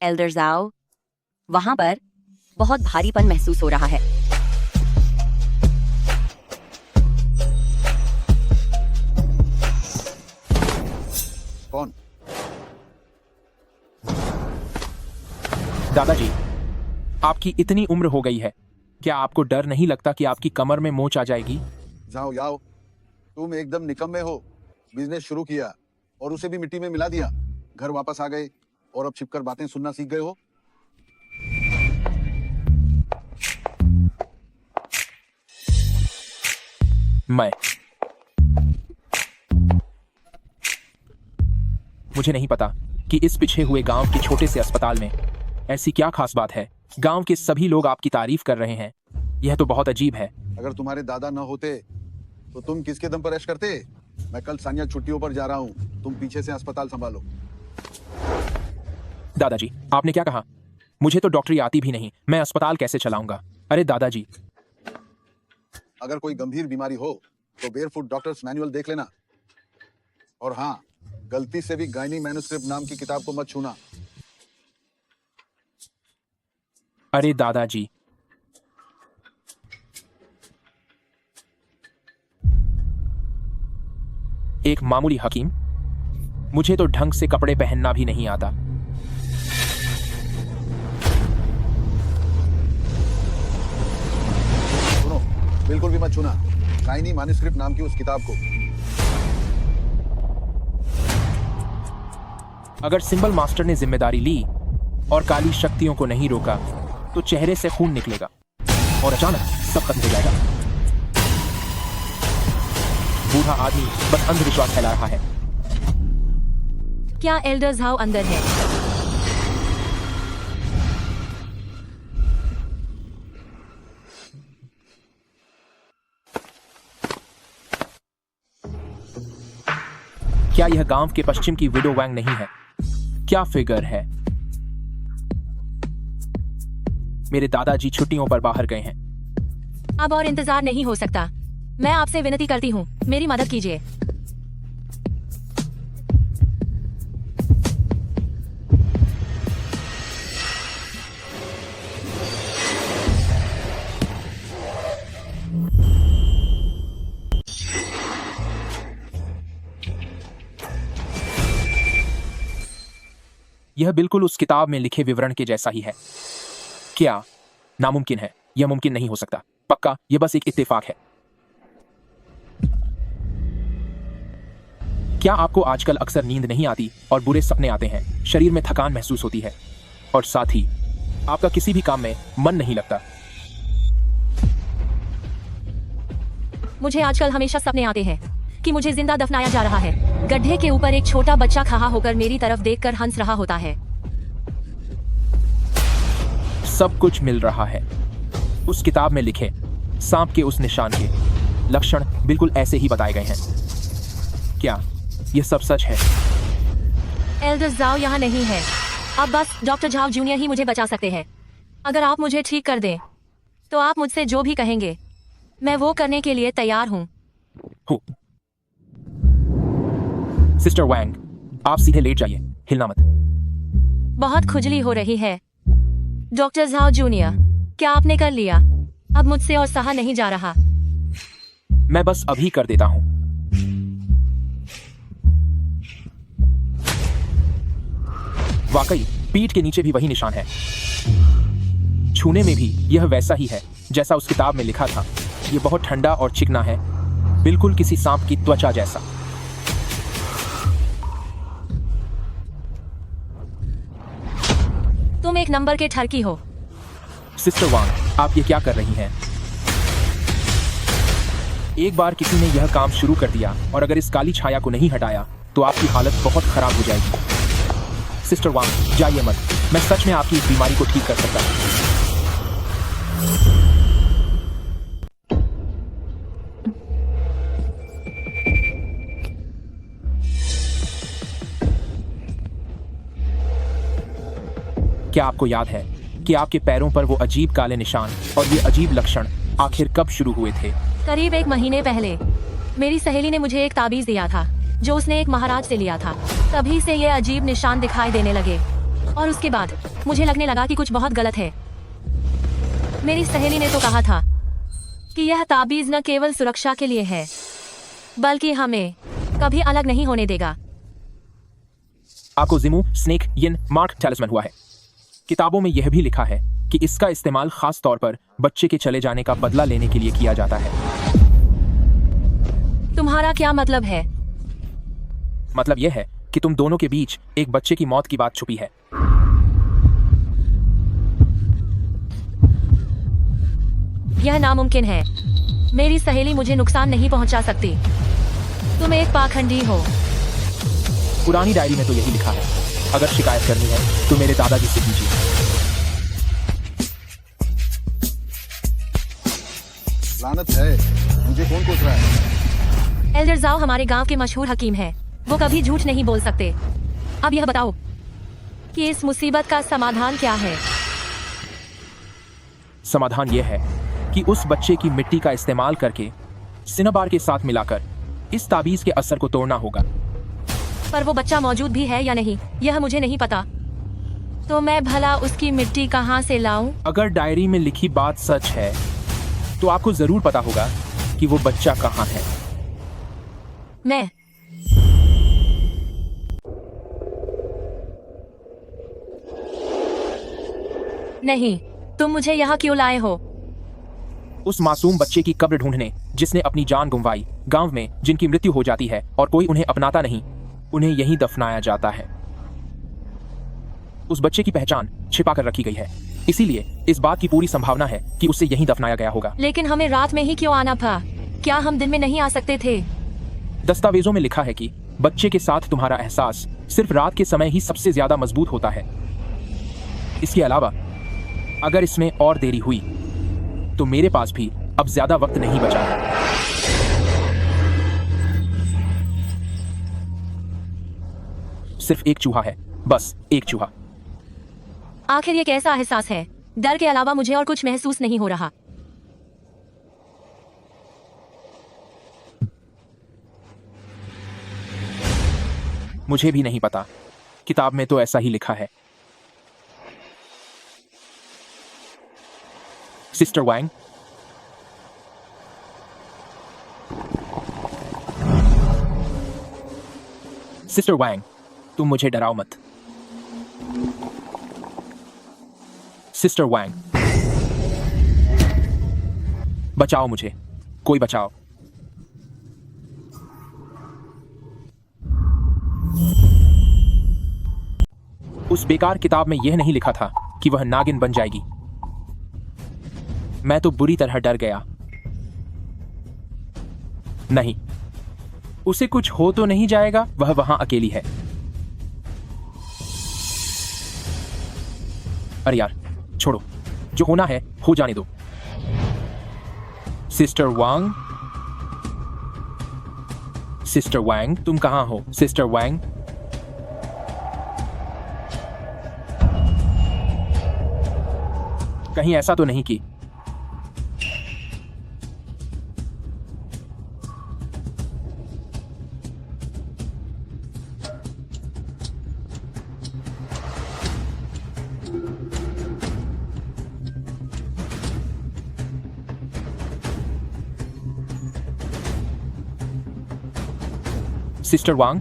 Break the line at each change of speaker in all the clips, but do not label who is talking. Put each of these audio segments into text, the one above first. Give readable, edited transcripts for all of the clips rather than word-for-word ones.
Elder जाओ, वहां पर बहुत भारीपन महसूस हो रहा है।
कौन?
दादाजी, आपकी इतनी उम्र हो गई है, क्या आपको डर नहीं लगता कि आपकी कमर में मोच आ जाएगी?
जाओ जाओ, तुम एकदम निकम्मे हो। बिजनेस शुरू किया और उसे भी मिट्टी में मिला दिया। घर वापस आ गए और अब छिपकर बातें सुनना सीख गए हो।
मुझे नहीं पता कि इस पिछड़े हुए गांव के छोटे से अस्पताल में ऐसी क्या खास बात है। गांव के सभी लोग आपकी तारीफ कर रहे हैं। यह तो बहुत अजीब है।
अगर तुम्हारे दादा न होते तो तुम किसके दम पर ऐश करते? मैं कल सानिया छुट्टियों पर जा रहा हूँ, तुम पीछे से अस्पताल संभालो।
दादाजी, आपने क्या कहा? मुझे तो डॉक्टरी आती भी नहीं, मैं अस्पताल कैसे चलाऊंगा? अरे दादाजी,
अगर कोई गंभीर बीमारी हो तो बेयरफुट डॉक्टर्स मैनुअल देख लेना। और हाँ, गलती से भी गायनी मैन्युस्क्रिप्ट नाम की किताब को मत छूना।
अरे दादाजी, एक मामूली हकीम, मुझे तो ढंग से कपड़े पहनना भी नहीं आता।
सुनो, बिल्कुल भी मत छूना गायनी मैन्युस्क्रिप्ट नाम की उस किताब को।
अगर सिंबल मास्टर ने जिम्मेदारी ली और काली शक्तियों को नहीं रोका तो चेहरे से खून निकलेगा और अचानक सब खत्म हो जाएगा। बूढ़ा आदमी बस अंधविश्वास फैला रहा है।
क्या एल्डर झाओ अंदर है?
क्या यह गांव के पश्चिम की विडो वैंग नहीं है? क्या फिगर है? मेरे दादाजी छुट्टियों पर बाहर गए हैं।
अब और इंतजार नहीं हो सकता। मैं आपसे विनती करती हूँ, मेरी मदद कीजिए।
यह बिल्कुल उस किताब में लिखे विवरण के जैसा ही है। क्या? नामुमकिन है, यह मुमकिन नहीं हो सकता। पक्का यह बस एक इत्तेफाक है। क्या आपको आजकल अक्सर नींद नहीं आती और बुरे सपने आते हैं? शरीर में थकान महसूस होती है और साथ ही आपका किसी भी काम में मन नहीं लगता?
मुझे आजकल हमेशा सपने आते हैं कि मुझे जिंदा दफनाया जा रहा है। गड्ढे के ऊपर एक छोटा बच्चा खड़ा होकर मेरी तरफ देखकर हंस रहा होता है।
सब कुछ मिल रहा है। उस किताब में लिखे सांप के उस निशान के लक्षण बिल्कुल ऐसे ही बताए गए हैं। क्या यह सब सच है?
एल्डर झाओ यहाँ नहीं है। अब बस डॉक्टर झाओ जूनियर ही मुझे बचा सकते हैं। अगर आप मुझे ठीक कर दें तो आप मुझसे जो भी कहेंगे मैं वो करने के लिए तैयार हूँ।
सिस्टर वैंग, आप सीधे लेट जाइए, हिलना मत।
बहुत खुजली हो रही है। डॉक्टर झाओ जूनियर, क्या आपने कर लिया? अब मुझसे और सहा नहीं जा रहा।
मैं बस अभी कर देता हूं। वाकई पीठ के नीचे भी वही निशान है। छूने में भी यह वैसा ही है जैसा उस किताब में लिखा था। यह बहुत ठंडा और चिकना है, बिल्कुल किसी सांप की त्वचा जैसा।
तुम एक नंबर के ठरकी हो।
सिस्टर वांग, आप ये क्या कर रही हैं? एक बार किसी ने यह काम शुरू कर दिया और अगर इस काली छाया को नहीं हटाया तो आपकी हालत बहुत खराब हो जाएगी। सिस्टर वांग, जाइए मत। मैं सच में आपकी इस बीमारी को ठीक कर सकता हूं। क्या आपको याद है कि आपके पैरों पर वो अजीब काले निशान और ये अजीब लक्षण आखिर कब शुरू हुए थे?
करीब 1 महीने पहले मेरी सहेली ने मुझे एक ताबीज दिया था जो उसने एक महाराज से लिया था। तभी से ये अजीब निशान दिखाई देने लगे और उसके बाद मुझे लगने लगा कि कुछ बहुत गलत है। मेरी सहेली ने तो कहा था कि यह ताबीज न केवल सुरक्षा के लिए है, बल्कि हमें कभी अलग नहीं होने देगा।
आपको जिमू स्नेक यिन मार्क टैलिस्मैन हुआ है। किताबों में यह भी लिखा है कि इसका इस्तेमाल खास तौर पर बच्चे के चले जाने का बदला लेने के लिए किया जाता है।
तुम्हारा क्या मतलब है?
मतलब यह है कि तुम दोनों के बीच एक बच्चे की मौत की बात छुपी है।
यह नामुमकिन है। मेरी सहेली मुझे नुकसान नहीं पहुंचा सकती। तुम एक पाखंडी हो।
पुरानी डायरी में तो यही लिखा है। अगर शिकायत करनी है तो मेरे दादाजी से कीजिए।
लानत है, मुझे कौन पूछ रहा है?
एल्डर जाओ हमारे गांव के मशहूर हकीम हैं। वो कभी झूठ नहीं बोल सकते। अब यह बताओ कि इस मुसीबत का समाधान क्या है?
समाधान यह है कि उस बच्चे की मिट्टी का इस्तेमाल करके सिनेबार के साथ मिलाकर इस ताबीज के असर को तोड़ना होगा।
पर वो बच्चा मौजूद भी है या नहीं, यह मुझे नहीं पता। तो मैं भला उसकी मिट्टी कहाँ से लाऊं?
अगर डायरी में लिखी बात सच है तो आपको जरूर पता होगा कि वो बच्चा कहाँ है।
मैं नहीं। तुम मुझे यहाँ क्यों लाए हो?
उस मासूम बच्चे की कब्र ढूंढने जिसने अपनी जान गुंवाई। गांव में जिनकी मृत्यु हो जाती है और कोई उन्हें अपनाता नहीं, उन्हें यहीं दफनाया जाता है। उस बच्चे की पहचान छिपा कर रखी गई है, इसीलिए इस बात की पूरी संभावना है कि उसे यहीं दफनाया गया होगा।
लेकिन हमें रात में ही क्यों आना था? क्या हम दिन में नहीं आ सकते थे?
दस्तावेजों में लिखा है कि बच्चे के साथ तुम्हारा एहसास सिर्फ रात के समय ही सबसे ज्यादा मजबूत होता है। इसके अलावा अगर इसमें और देरी हुई तो मेरे पास भी अब ज्यादा वक्त नहीं बचा है। सिर्फ एक चूहा है, बस एक चूहा।
आखिर ये कैसा एहसास है? डर के अलावा मुझे और कुछ महसूस नहीं हो रहा।
मुझे भी नहीं पता, किताब में तो ऐसा ही लिखा है। सिस्टर वैंग, सिस्टर वैंग, तुम मुझे डराओ मत। सिस्टर वैंग, बचाओ मुझे, कोई बचाओ। उस बेकार किताब में यह नहीं लिखा था कि वह नागिन बन जाएगी। मैं तो बुरी तरह डर गया। नहीं, उसे कुछ हो तो नहीं जाएगा? वह वहां अकेली है। अरे यार, छोड़ो, जो होना है हो जाने दो। सिस्टर वांग, सिस्टर वैंग, तुम कहां हो? सिस्टर वैंग, कहीं ऐसा तो नहीं कि सिस्टर वांग,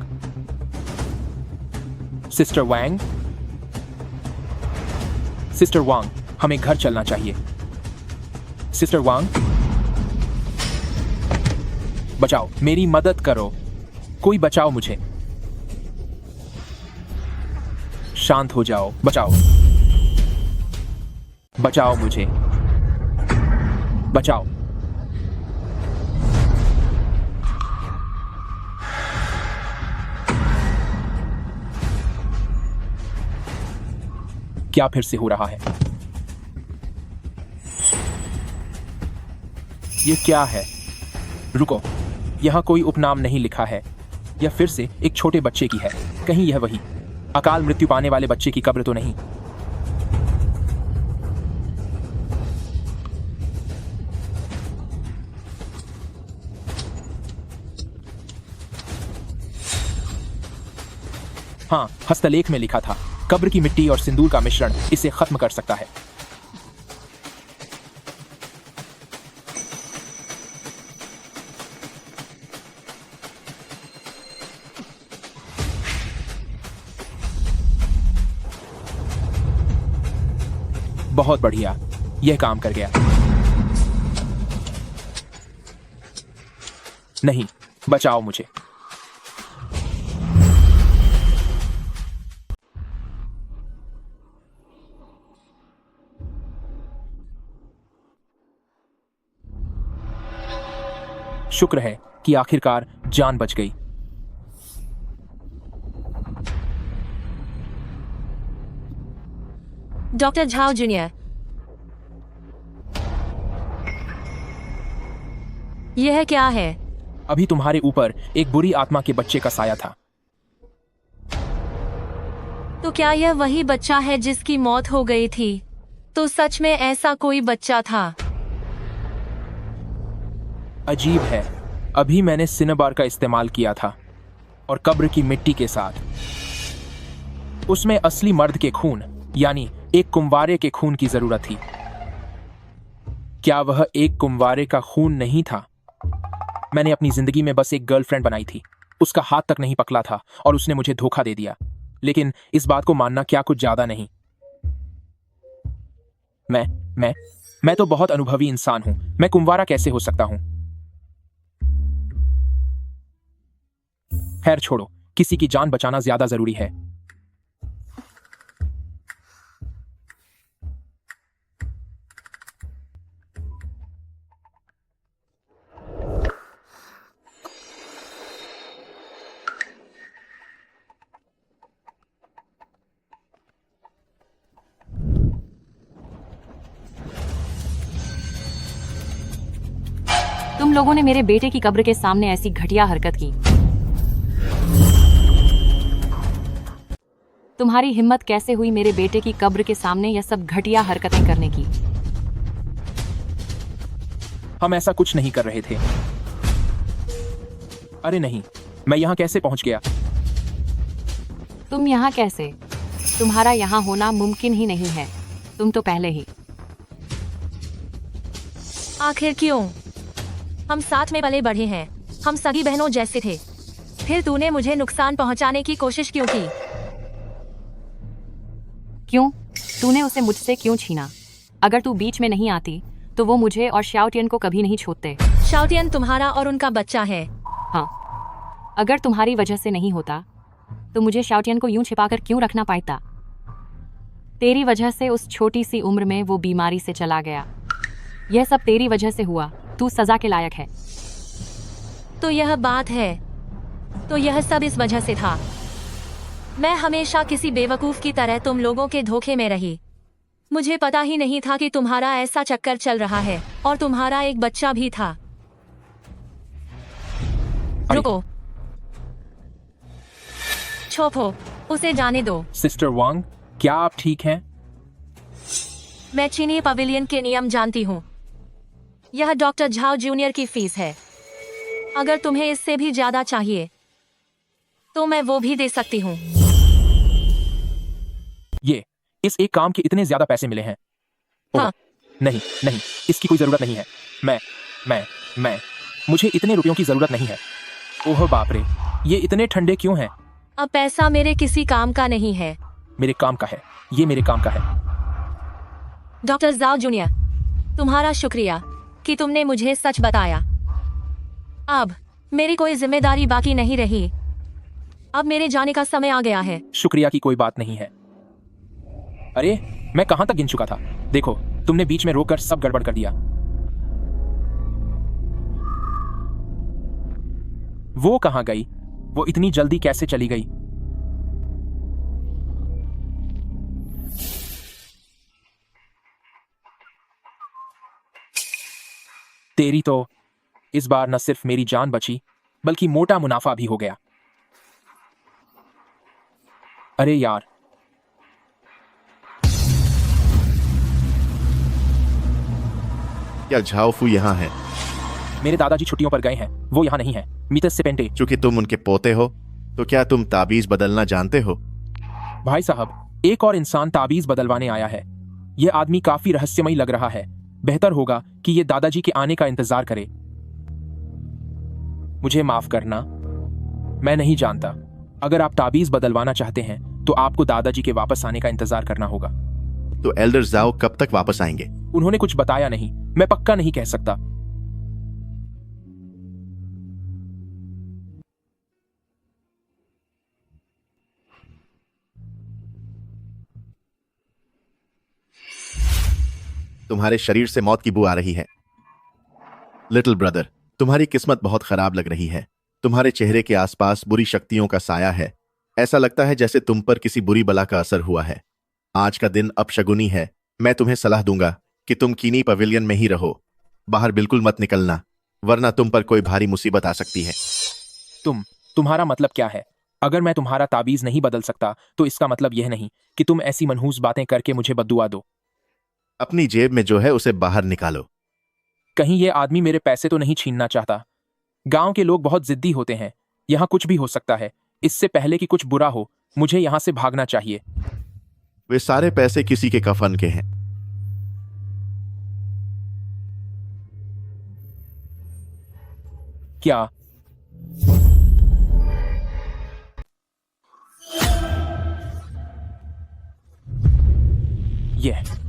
सिस्टर वैंग, सिस्टर वांग, हमें घर चलना चाहिए। सिस्टर वांग, बचाओ, मेरी मदद करो, कोई बचाओ मुझे। शांत हो जाओ, बचाओ, बचाओ मुझे, बचाओ। क्या फिर से हो रहा है? ये क्या है? रुको, यहां कोई उपनाम नहीं लिखा है। यह फिर से एक छोटे बच्चे की है। कहीं यह वही अकाल मृत्यु पाने वाले बच्चे की कब्र तो नहीं? हाँ, हस्तलेख में लिखा था कब्र की मिट्टी और सिंदूर का मिश्रण इसे खत्म कर सकता है। बहुत बढ़िया, यह काम कर गया। नहीं, बचाओ मुझे। शुक्र है कि आखिरकार जान बच गई।
डॉक्टर झाओ जूनियर, यह क्या है?
अभी तुम्हारे ऊपर एक बुरी आत्मा के बच्चे का साया था।
तो क्या यह वही बच्चा है जिसकी मौत हो गई थी? तो सच में ऐसा कोई बच्चा था?
अजीब है, अभी मैंने सिनेबार का इस्तेमाल किया था और कब्र की मिट्टी के साथ। उसमें असली मर्द के खून यानी एक कुंवारे के खून की जरूरत थी। क्या वह एक कुंवारे का खून नहीं था? मैंने अपनी जिंदगी में बस एक गर्लफ्रेंड बनाई थी, उसका हाथ तक नहीं पकड़ा था और उसने मुझे धोखा दे दिया। लेकिन इस बात को मानना क्या कुछ ज्यादा नहीं। मैं तो बहुत अनुभवी इंसान हूं, मैं कुंवारा कैसे हो सकता हूं? खैर छोड़ो, किसी की जान बचाना ज्यादा जरूरी है।
तुम लोगों ने मेरे बेटे की कब्र के सामने ऐसी घटिया हरकत की। तुम्हारी हिम्मत कैसे हुई मेरे बेटे की कब्र के सामने यह सब घटिया हरकतें करने की?
हम ऐसा कुछ नहीं कर रहे थे। अरे नहीं, मैं यहां कैसे पहुंच गया?
तुम यहाँ कैसे? तुम्हारा यहाँ होना मुमकिन ही नहीं है। तुम तो पहले ही।
आखिर क्यों? हम साथ में पले बढ़े हैं, हम सगी बहनों जैसे थे। फिर तूने मुझे नुकसान पहुंचाने की कोशिश क्यों की?
क्यों? तूने उसे मुझसे क्यों छीना? अगर तू बीच में नहीं आती तो वो मुझे और शाओटियन को कभी नहीं छोड़ते।
शाओटियन तुम्हारा और उनका बच्चा है।
हाँ, अगर तुम्हारी वजह से नहीं होता तो मुझे शाओटियन को यूं छिपाकर क्यों रखना पड़ता? तेरी वजह से उस छोटी सी उम्र में वो बीमारी से चला गया। यह सब तेरी वजह से हुआ। तू सजा के लायक है।
तो यह बात है, तो यह सब इस वजह से था। मैं हमेशा किसी बेवकूफ की तरह तुम लोगों के धोखे में रही। मुझे पता ही नहीं था कि तुम्हारा ऐसा चक्कर चल रहा है और तुम्हारा एक बच्चा भी था। रुको, छोपो, उसे जाने दो।
सिस्टर वांग, क्या आप ठीक हैं?
मैं चीनी पवेलियन के नियम जानती हूँ। यह डॉक्टर झाओ जूनियर की फीस है। अगर तुम्हें इससे भी ज्यादा चाहिए तो मैं वो भी दे सकती हूँ।
ये इस एक काम के इतने ज्यादा पैसे मिले हैं। ओह,
हाँ।
नहीं नहीं, इसकी कोई जरूरत नहीं है। मैं मुझे इतने रुपयों की जरूरत नहीं है। ओह बाप रे, ये इतने ठंडे क्यों हैं?
अब पैसा मेरे किसी काम का नहीं है।
मेरे काम का है, ये मेरे काम का है।
डॉक्टर झाओ जूनियर, तुम्हारा शुक्रिया कि तुमने मुझे सच बताया। अब मेरी कोई जिम्मेदारी बाकी नहीं रही। अब मेरे जाने का समय आ गया है।
शुक्रिया की कोई बात नहीं है। अरे, मैं कहां तक गिन चुका था? देखो, तुमने बीच में रोककर सब गड़बड़ कर दिया। वो कहां गई? वो इतनी जल्दी कैसे चली गई? तेरी तो इस बार न सिर्फ मेरी जान बची बल्कि मोटा मुनाफा भी हो गया। अरे यार,
क्या झाओफू यहाँ है?
मेरे दादाजी छुट्टियों पर गए हैं, वो यहाँ नहीं है। मीतस से पेंटे।
चूंकि तुम उनके पोते हो तो क्या तुम ताबीज बदलना जानते हो?
भाई साहब, एक और इंसान ताबीज बदलवाने आया है। यह आदमी काफी रहस्यमय लग रहा है। बेहतर होगा कि यह दादाजी के आने का इंतजार करे। मुझे माफ करना, मैं नहीं जानता। अगर आप ताबीज बदलवाना चाहते हैं तो आपको दादाजी के वापस आने का इंतजार करना होगा।
तो एल्डर जाओ कब तक वापस आएंगे?
उन्होंने कुछ बताया नहीं, मैं पक्का नहीं कह सकता।
तुम्हारे शरीर से मौत की बू आ रही है। लिटिल ब्रदर, तुम्हारी किस्मत बहुत खराब लग रही है। तुम्हारे चेहरे के आसपास बुरी शक्तियों का साया है। ऐसा लगता है जैसे तुम पर किसी बुरी बला का असर हुआ है। आज का दिन अपशगुनी है। मैं तुम्हें सलाह दूंगा कि तुम कीनी पवेलियन में ही रहो। बाहर बिल्कुल मत निकलना, वरना तुम पर कोई भारी मुसीबत आ सकती है।
तुम्हारा मतलब क्या है? अगर मैं तुम्हारा ताबीज नहीं बदल सकता तो इसका मतलब यह नहीं कि तुम ऐसी मनहूस बातें करके मुझे बद्दुआ दो।
अपनी जेब में जो है उसे बाहर निकालो।
कहीं यह आदमी मेरे पैसे तो नहीं छीनना चाहता? गांव के लोग बहुत जिद्दी होते हैं। यहां कुछ भी हो सकता है। इससे पहले कि कुछ बुरा हो, मुझे यहां से भागना चाहिए।
वे सारे पैसे किसी के कफन के हैं।
क्या?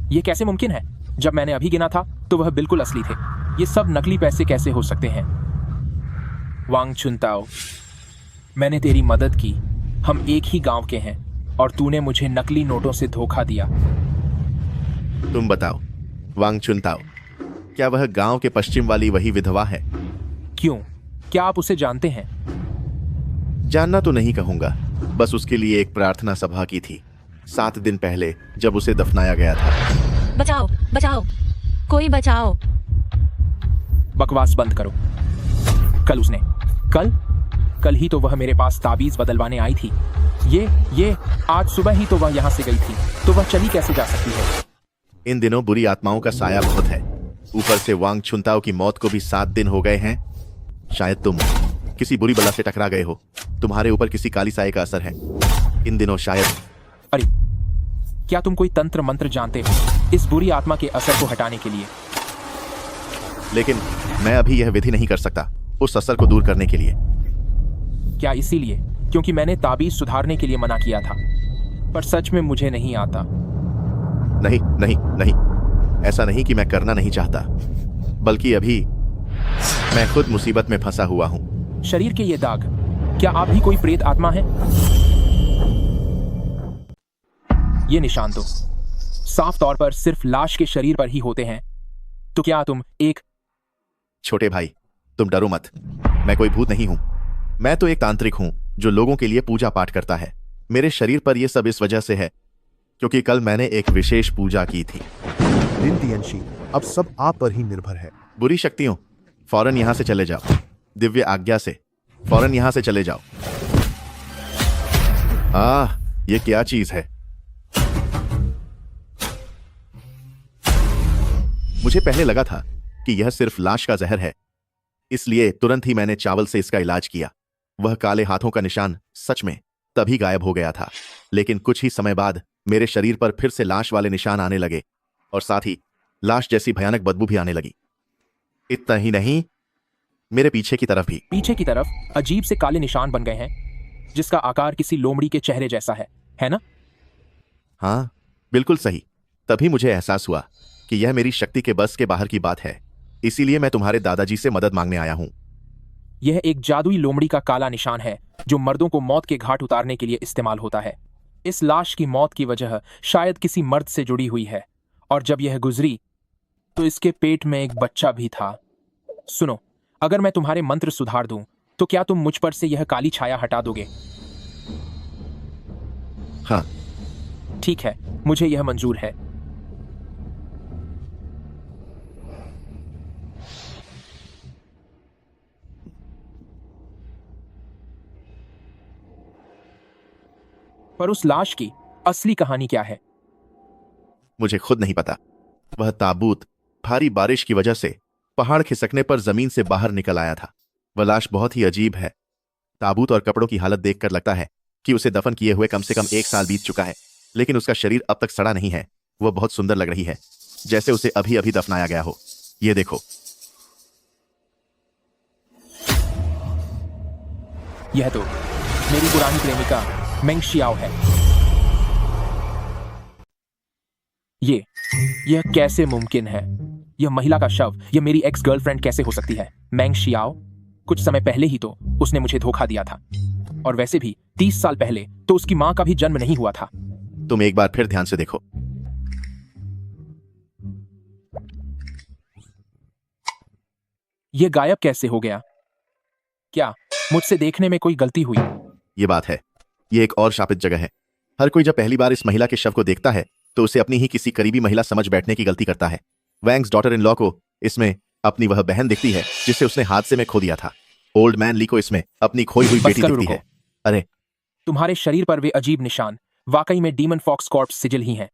ये कैसे मुमकिन है? जब मैंने अभी गिना था तो वह बिल्कुल असली थे। ये सब नकली पैसे कैसे हो सकते हैं? वांग चुनताओ, मैंने तेरी मदद की। हम एक ही गांव के हैं और तूने मुझे नकली नोटों से धोखा दिया।
तुम बताओ वांग चुनताओ, क्या वह गांव के पश्चिम वाली वही विधवा है?
क्यों? क्या आप उसे जानते हैं?
जानना तो नहीं कहूंगा, बस उसके लिए एक प्रार्थना सभा की थी 7 दिन पहले जब उसे दफनाया गया था।
बचाओ बचाओ, कोई बचाओ।
बकवास बंद करो। कल ही तो वह मेरे पास ताबीज बदलवाने आई थी। ये आज सुबह ही तो वह यहां से गई थी, तो वह चली कैसे जा सकती है?
इन दिनों बुरी आत्माओं का साया बहुत है। ऊपर से वांग चुनताओ की मौत को भी 7 दिन हो गए हैं। शायद तुम किसी बुरी बला से टकरा गए हो। तुम्हारे ऊपर किसी काली साए का असर है इन दिनों शायद।
अरे, क्या तुम कोई तंत्र मंत्र जानते हो इस बुरी आत्मा के असर को हटाने के लिए?
लेकिन मैं अभी यह विधि नहीं कर सकता उस असर को दूर करने के लिए।
क्या इसीलिए क्योंकि मैंने ताबीज सुधारने के लिए मना किया था? पर सच में मुझे नहीं आता।
नहीं नहीं नहीं, ऐसा नहीं कि मैं करना नहीं चाहता, बल्कि अभी मैं खुद मुसीबत में फंसा हुआ हूं।
शरीर के ये दाग, क्या आप भी कोई प्रेत आत्मा हैं? ये निशान तो साफ तौर पर सिर्फ लाश के शरीर पर ही होते हैं। तो क्या तुम एक...
छोटे भाई, तुम डरो मत। मैं कोई भूत नहीं हूं। मैं तो एक तांत्रिक हूं जो लोगों के लिए पूजा पाठ करता है। मेरे शरीर पर यह सब इस वजह से है क्योंकि कल मैंने एक विशेष पूजा की थी।
रिंतियंशी, अब सब आप पर ही निर्भर है।
बुरी शक्तियों, फौरन यहां से चले जाओ। दिव्य आज्ञा से फौरन यहां से चले जाओ। ये क्या चीज है? मुझे पहले लगा था कि यह सिर्फ लाश का जहर है, इसलिए तुरंत ही मैंने चावल से इसका इलाज किया। वह काले हाथों का निशान सच में तभी गायब हो गया था, लेकिन कुछ ही समय बाद मेरे शरीर पर फिर से लाश वाले निशान आने लगे और साथ ही लाश जैसी भयानक बदबू भी आने लगी। इतना ही नहीं, मेरे पीछे की तरफ
अजीब से काले निशान बन गए हैं जिसका आकार किसी लोमड़ी के चेहरे जैसा है ना?
हाँ, बिल्कुल सही। तभी मुझे एहसास हुआ कि यह मेरी शक्ति के बस के बाहर की बात है। इसीलिए मैं तुम्हारे दादाजी से मदद मांगने आया हूं।
यह एक जादुई लोमड़ी का काला निशान है जो मर्दों को मौत के घाट उतारने के लिए इस्तेमाल होता है। इस लाश की मौत की वजह शायद किसी मर्द से जुड़ी हुई है और जब यह गुजरी तो इसके पेट में एक बच्चा भी था। सुनो, अगर मैं तुम्हारे मंत्र सुधार दूं तो क्या तुम मुझ पर से यह काली छाया हटा दोगे?
हाँ।
ठीक है, मुझे यह मंजूर है। पर उस लाश की असली कहानी क्या है?
मुझे खुद नहीं पता। वह ताबूत भारी बारिश की वजह से पहाड़ खिसकने पर जमीन से बाहर निकल आया था। वह लाश बहुत ही अजीब है। ताबूत और कपड़ों की हालत देखकर लगता है कि उसे दफन किए हुए कम से कम 1 साल बीत चुका है। लेकिन उसका शरीर अब तक सड़ा नहीं है। वह बहुत सुंदर लग रही है, जैसे उसे अभी अभी दफनाया गया हो। ये देखो।
यह तो मेरी पुरानी प्रेमिका मेंग शियाओ है। यह कैसे मुमकिन है? यह महिला का शव, यह मेरी एक्स गर्लफ्रेंड कैसे हो सकती है? मेंग शियाओ? कुछ समय पहले ही तो उसने मुझे धोखा दिया था, और वैसे भी 30 साल पहले तो उसकी मां का भी जन्म नहीं हुआ था।
तुम एक बार फिर ध्यान से देखो।
यह गायब कैसे हो गया? क्या मुझसे देखने में कोई गलती हुई?
ये बात है, ये एक और शापित जगह है। हर कोई जब पहली बार इस महिला के शव को देखता है तो उसे अपनी ही किसी करीबी महिला समझ बैठने की गलती करता है। वैंग्स डॉटर इन लॉ को इसमें अपनी वह बहन दिखती है जिसे उसने हादसे में खो दिया था। ओल्ड मैन ली को इसमें अपनी खोई हुई बेटी दिखती है। अरे,
तुम्हारे शरीर पर वे अजीब निशान वाकई में डीमन फॉक्स कॉर्प्स सिजिल ही हैं।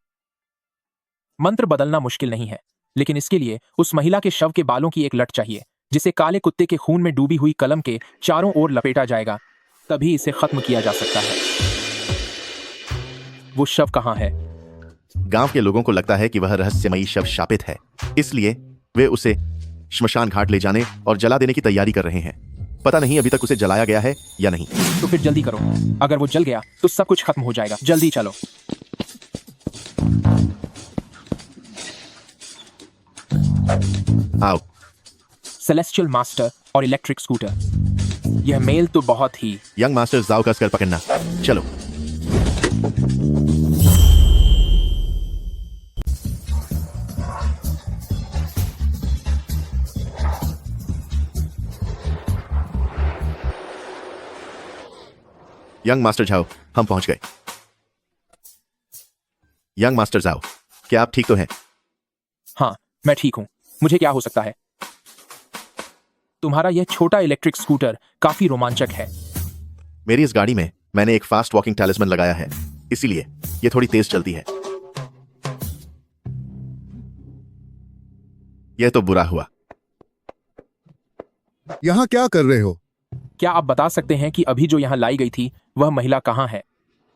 मंत्र बदलना मुश्किल नहीं है, लेकिन इसके लिए उस महिला के शव के बालों की एक लट चाहिए जिसे काले कुत्ते के खून में डूबी हुई कलम के चारों ओर लपेटा जाएगा, तभी इसे खत्म किया जा सकता है। वो शव कहां है?
गांव के लोगों को लगता है कि वह रहस्यमयी शव शापित है, इसलिए वे उसे श्मशान घाट ले जाने और जला देने की तैयारी कर रहे हैं। पता नहीं अभी तक उसे जलाया गया है या नहीं।
तो फिर जल्दी करो, अगर वो जल गया तो सब कुछ खत्म हो जाएगा। जल्दी चलो।
आओ।
सेलेस्टियल मास्टर और इलेक्ट्रिक स्कूटर, यह मेल तो बहुत ही।
यंग मास्टर जाओ कसकर पकड़ना। चलो। यंग मास्टर जाओ, हम पहुंच गए। यंग मास्टर जाओ, क्या आप ठीक तो हैं?
हाँ, मैं ठीक हूं। मुझे क्या हो सकता है? तुम्हारा यह छोटा इलेक्ट्रिक स्कूटर काफी रोमांचक है।
मेरी इस गाड़ी में मैंने एक फास्ट वॉकिंग टैलिस्मैन लगाया है, इसीलिए यह थोड़ी तेज चलती है। यह तो बुरा हुआ।
यहाँ क्या कर रहे हो?
क्या आप बता सकते हैं कि अभी जो यहाँ लाई गई थी वह महिला कहाँ है?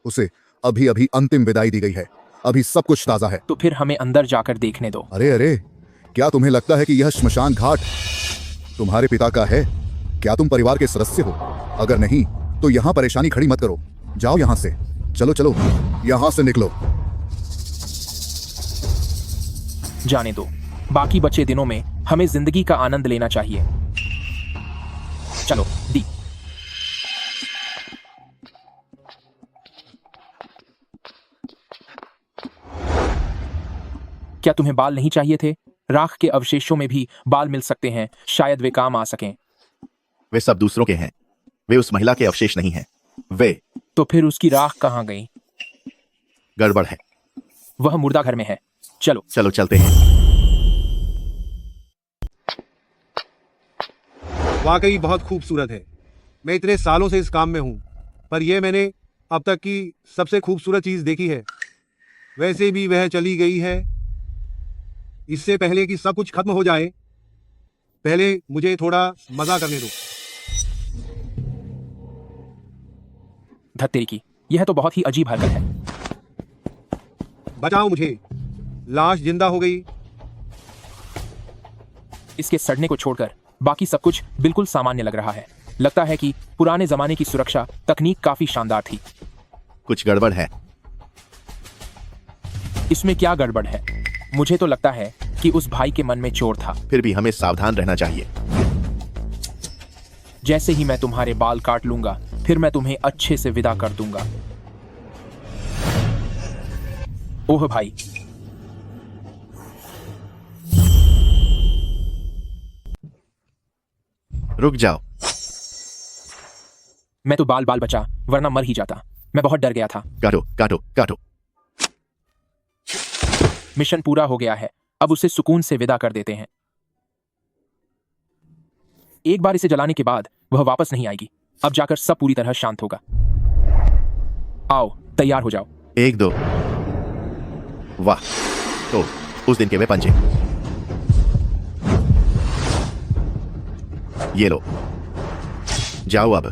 उसे अभी अभी अंतिम विदाई दी गई है। अभी सब कुछ ताजा है।
तो फिर हमें अंदर जाकर देखने दो।
अरे अरे, क्या तुम्हें लगता है कि यह श्मशान घाट तुम्हारे पिता का है? क्या तुम परिवार के सदस्य हो? अगर नहीं तो यहाँ परेशानी खड़ी मत करो। जाओ यहाँ से। चलो चलो, यहाँ से निकलो।
जाने दो, बाकी बचे दिनों में हमें जिंदगी का आनंद लेना चाहिए। चलो दी। क्या तुम्हें बाल नहीं चाहिए थे? राख के अवशेषों में भी बाल मिल सकते हैं, शायद वे काम आ सकें।
वे सब दूसरों के हैं, वे उस महिला के अवशेष नहीं हैं। वे
तो फिर उसकी राख कहाँ गई?
गड़बड़ है।
वह मुर्दा घर में है। चलो
चलो चलते हैं।
वाकई बहुत खूबसूरत है। मैं इतने सालों से इस काम में हूँ, पर यह मैंने अब तक की सबसे खूबसूरत चीज़ देखी है। वैसे भी वह चली गई है। इससे पहले कि सब कुछ खत्म हो जाए, पहले मुझे थोड़ा मजा करने दो।
धत्तेरी की, यह तो बहुत ही अजीब हरकत है।
बचाओ मुझे, लाश जिंदा हो गई।
इसके सड़ने को छोड़कर बाकी सब कुछ बिल्कुल सामान्य लग रहा है। लगता है कि पुराने जमाने की सुरक्षा तकनीक काफी शानदार थी।
कुछ गड़बड़ है।
इसमें क्या गड़बड़ है? मुझे तो लगता है कि उस भाई के मन में चोर था।
फिर भी हमें सावधान रहना चाहिए।
जैसे ही मैं तुम्हारे बाल काट लूंगा, फिर मैं तुम्हें अच्छे से विदा कर दूंगा। ओह भाई,
रुक जाओ।
मैं तो बाल बाल बचा, वरना मर ही जाता। मैं बहुत डर गया था।
काटो काटो काटो।
मिशन पूरा हो गया है, अब उसे सुकून से विदा कर देते हैं। एक बार इसे जलाने के बाद वह वापस नहीं आएगी। अब जाकर सब पूरी तरह शांत होगा। आओ, तैयार हो जाओ।
1 2। वाह, तो उस दिन के वे पंजे। ये लो, जाओ अब,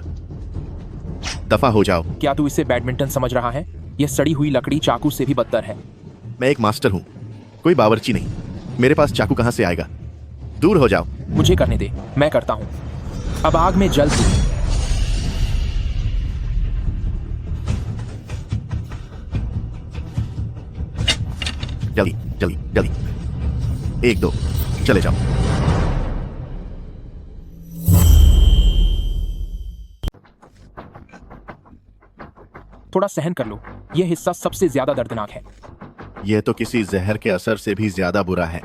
दफा हो जाओ।
क्या तू इसे बैडमिंटन समझ रहा है? यह सड़ी हुई लकड़ी चाकू से भी बदतर है।
मैं एक मास्टर हूँ, कोई बावर्ची नहीं। मेरे पास चाकू कहाँ से आएगा? दूर हो जाओ।
मुझे करने दे, मैं करता हूँ। अब आग में जल तू।
जल्दी जल्दी जल्दी, 1 2 चले जाओ।
थोड़ा सहन कर लो, यह हिस्सा सबसे ज्यादा दर्दनाक है।
यह तो किसी जहर के असर से भी ज्यादा बुरा है।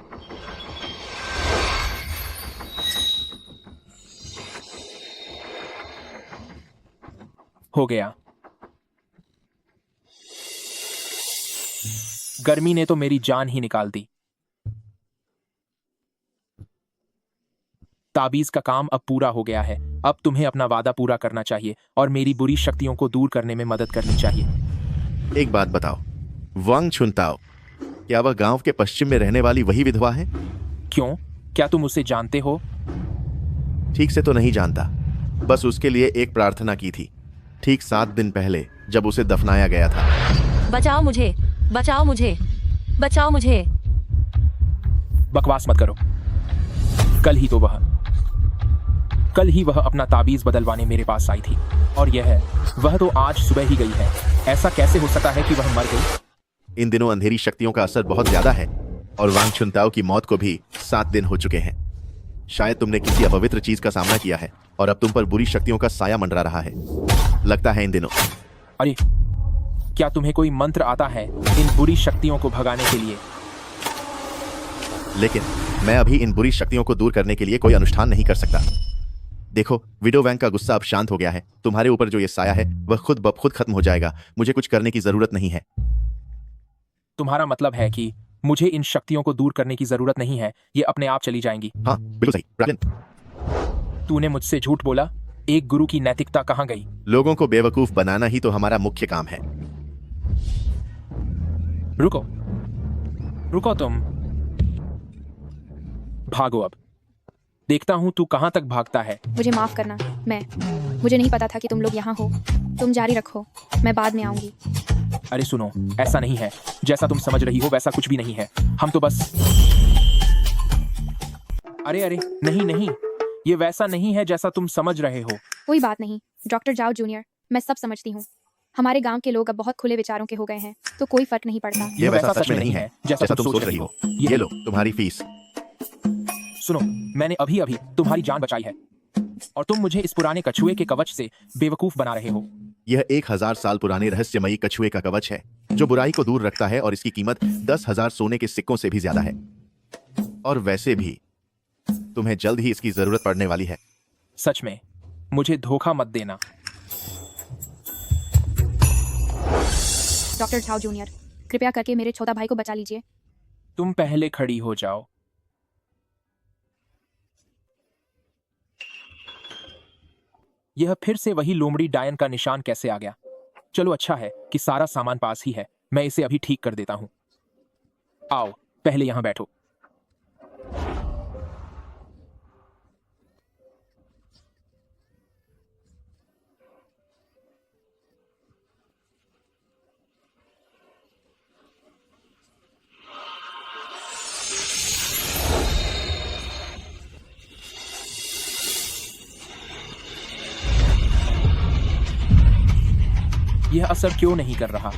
हो गया। गर्मी ने तो मेरी जान ही निकाल दी। ताबीज का काम अब पूरा हो गया है। अब तुम्हें अपना वादा पूरा करना चाहिए और मेरी बुरी शक्तियों को दूर करने में मदद करनी चाहिए।
एक बात बताओ, वांग छुनताओ, क्या वह गांव के पश्चिम में रहने वाली वही विधवा है?
क्यों, क्या तुम उसे जानते हो?
ठीक से तो नहीं जानता, बस उसके लिए एक प्रार्थना की थी, ठीक 7 दिन पहले जब उसे दफनाया गया था।
बचाओ मुझे, बचाओ मुझे, बचाओ मुझे।
बकवास मत करो। कल ही वह अपना ताबीज बदलवाने मेरे पास आई थी और वह तो आज सुबह ही गई है। ऐसा कैसे हो सकता है कि वह मर गई?
इन दिनों अंधेरी शक्तियों का असर बहुत ज्यादा है और वांग छुनताओ की मौत को भी 7 दिन हो चुके हैं। शायद तुमने किसी अपवित्र चीज का सामना किया है और अब तुम पर बुरी शक्तियों का साया मंडरा रहा है, लगता है इन दिनों।
अरे, क्या तुम्हें कोई मंत्र आता है इन बुरी शक्तियों को भगाने के लिए?
लेकिन मैं अभी इन बुरी शक्तियों को दूर करने के लिए कोई अनुष्ठान नहीं कर सकता। देखो, विडो वैंग का गुस्सा अब शांत हो गया है। तुम्हारे ऊपर जो ये साया है वह खुद ब खुद खत्म हो जाएगा। मुझे कुछ करने की जरूरत नहीं है।
तुम्हारा मतलब है कि मुझे इन शक्तियों को दूर करने की जरूरत नहीं है, ये अपने आप चली जाएंगी?
हाँ, बिल्कुल सही ब्रैकलिन।
तूने मुझसे झूठ बोला। एक गुरु की नैतिकता कहाँ गई?
लोगों को बेवकूफ बनाना ही तो हमारा मुख्य काम है।
रुको रुको, तुम भागो। अब देखता हूं तू कहां तक भागता है।
मुझे माफ करना, मुझे नहीं पता था कि तुम लोग यहाँ हो। तुम जारी रखो, मैं बाद में आऊंगी।
अरे सुनो, ऐसा नहीं है। जैसा तुम समझ रही हो वैसा कुछ भी नहीं है। हम तो बस... अरे नहीं, ये वैसा नहीं है जैसा तुम समझ रहे हो।
कोई बात नहीं डॉक्टर जाओ जूनियर, मैं सब समझती हूँ। हमारे गांव के लोग अब बहुत खुले विचारों के हो गए हैं, तो कोई फर्क नहीं पड़ता।
ये वैसा सच में नहीं है जैसा तुम सोच रही हो। ये लो तुम्हारी फीस।
सुनो, मैंने अभी तुम्हारी जान बचाई है और तुम मुझे इस पुराने कछुए के कवच से बेवकूफ बना रहे हो।
यह 1000 साल पुराने रहस्यमयी कछुए का कवच है जो बुराई को दूर रखता है और इसकी कीमत 10,000 सोने के सिक्कों से भी ज्यादा है। और वैसे भी तुम्हें जल्द ही इसकी जरूरत पड़ने वाली है।
सच में, मुझे धोखा मत देना।
डॉक्टर झाओ जूनियर, कृपया करके मेरे छोटा भाई को बचा लीजिए।
तुम पहले खड़ी हो जाओ। यह फिर से वही लोमड़ी डायन का निशान कैसे आ गया? चलो, अच्छा है कि सारा सामान पास ही है। मैं इसे अभी ठीक कर देता हूं। आओ, पहले यहां बैठो। यह असर क्यों नहीं कर रहा?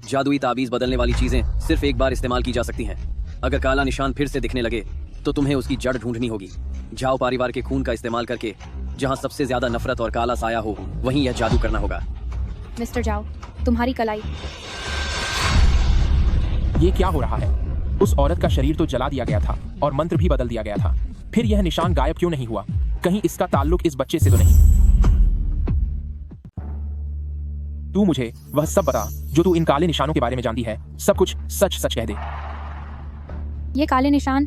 जादुई ताबीज बदलने वाली चीजें सिर्फ एक बार इस्तेमाल की जा सकती हैं। अगर काला निशान फिर से दिखने लगे तो तुम्हें उसकी जड़ ढूंढनी होगी। झाओ परिवार के खून का इस्तेमाल करके जहां सबसे ज्यादा नफरत और काला साया हो, वहीं यह जादू करना होगा।
मिस्टर जाओ, तुम्हारी कलाई।
ये क्या हो रहा है? उस औरत का शरीर तो जला दिया गया था और मंत्र भी बदल दिया गया था। फिर यह निशान गायब क्यों नहीं हुआ? कहीं इसका ताल्लुक इस बच्चे से तो नहीं? तू मुझे वह सब बता जो तू इन काले निशानों के बारे में जानती है। सब कुछ सच सच कह दे।
ये काले निशान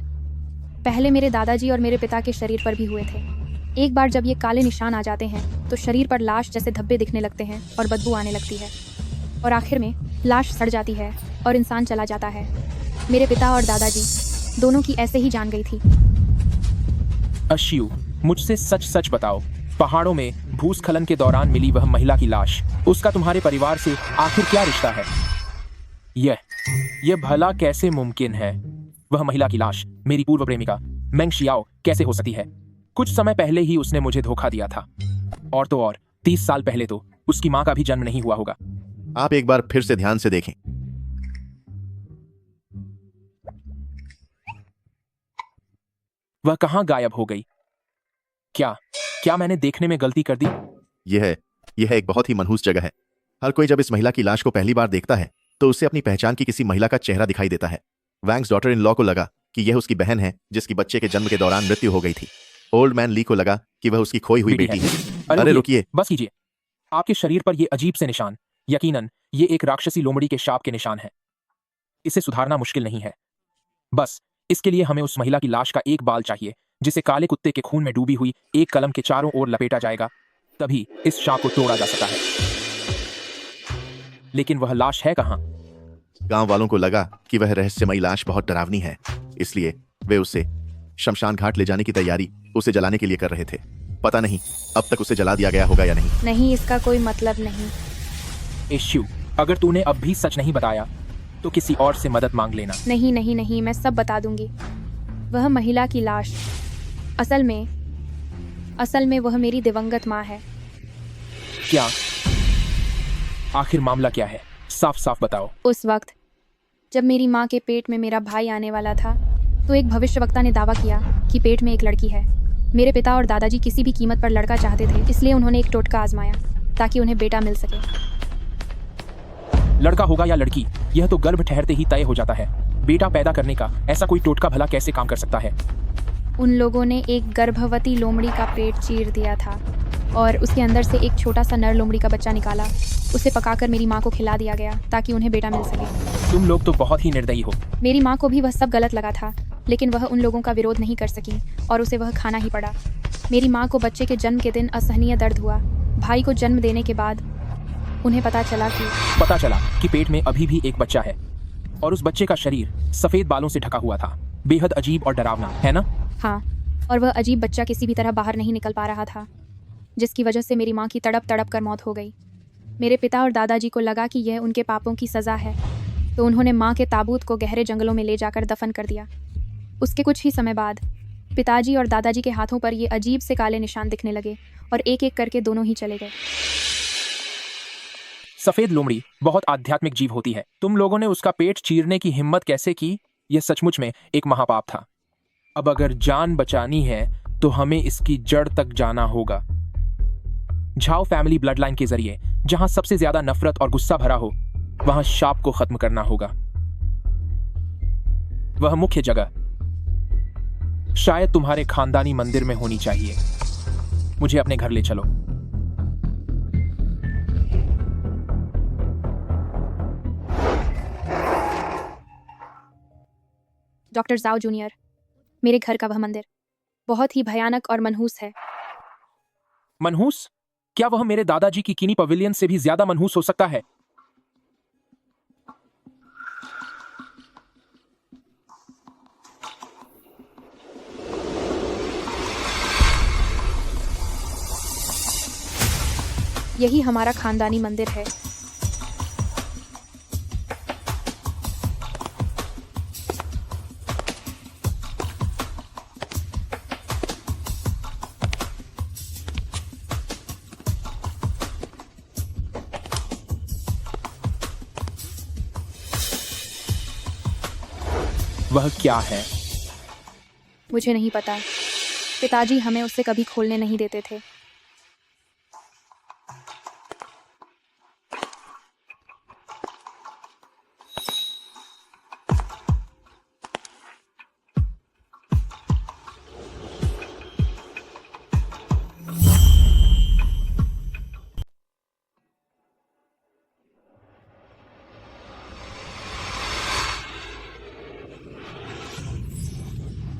पहले मेरे दादाजी और मेरे पिता के शरीर पर भी हुए थे। एक बार जब ये काले निशान आ जाते हैं तो शरीर पर लाश जैसे धब्बे दिखने लगते हैं और बदबू आने लगती है और आखिर में लाश सड़ जाती है और इंसान चला जाता है। मेरे पिता और दादाजी दोनों की ऐसे ही जान गई थी।
अश्यू, मुझसे सच सच बताओ, पहाड़ों में भूस्खलन के दौरान मिली वह महिला की लाश, उसका तुम्हारे परिवार से आखिर क्या रिश्ता है? यह भला कैसे मुमकिन है? वह महिला की लाश मेरी पूर्व प्रेमिका मेंग शियाओ कैसे हो सकती है? कुछ समय पहले ही उसने मुझे धोखा दिया था, और तो और 30 साल पहले तो उसकी मां का भी जन्म नहीं हुआ होगा।
आप एक बार फिर से ध्यान से देखें।
वह कहां गायब हो गई? क्या मैंने देखने में गलती कर दी?
यह एक बहुत ही मनहूस जगह है। हर कोई जब इस महिला की लाश को पहली बार देखता है तो उसे अपनी पहचान की किसी महिला का चेहरा दिखाई देता है। वैंग्स डॉटर इन लॉ को लगा कि यह उसकी बहन है जिसकी बच्चे के जन्म के दौरान मृत्यु हो गई थी। ओल्ड मैन ली को लगा कि वह उसकी खोई हुई बेटी है। अरे रुकिए,
बस कीजिए। आपके शरीर पर ये अजीब से निशान, यकीनन ये एक राक्षसी लोमड़ी के शाप के निशान है। इसे सुधारना मुश्किल नहीं है। बस इसके लिए हमें उस महिला की लाश का एक बाल चाहिए जिसे काले कुत्ते के खून में डूबी हुई एक कलम के चारों ओर लपेटा जाएगा, तभी इस शाप को तोड़ा जा सकता है। लेकिन वह लाश है कहां?
गांव वालों को लगा कि वह रहस्यमयी लाश बहुत डरावनी है, इसलिए वे उसे शमशान घाट ले जाने की तैयारी उसे जलाने के लिए कर रहे थे। पता नहीं अब तक उसे जला दिया गया होगा या नहीं।
नहीं, इसका कोई मतलब नहीं।
इश्यू, अगर तूने अब भी सच नहीं बताया तो किसी और से मदद मांग लेना।
नहीं नहीं नहीं, मैं सब बता दूंगी। वह महिला की लाश असल में वह मेरी दिवंगत माँ है।
क्या? आखिर मामला क्या है? साफ साफ बताओ।
उस वक्त जब मेरी माँ के पेट में मेरा भाई आने वाला था तो एक भविष्यवक्ता ने दावा किया कि पेट में एक लड़की है। मेरे पिता और दादाजी किसी भी कीमत पर लड़का चाहते थे, इसलिए उन्होंने एक टोटका आजमाया ताकि उन्हें बेटा मिल सके।
लड़का होगा या लड़की, यह तो गर्भ ठहरते ही तय हो जाता है। बेटा पैदा करने का ऐसा कोई टोटका भला कैसे काम कर सकता है?
उन लोगों ने एक गर्भवती लोमड़ी का पेट चीर दिया था और उसके अंदर से एक छोटा सा नर लोमड़ी का बच्चा निकाला। उसे पकाकर मेरी माँ को खिला दिया गया ताकि उन्हें बेटा मिल सके।
तुम लोग तो बहुत ही निर्दयी हो।
मेरी माँ को भी वह सब गलत लगा था, लेकिन वह उन लोगों का विरोध नहीं कर सकी और उसे वह खाना ही पड़ा। मेरी माँ को बच्चे के जन्म के दिन असहनीय दर्द हुआ। भाई को जन्म देने के बाद उन्हें पता चला कि
पेट में अभी भी एक बच्चा है और उस बच्चे का शरीर सफेद बालों से ढका हुआ था। बेहद अजीब और डरावना, है ना?
हाँ, और वह अजीब बच्चा किसी भी तरह बाहर नहीं निकल पा रहा था, जिसकी वजह से मेरी माँ की तड़प कर मौत हो गई। मेरे पिता और दादाजी को लगा कि यह उनके पापों की सज़ा है, तो उन्होंने माँ के ताबूत को गहरे जंगलों में ले जाकर दफन कर दिया। उसके कुछ ही समय बाद पिताजी और दादाजी के हाथों पर ये अजीब से काले निशान दिखने लगे और एक एक करके दोनों ही चले गए।
सफेद लोमड़ी बहुत आध्यात्मिक जीव होती है। तुम लोगों ने उसका पेट चीरने की हिम्मत कैसे की? यह सचमुच में एक महापाप था। अब अगर जान बचानी है तो हमें इसकी जड़ तक जाना होगा। झाओ फैमिली ब्लड लाइन के जरिए जहां सबसे ज्यादा नफरत और गुस्सा भरा हो, वहां शाप को खत्म करना होगा। वह मुख्य जगह शायद तुम्हारे खानदानी मंदिर में होनी चाहिए। मुझे अपने घर ले चलो।
डॉक्टर जाओ जूनियर, मेरे घर का वह मंदिर बहुत ही भयानक और मनहूस है।
मनहूस? क्या वह मेरे दादाजी की किनी पवेलियन से भी ज्यादा मनहूस हो सकता है?
यही हमारा खानदानी मंदिर है।
वह क्या है?
मुझे नहीं पता। पिताजी हमें उसे कभी खोलने नहीं देते थे।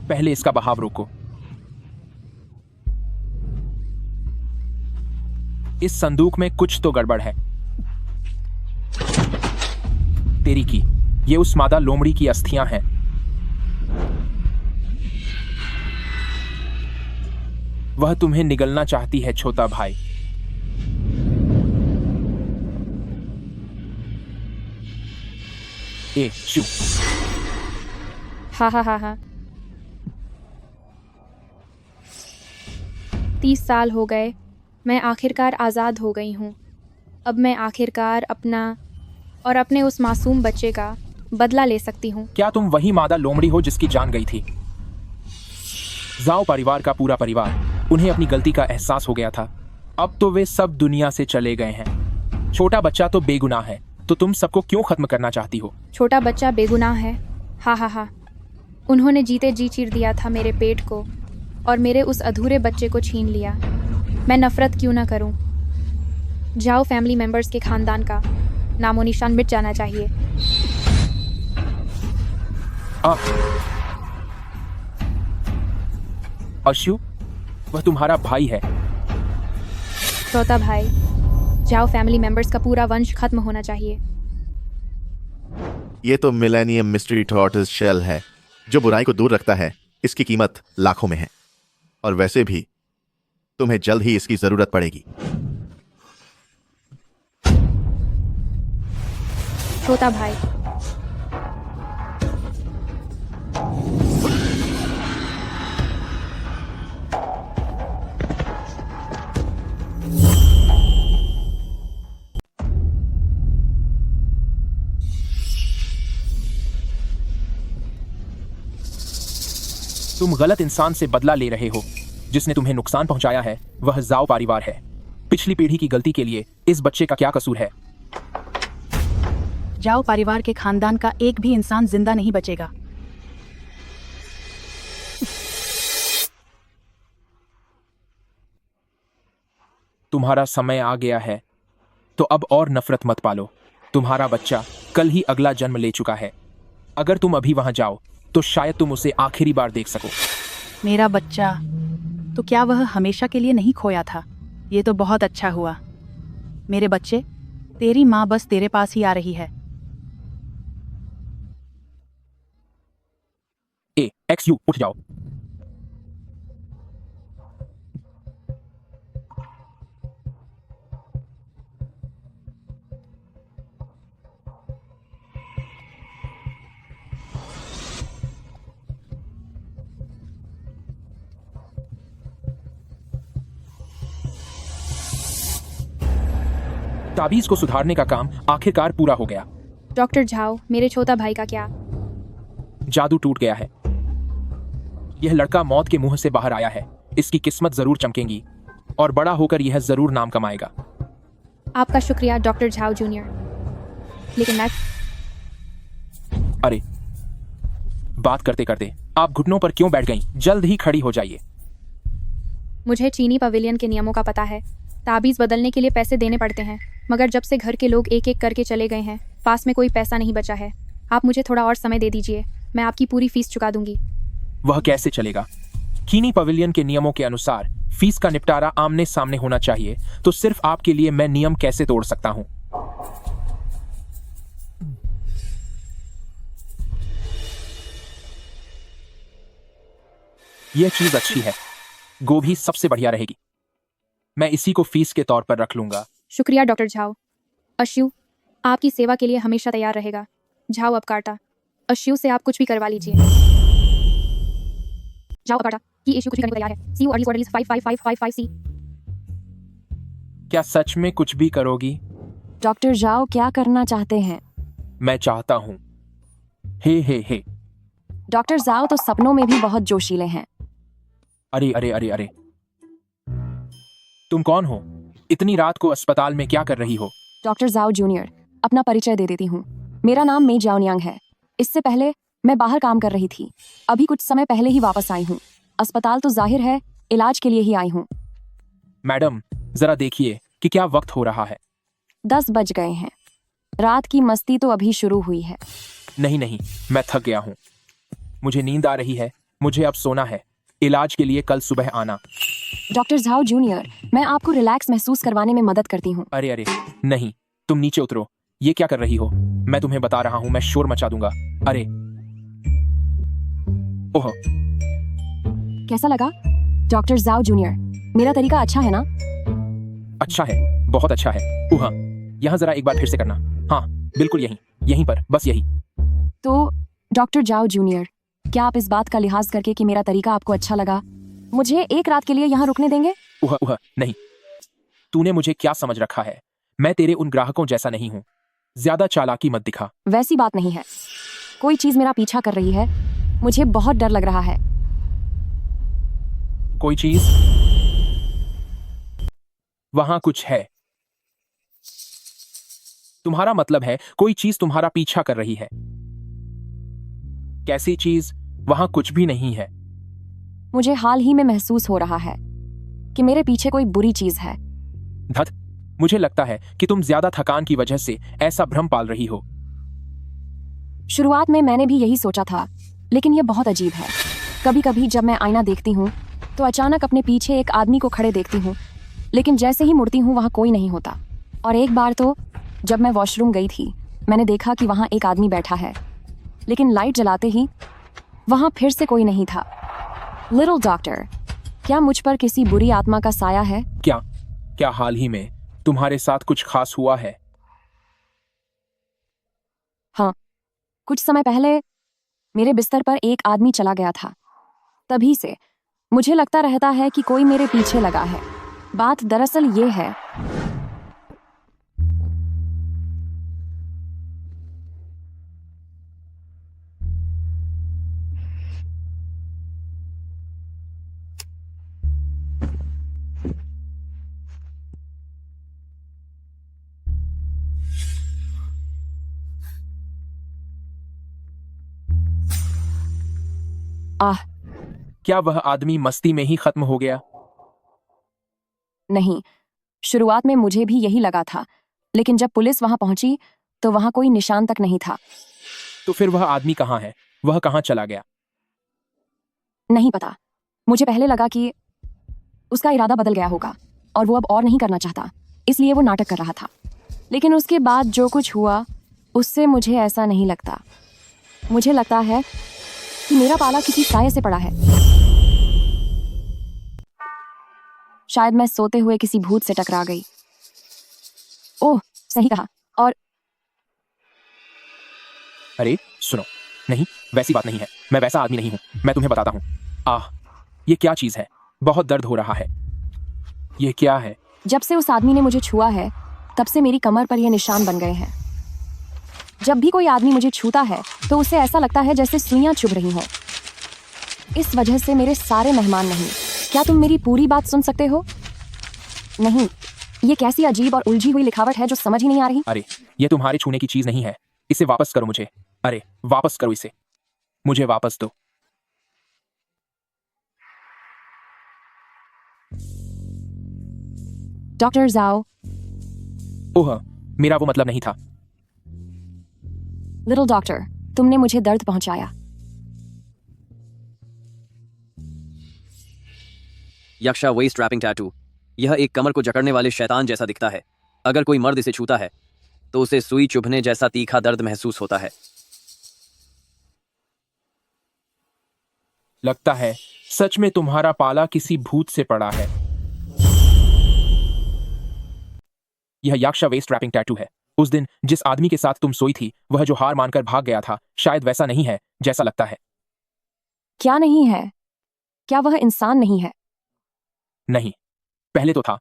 पहले इसका बहाव रोको। इस संदूक में कुछ तो गड़बड़ है। तेरी की, ये उस मादा लोमड़ी की अस्थियां हैं। वह तुम्हें निगलना चाहती है छोटा भाई। ए शू।
हा हा हा हा। 30 साल हो गए, मैं आखिरकार आज़ाद हो गई हूँ। अब मैं आखिरकार अपने उस मासूम बच्चे का बदला ले सकती हूँ।
क्या तुम वही मादा लोमड़ी हो जिसकी जान गई थी? जाओ परिवार का पूरा परिवार, उन्हें अपनी गलती का एहसास हो गया था। अब तो वे सब दुनिया से चले गए हैं। छोटा बच्चा तो बेगुनाह है, तो तुम सबको क्यों खत्म करना चाहती हो?
छोटा बच्चा बेगुनाह है? हा हा हा। उन्होंने जीते जी चीर दिया था मेरे पेट को और मेरे उस अधूरे बच्चे को छीन लिया। मैं नफरत क्यों ना करूं? जाओ फैमिली मेंबर्स के खानदान का नामो निशान मिट जाना चाहिए।
अशु, वह तुम्हारा भाई है।
छोटा भाई, जाओ फैमिली मेंबर्स का पूरा वंश खत्म होना चाहिए।
ये तो मिलेनियम मिस्ट्री टॉर्टोइस शेल है जो बुराई को दूर रखता है। इसकी कीमत लाखों में है और वैसे भी तुम्हें जल्द ही इसकी जरूरत पड़ेगी।
छोटा भाई,
तुम गलत इंसान से बदला ले रहे हो। जिसने तुम्हें नुकसान पहुंचाया है वह जाओ परिवार है। पिछली पीढ़ी की गलती के लिए इस बच्चे का क्या कसूर है?
जाओ परिवार के खानदान का एक भी इंसान जिंदा नहीं बचेगा।
तुम्हारा समय आ गया है, तो अब और नफरत मत पालो। तुम्हारा बच्चा कल ही अगला जन्म ले चुका है। अगर तुम अभी वहां जाओ तो शायद तुम उसे आखिरी बार देख सको।
मेरा बच्चा, तो क्या वह हमेशा के लिए नहीं खोया था? ये तो बहुत अच्छा हुआ। मेरे बच्चे, तेरी माँ बस तेरे पास ही आ रही है।
XU, उठ जाओ। ताबीज को सुधारने का काम आखिरकार पूरा हो गया।
डॉक्टर झाओ, मेरे छोटा भाई का क्या?
जादू टूट गया है। यह लड़का मौत के मुंह से बाहर आया है। इसकी किस्मत जरूर चमकेगी और बड़ा होकर यह जरूर नाम कमाएगा।
आपका शुक्रिया डॉक्टर झाओ जूनियर। लेकिन मैं
अरे, बात करते करते आप घुटनों पर क्यों बैठ गईं? जल्द ही खड़ी हो जाइए।
मुझे चीनी पवेलियन के नियमों का पता है। ताबीज़ बदलने के लिए पैसे देने पड़ते हैं, मगर जब से घर के लोग एक एक करके चले गए हैं, पास में कोई पैसा नहीं बचा है। आप मुझे थोड़ा और समय दे दीजिए, मैं आपकी पूरी फीस चुका दूंगी।
वह कैसे चलेगा? चीनी पवेलियन के नियमों के अनुसार फीस का निपटारा आमने सामने होना चाहिए, तो सिर्फ आपके लिए मैं नियम कैसे तोड़ सकता हूं? यह चीज अच्छी है। गोभी सबसे बढ़िया रहेगी। मैं इसी को फीस के तौर पर रख लूंगा।
शुक्रिया डॉक्टर झाओ। अश्यू आपकी सेवा के लिए हमेशा तैयार रहेगा। झाओ अब काटा। अश्यू से आप कुछ भी करवा लीजिए। जाओ काटा कि इश्यू कुछ भी करने को तैयार है। सी यू अर्ली क्वार्टर 55555
क्या सच में कुछ भी करोगी?
डॉक्टर जाओ क्या करना चाहते हैं?
मैं चाहता हूं। हे।
डॉक्टर जाओ तो सपनों में भी बहुत जोशीले हैं।
अरे। तुम कौन हो? इतनी रात को अस्पताल में क्या कर रही हो?
डॉक्टर जाओ जूनियर, अपना परिचय दे देती हूँ। मेरा नाम मे जाओनियांग है। इससे पहले मैं बाहर काम कर रही थी। अभी कुछ समय पहले ही वापस आई हूँ। अस्पताल तो जाहिर है इलाज के लिए ही आई हूँ।
मैडम, जरा देखिए कि क्या वक्त हो रहा है।
10 बज गए हैं। रात की मस्ती तो अभी शुरू हुई है।
नहीं, मैं थक गया हूँ। मुझे नींद आ रही है। मुझे अब सोना है। इलाज के लिए कल सुबह आना।
डॉक्टर झाओ जूनियर, मैं आपको रिलैक्स महसूस करवाने में मदद करती हूँ।
अरे नहीं, तुम नीचे उतरो। ये क्या कर रही हो? मैं तुम्हें बता रहा हूँ, मैं शोर मचा दूंगा। अरे ओह,
कैसा लगा डॉक्टर झाओ जूनियर? मेरा तरीका अच्छा है ना?
अच्छा है, बहुत अच्छा है। हाँ, यहाँ जरा एक बार फिर से करना। हाँ, बिल्कुल यहीं, यहीं पर, बस यही।
तो डॉक्टर जाओ जूनियर, क्या आप इस बात का लिहाज करके कि मेरा तरीका आपको अच्छा लगा, मुझे एक रात के लिए यहाँ रुकने देंगे?
नहीं, तूने मुझे क्या समझ रखा है? मैं तेरे उन ग्राहकों जैसा नहीं हूँ। ज्यादा चालाकी मत दिखा।
वैसी बात नहीं है, कोई चीज मेरा पीछा कर रही है, मुझे बहुत डर लग रहा है।
कोई चीज? वहां कुछ है। तुम्हारा मतलब है कोई चीज तुम्हारा पीछा कर रही है? कैसी चीज? वहां कुछ भी नहीं है।
मुझे हाल ही में महसूस हो रहा है कि मेरे पीछे कोई बुरी चीज है।
धत, मुझे लगता है कि तुम ज्यादा थकान की वजह से ऐसा भ्रम पाल रही हो।
शुरुआत में मैंने भी यही सोचा था, लेकिन यह बहुत अजीब है। कभी कभी जब मैं आईना देखती हूँ तो अचानक अपने पीछे एक आदमी को खड़े देखती हूँ, लेकिन जैसे ही मुड़ती हूँ वहाँ कोई नहीं होता। और एक बार तो जब मैं वॉशरूम गई थी, मैंने देखा कि वहाँ एक आदमी बैठा है, लेकिन लाइट जलाते ही वहाँ फिर से कोई नहीं था। लिटिल डॉक्टर, क्या मुझ पर किसी बुरी आत्मा का साया है?
क्या हाल ही में तुम्हारे साथ कुछ खास हुआ है?
हाँ, कुछ समय पहले मेरे बिस्तर पर एक आदमी चला गया था। तभी से मुझे लगता रहता है कि कोई मेरे पीछे लगा है। बात दरअसल ये है,
क्या वह आदमी मस्ती में ही खत्म हो गया?
नहीं, शुरुआत में मुझे भी यही लगा था, लेकिन जब पुलिस वहां पहुंची तो वहां कोई निशान तक नहीं था।
तो फिर वह आदमी कहाँ है? वह कहाँ चला गया?
नहीं पता, मुझे पहले लगा कि उसका इरादा बदल गया होगा और वो अब और नहीं करना चाहता, इसलिए वो नाटक कर रहा था। लेकिन उसके बाद जो कुछ हुआ उससे मुझे ऐसा नहीं लगता। मुझे लगता है कि मेरा पाला किसी साये से पड़ा है। शायद मैं सोते हुए किसी भूत से टकरा गई। ओह, सही कहा। और
अरे सुनो, नहीं, वैसी बात नहीं है। मैं वैसा आदमी नहीं हूँ, मैं तुम्हें बताता हूँ। ये क्या चीज है? बहुत दर्द हो रहा है। ये क्या है?
जब से उस आदमी ने मुझे छुआ है, तब से मेरी कमर पर ये निशान बन गए हैं। जब भी कोई आदमी मुझे छूता है तो उसे ऐसा लगता है जैसे सुइयां चुभ रही हों। इस वजह से मेरे सारे मेहमान नहीं। क्या तुम मेरी पूरी बात सुन सकते हो? नहीं, ये कैसी अजीब और उलझी हुई लिखावट है जो समझ ही नहीं आ रही।
अरे, ये तुम्हारे छूने की चीज नहीं है। इसे वापस करो मुझे। अरे, वापस करो इसे, मुझे वापस दो।
डॉक्टर जाओ।
ओह, मेरा वो मतलब नहीं था।
लिटिल डॉक्टर, तुमने मुझे दर्द पहुंचाया।
यक्षा वेस्ट रैपिंग टैटू। यह एक कमर को जकड़ने वाले शैतान जैसा दिखता है। अगर कोई मर्द इसे छूता है तो उसे सुई चुभने जैसा तीखा दर्द महसूस होता है।
लगता है सच में तुम्हारा पाला किसी भूत से पड़ा है। यह याक्षा वेस्ट रैपिंग टैटू है। उस दिन जिस आदमी के साथ तुम सोई थी, वह जो हार मानकर भाग गया था, शायद वैसा नहीं है जैसा लगता है।
क्या नहीं है? क्या वह इंसान नहीं है?
नहीं, पहले तो था,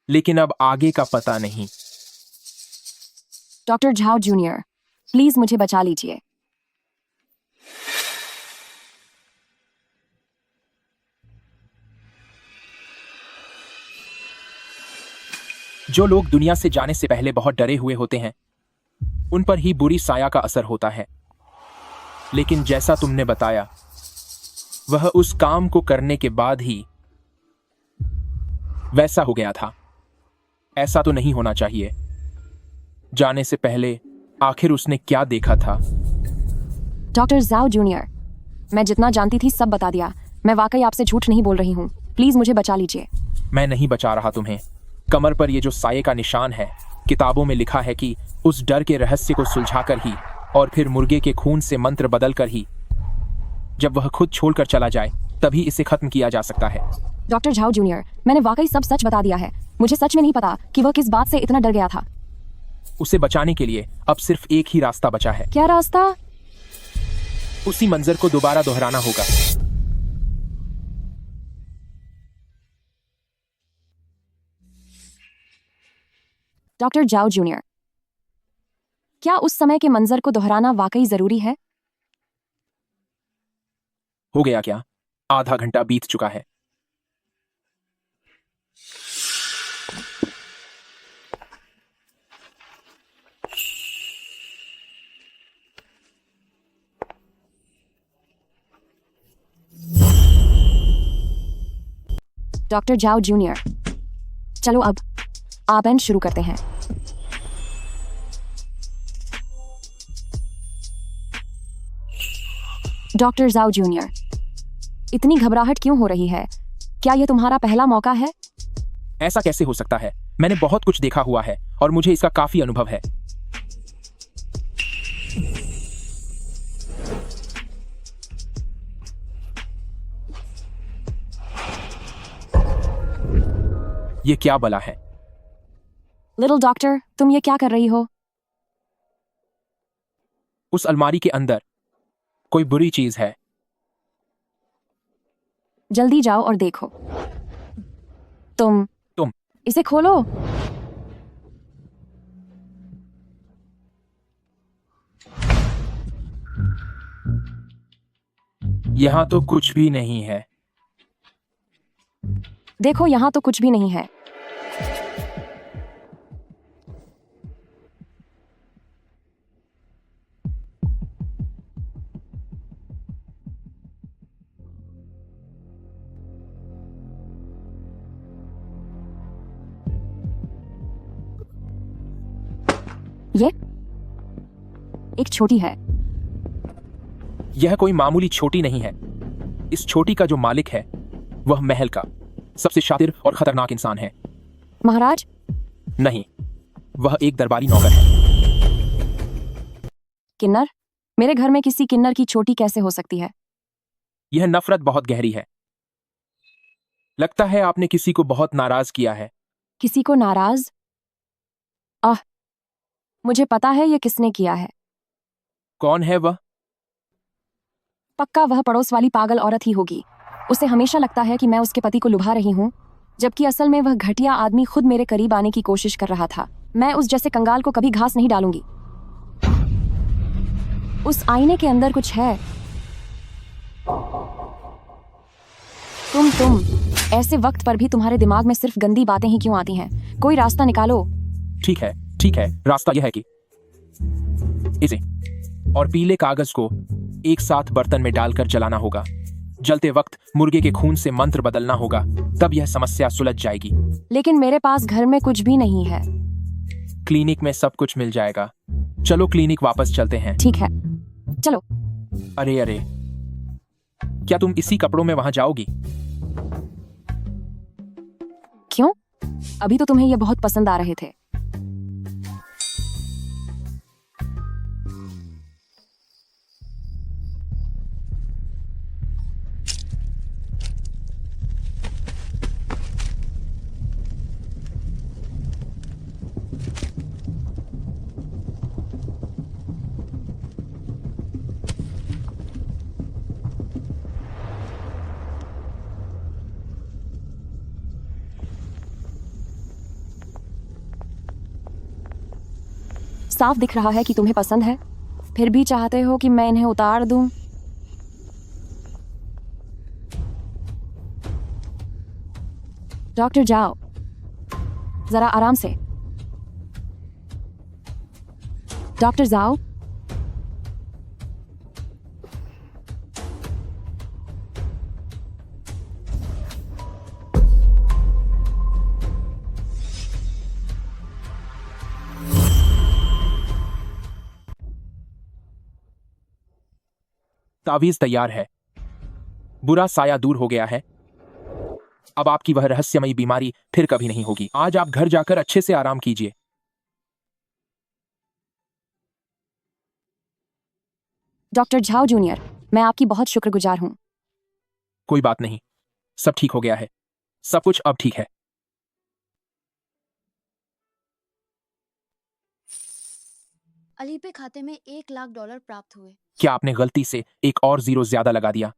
लेकिन अब आगे का पता नहीं।
डॉक्टर झाओ जूनियर, प्लीज मुझे बचा लीजिए।
जो लोग दुनिया से जाने से पहले बहुत डरे हुए होते हैं, उन पर ही बुरी साया का असर होता है। लेकिन जैसा तुमने बताया, वह उस काम को करने के बाद ही वैसा हो गया था। ऐसा तो नहीं होना चाहिए। जाने से पहले आखिर उसने क्या देखा था?
डॉक्टर जाओ जूनियर, मैं जितना जानती थी सब बता दिया। मैं वाकई आपसे झूठ नहीं बोल रही हूँ। प्लीज मुझे बचा लीजिए।
मैं नहीं बचा रहा तुम्हें। कमर पर ये जो साये का निशान है, किताबों में लिखा है कि उस डर के रहस्य को सुलझाकर ही और फिर मुर्गे के खून से मंत्र बदल कर ही जब वह खुद छोड़कर चला जाए, तभी इसे खत्म किया जा सकता है।
डॉक्टर झाओ जूनियर, मैंने वाकई सब सच बता दिया है। मुझे सच में नहीं पता कि वह किस बात से इतना डर गया था।
उसे बचाने के लिए अब सिर्फ एक ही रास्ता बचा है।
क्या रास्ता?
उसी मंजर को दोबारा दोहराना होगा।
डॉक्टर झाओ जूनियर, क्या उस समय के मंजर को दोहराना वाकई जरूरी है?
हो गया क्या? आधा घंटा बीत चुका है।
डॉक्टर झाओ जूनियर, चलो अब आबेन शुरू करते हैं। डॉक्टर झाओ जूनियर, इतनी घबराहट क्यों हो रही है? क्या यह तुम्हारा पहला मौका है?
ऐसा कैसे हो सकता है? मैंने बहुत कुछ देखा हुआ है और मुझे इसका काफी अनुभव है। ये क्या बला है?
लिटिल डॉक्टर, तुम ये क्या कर रही हो?
उस अलमारी के अंदर कोई बुरी चीज है।
जल्दी जाओ और देखो। तुम इसे खोलो।
यहां तो कुछ भी नहीं है।
देखो, यहां तो कुछ भी नहीं है। ये एक छोटी है।
यह कोई मामूली छोटी नहीं है। इस छोटी का जो मालिक है वह महल का सबसे शातिर और खतरनाक इंसान है।
महाराज?
नहीं, वह एक दरबारी नौकर है।
किन्नर? मेरे घर में किसी किन्नर की चोटी कैसे हो सकती है?
यह नफरत बहुत गहरी है। लगता है आपने किसी को बहुत नाराज किया है।
किसी को नाराज? मुझे पता है ये किसने किया है।
कौन है वह?
पक्का वह पड़ोस वाली पागल औरत ही होगी। उसे हमेशा लगता है कि मैं उसके पति को लुभा रही हूँ, जबकि असल में वह घटिया आदमी खुद मेरे करीब आने की कोशिश कर रहा था। मैं उस जैसे कंगाल को कभी घास नहीं डालूंगी। उस आईने के अंदर कुछ है। तुम ऐसे वक्त पर भी तुम्हारे दिमाग में सिर्फ गंदी बातें ही क्यों आती हैं? कोई रास्ता निकालो।
ठीक है, रास्ता यह है कि इसे और पीले कागज को एक साथ बर्तन में डालकर जलाना होगा। जलते वक्त मुर्गे के खून से मंत्र बदलना होगा, तब यह समस्या सुलझ जाएगी।
लेकिन मेरे पास घर में कुछ भी नहीं है।
क्लिनिक में सब कुछ मिल जाएगा। चलो क्लिनिक वापस चलते हैं।
ठीक है, चलो।
अरे, क्या तुम इसी कपड़ों में वहां जाओगी?
क्यों? अभी तो तुम्हें ये बहुत पसंद आ रहे थे। साफ दिख रहा है कि तुम्हें पसंद है, फिर भी चाहते हो कि मैं इन्हें उतार दूं। डॉक्टर जाओ, जरा आराम से। डॉक्टर जाओ।
तावीज तैयार है। बुरा साया दूर हो गया है। अब आपकी वह रहस्यमयी बीमारी फिर कभी नहीं होगी। आज आप घर जाकर अच्छे से आराम कीजिए।
डॉक्टर झाओ जूनियर, मैं आपकी बहुत शुक्रगुजार हूं।
कोई बात नहीं, सब ठीक हो गया है। सब कुछ अब ठीक है।
अली पे खाते में $1,00,000 प्राप्त हुए।
क्या आपने गलती से एक और जीरो ज्यादा लगा दिया?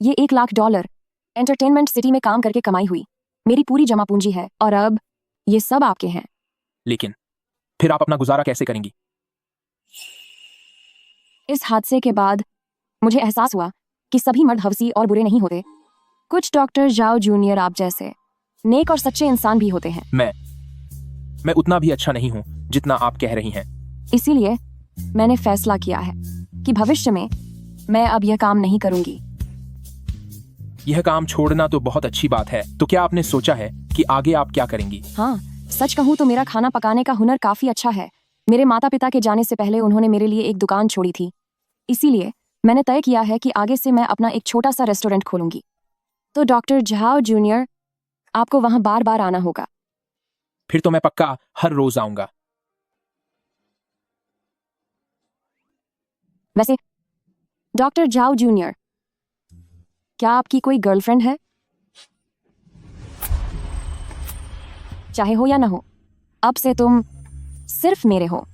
ये $1,00,000 एंटरटेनमेंट सिटी में काम करके कमाई हुई मेरी पूरी जमा पूंजी है और अब ये सब आपके हैं।
लेकिन फिर आप अपना गुजारा कैसे करेंगी?
इस हादसे के बाद मुझे एहसास हुआ कि सभी मर्द हवसी और बुरे नहीं होते। कुछ डॉक्टर जाओ जूनियर आप जैसे नेक और सच्चे इंसान भी होते हैं।
मैं उतना भी अच्छा नहीं हूं जितना आप कह रही हैं।
इसीलिए मैंने फैसला किया है कि भविष्य में मैं अब यह काम नहीं करूंगी।
यह काम छोड़ना तो बहुत अच्छी बात है, तो क्या आपने सोचा है कि आगे आप क्या करेंगी?
हाँ, सच कहूँ तो मेरा खाना पकाने का हुनर काफी अच्छा है। मेरे माता पिता के जाने से पहले उन्होंने मेरे लिए एक दुकान छोड़ी थी, इसीलिए मैंने तय किया है कि आगे से मैं अपना एक छोटा सा रेस्टोरेंट खोलूंगी। तो डॉक्टर झाओ जूनियर, आपको वहां बार बार आना होगा।
फिर तो मैं पक्का हर रोज आऊंगा।
वैसे डॉक्टर झाओ जूनियर, क्या आपकी कोई गर्लफ्रेंड है? चाहे हो या ना हो, अब से तुम सिर्फ मेरे हो।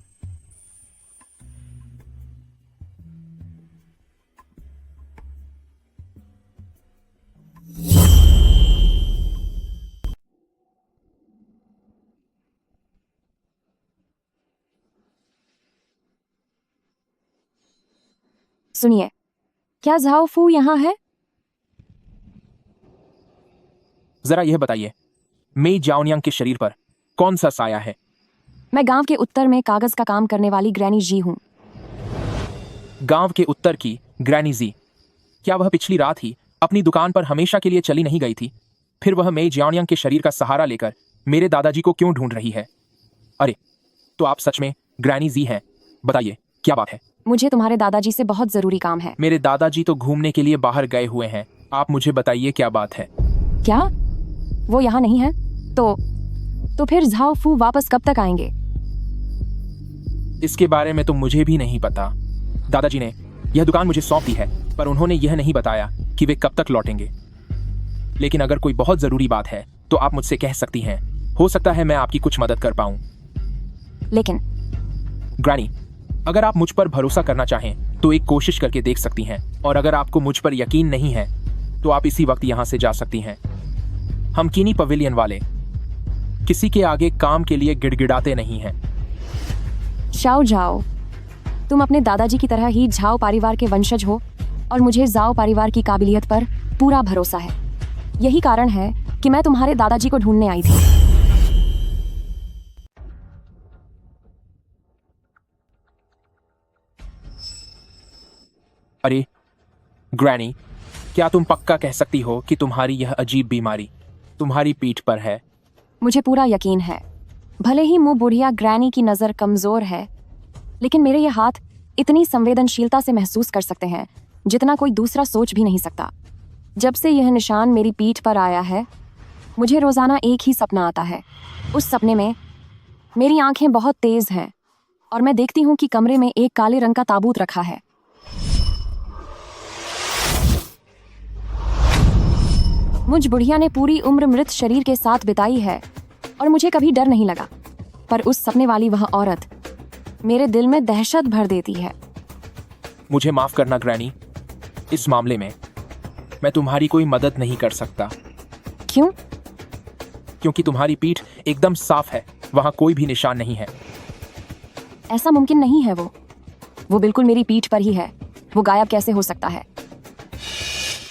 सुनिए, क्या झाओ फू यहाँ है?
जरा यह बताइए, मेई जाओनियांग के शरीर पर कौन सा साया है?
मैं गांव के उत्तर में कागज का काम करने वाली ग्रैनी जी हूँ।
गांव के उत्तर की ग्रैनी जी? क्या वह पिछली रात ही अपनी दुकान पर हमेशा के लिए चली नहीं गई थी? फिर वह मेई जाओनियांग के शरीर का सहारा लेकर मेरे दादाजी को क्यों ढूंढ रही है? अरे, तो आप सच में ग्रैनी जी हैं? बताइए, क्या बात है?
मुझे तुम्हारे दादाजी से बहुत जरूरी काम है।
मेरे दादाजी तो घूमने के लिए बाहर गए हुए हैं। आप मुझे बताइए क्या बात है?
क्या वो यहाँ नहीं है? तो फिर झाओ फू वापस कब तक आएंगे?
इसके बारे में तो मुझे भी नहीं पता। दादाजी ने यह दुकान मुझे सौंप दी है, पर उन्होंने यह नहीं बताया कि वे कब तक लौटेंगे। लेकिन अगर कोई बहुत जरूरी बात है तो आप मुझसे कह सकती हैं। हो सकता है मैं आपकी कुछ मदद कर पाऊं।
लेकिन
ग्रैनी, अगर आप मुझ पर भरोसा करना चाहें तो एक कोशिश करके देख सकती हैं, और अगर आपको मुझ पर यकीन नहीं है तो आप इसी वक्त यहाँ से जा सकती हैं। हम कीनी पवेलियन वाले किसी के आगे काम के लिए गिड़गिड़ाते नहीं हैं।
शाओ जाओ, तुम अपने दादाजी की तरह ही झाओ परिवार के वंशज हो और मुझे जाओ परिवार की काबिलियत पर पूरा भरोसा है। यही कारण है कि मैं तुम्हारे दादाजी को ढूंढने आई थी।
अरे ग्रैनी, क्या तुम पक्का कह सकती हो कि तुम्हारी यह अजीब बीमारी तुम्हारी पीठ पर है?
मुझे पूरा यकीन है। भले ही मुंह बुढ़िया ग्रैनी की नज़र कमज़ोर है, लेकिन मेरे ये हाथ इतनी संवेदनशीलता से महसूस कर सकते हैं जितना कोई दूसरा सोच भी नहीं सकता। जब से यह निशान मेरी पीठ पर आया है, मुझे रोज़ाना एक ही सपना आता है। उस सपने में मेरी आंखें बहुत तेज़ हैं और मैं देखती हूँ कि कमरे में एक काले रंग का ताबूत रखा है। मुझ बुढ़िया ने पूरी उम्र मृत शरीर के साथ बिताई है और मुझे कभी डर नहीं लगा, पर उस सपने वाली वह औरत मेरे दिल में दहशत भर देती है।
मुझे माफ करना ग्रैनी, इस मामले में मैं तुम्हारी कोई मदद नहीं कर सकता।
क्यों?
क्योंकि तुम्हारी पीठ एकदम साफ है, वहां कोई भी निशान नहीं है।
ऐसा मुमकिन नहीं है। वो बिल्कुल मेरी पीठ पर ही है। वो गायब कैसे हो सकता है?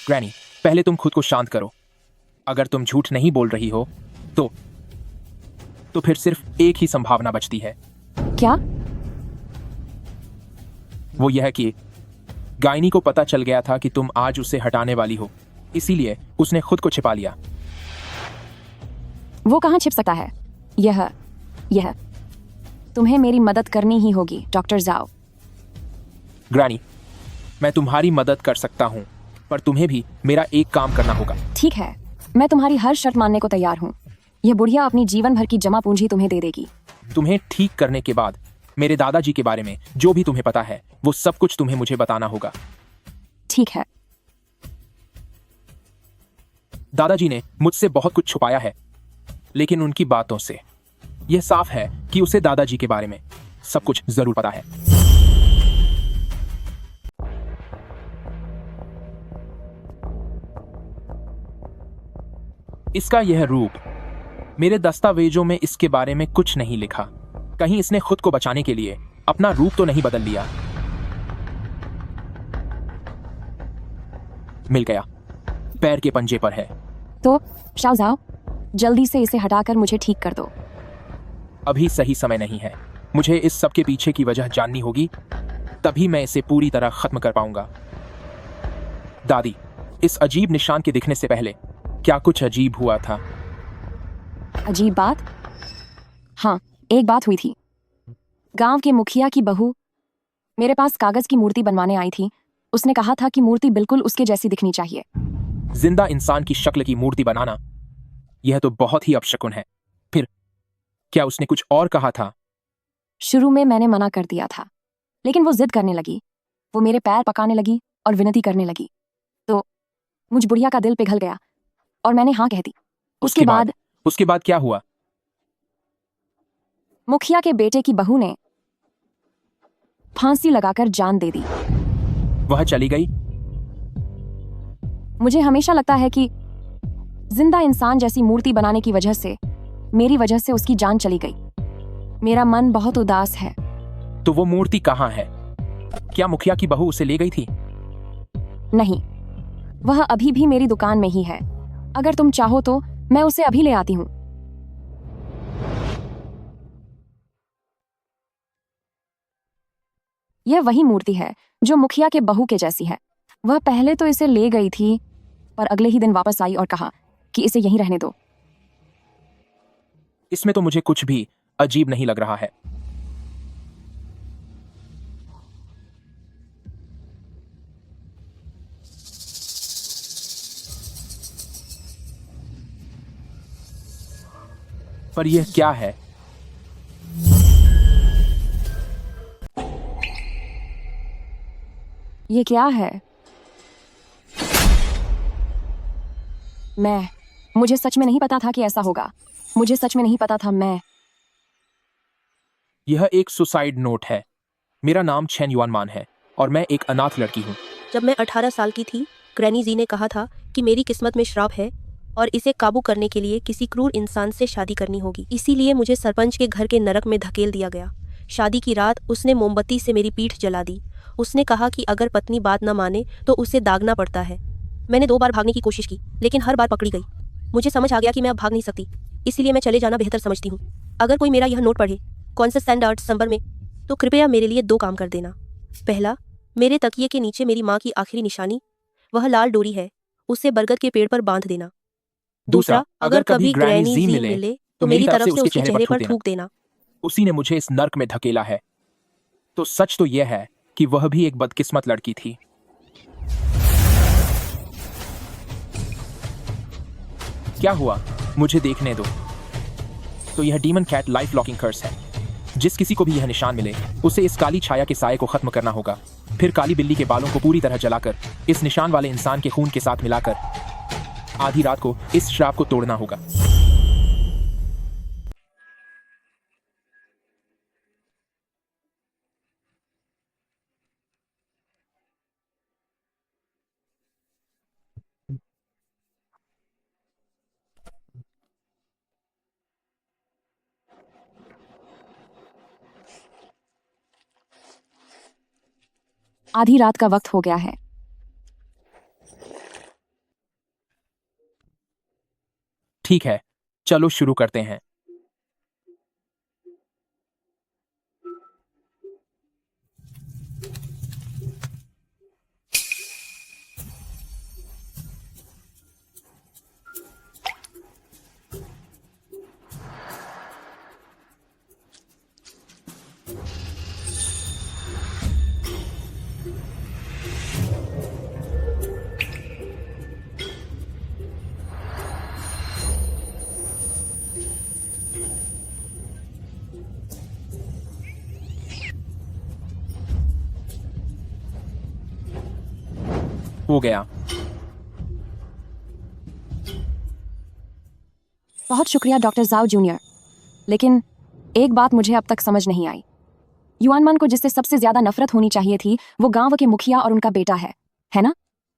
ग्रैनी, पहले तुम खुद को शांत करो। अगर तुम झूठ नहीं बोल रही हो तो फिर सिर्फ एक ही संभावना बचती है।
क्या?
वो यह कि गायनी को पता चल गया था कि तुम आज उसे हटाने वाली हो, इसीलिए उसने खुद को छिपा लिया।
वो कहाँ छिप सकता है? यह तुम्हें मेरी मदद करनी ही होगी डॉक्टर जाओ।
ग्रैनी, मैं तुम्हारी मदद कर सकता हूँ, पर तुम्हें भी मेरा एक काम करना होगा।
ठीक है, मैं तुम्हारी हर शर्त मानने को तैयार हूँ। यह बुढ़िया अपनी जीवन भर की जमा पूंजी तुम्हें दे देगी।
तुम्हें ठीक करने के बाद मेरे दादाजी के बारे में जो भी तुम्हें पता है वो सब कुछ तुम्हें मुझे बताना होगा।
ठीक है।
दादाजी ने मुझसे बहुत कुछ छुपाया है, लेकिन उनकी बातों से यह साफ है कि उसे दादाजी के बारे में सब कुछ जरूर पता है। इसका यह रूप, मेरे दस्तावेजों में इसके बारे में कुछ नहीं लिखा। कहीं इसने खुद को बचाने के लिए अपना रूप तो नहीं बदल लिया। मिल गया, पैर के पंजे पर है।
तो शाओजाओ, जल्दी से इसे हटाकर मुझे ठीक कर दो।
अभी सही समय नहीं है। मुझे इस सब के पीछे की वजह जाननी होगी, तभी मैं इसे पूरी तरह खत्म कर पाऊंगा। दादी, इस अजीब निशान के दिखने से पहले क्या कुछ अजीब हुआ था?
अजीब बात? हाँ, एक बात हुई थी। गांव के मुखिया की बहू मेरे पास कागज की मूर्ति बनवाने आई थी। उसने कहा था कि मूर्ति बिल्कुल उसके जैसी दिखनी चाहिए।
जिंदा इंसान की शक्ल की मूर्ति बनाना, यह तो बहुत ही अपशकुन है। फिर क्या उसने कुछ और कहा था?
शुरू में मैंने मना कर दिया था, लेकिन वो जिद करने लगी। वो मेरे पैर पकाने लगी और विनती करने लगी। तो मुझ बुढ़िया का दिल पिघल गया और मैंने हाँ कह दी। उसके बाद
क्या हुआ?
मुखिया के बेटे की बहू ने फांसी लगाकर जान दे दी।
वह चली गई?
मुझे हमेशा लगता है कि जिंदा इंसान जैसी मूर्ति बनाने की वजह से, मेरी वजह से उसकी जान चली गई। मेरा मन बहुत उदास है।
तो वो मूर्ति कहाँ है? क्या मुखिया की बहू उसे ले गई थी?
नहीं, वह अभी भी मेरी दुकान में ही है। अगर तुम चाहो तो मैं उसे अभी ले आती हूँ। यह वही मूर्ति है जो मुखिया के बहू के जैसी है। वह पहले तो इसे ले गई थी, पर अगले ही दिन वापस आई और कहा कि इसे यहीं रहने दो।
इसमें तो मुझे कुछ भी अजीब नहीं लग रहा है। पर यह क्या है?
ये क्या है? मुझे सच में नहीं पता था कि ऐसा होगा। मुझे सच में नहीं पता था।
यह एक सुसाइड नोट है। मेरा नाम छेन युआन मान है और मैं एक अनाथ लड़की हूँ।
जब मैं 18 साल की थी, ग्रैनी जी ने कहा था कि मेरी किस्मत में श्राप है और इसे काबू करने के लिए किसी क्रूर इंसान से शादी करनी होगी। इसीलिए मुझे सरपंच के घर के नरक में धकेल दिया गया। शादी की रात उसने मोमबत्ती से मेरी पीठ जला दी। उसने कहा कि अगर पत्नी बात न माने तो उसे दागना पड़ता है। मैंने 2 बार भागने की कोशिश की, लेकिन हर बार पकड़ी गई। मुझे समझ आ गया कि मैं अब भाग नहीं सकती, इसीलिए मैं चले जाना बेहतर समझती हूँ। अगर कोई मेरा यह नोट पढ़े कॉन्सिस्टेंट दिसंबर में, तो कृपया मेरे लिए 2 काम कर देना। पहला, मेरे तकिए के नीचे मेरी माँ की आखिरी निशानी, वह लाल डोरी है, उसे बरगद के पेड़ पर बांध देना। दूसरा, अगर कभी ग्रैनी जी मिले तो मेरी तरफ से उसके चेहरे पर थूक देना।
उसी ने मुझे इस नर्क में धकेला है। तो सच तो यह है कि वह भी एक बदकिस्मत लड़की थी। क्या हुआ? मुझे देखने दो। तो यह डीमन कैट लाइफ लॉकिंग कर्स है। जिस किसी को भी यह निशान मिले, उसे इस काली छाया के साये को खत्म करना होगा। फिर काली बिल्ली के बालों को पूरी तरह जलाकर इस निशान वाले इंसान के खून के साथ मिलाकर आधी रात को इस श्राप को तोड़ना होगा।
आधी रात का वक्त हो गया है।
ठीक है, चलो शुरू करते हैं। हो गया।
बहुत शुक्रिया डॉक्टर जाओ जूनियर, लेकिन एक बात मुझे अब तक समझ नहीं आई। युआनमान को जिससे सबसे ज्यादा नफरत होनी चाहिए थी वो गांव के मुखिया और उनका बेटा है ना?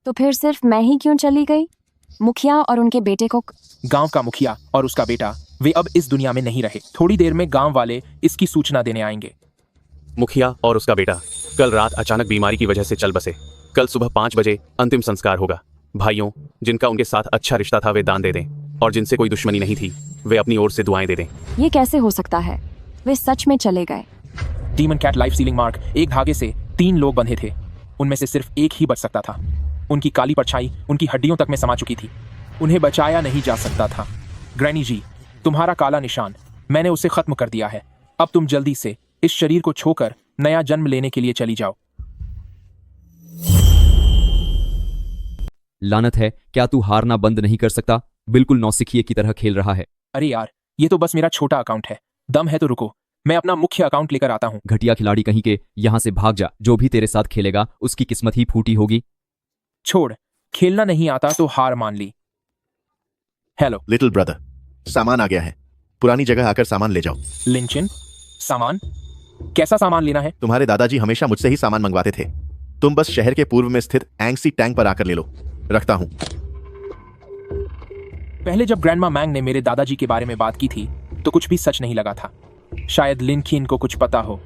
तो फिर सिर्फ मैं ही क्यों चली गई? मुखिया और उनके बेटे को
गांव का मुखिया और उसका बेटा वे अब इस दुनिया में नहीं रहे। थोड़ी देर में गांव वाले इसकी सूचना देने आएंगे।
मुखिया और उसका बेटा कल रात अचानक बीमारी की वजह से चल बसे। कल सुबह 5 बजे अंतिम संस्कार होगा। भाइयों, जिनका उनके साथ अच्छा रिश्ता था वे दान दे दें, और जिनसे कोई दुश्मनी नहीं थी वे अपनी ओर से दुआएं दे दें।
ये कैसे हो सकता है? वे सच में चले गए।
डीमन कैट लाइफ सीलिंग मार्क एक धागे से 3 लोग बंधे थे। उनमें से सिर्फ एक ही बच सकता था। उनकी काली परछाई उनकी हड्डियों तक में समा चुकी थी। उन्हें बचाया नहीं जा सकता था। ग्रैनी जी, तुम्हारा काला निशान मैंने उसे खत्म कर दिया है। अब तुम जल्दी से इस शरीर को छोकर नया जन्म लेने के लिए चली जाओ।
लानत है, क्या तू हारना बंद नहीं कर सकता? बिल्कुल नौसिखिए की तरह खेल रहा है।
अरे यार, ये तो बस मेरा छोटा अकाउंट है। दम है तो रुको, मैं अपना मुख्य अकाउंट लेकर आता हूँ।
घटिया खिलाड़ी कहीं के, यहाँ से भाग जा। जो भी तेरे साथ खेलेगा उसकी किस्मत ही फूटी होगी।
छोड़, खेलना नहीं आता तो हार मान ली। हेलो
लिटिल ब्रदर, सामान आ गया है। पुरानी जगह आकर सामान ले जाओ।
लिंचन, सामान? कैसा सामान लेना है?
तुम्हारे दादाजी हमेशा मुझसे ही सामान मंगवाते थे। तुम बस शहर के पूर्व में स्थित एंगसी टैंक पर आकर ले लो। रखता हूं।
पहले जब ग्रैंडमा मैंग ने मेरे दादाजी के बारे में बात की थी तो कुछ भी सच नहीं लगा था। शायद लिनखीन को कुछ पता हो।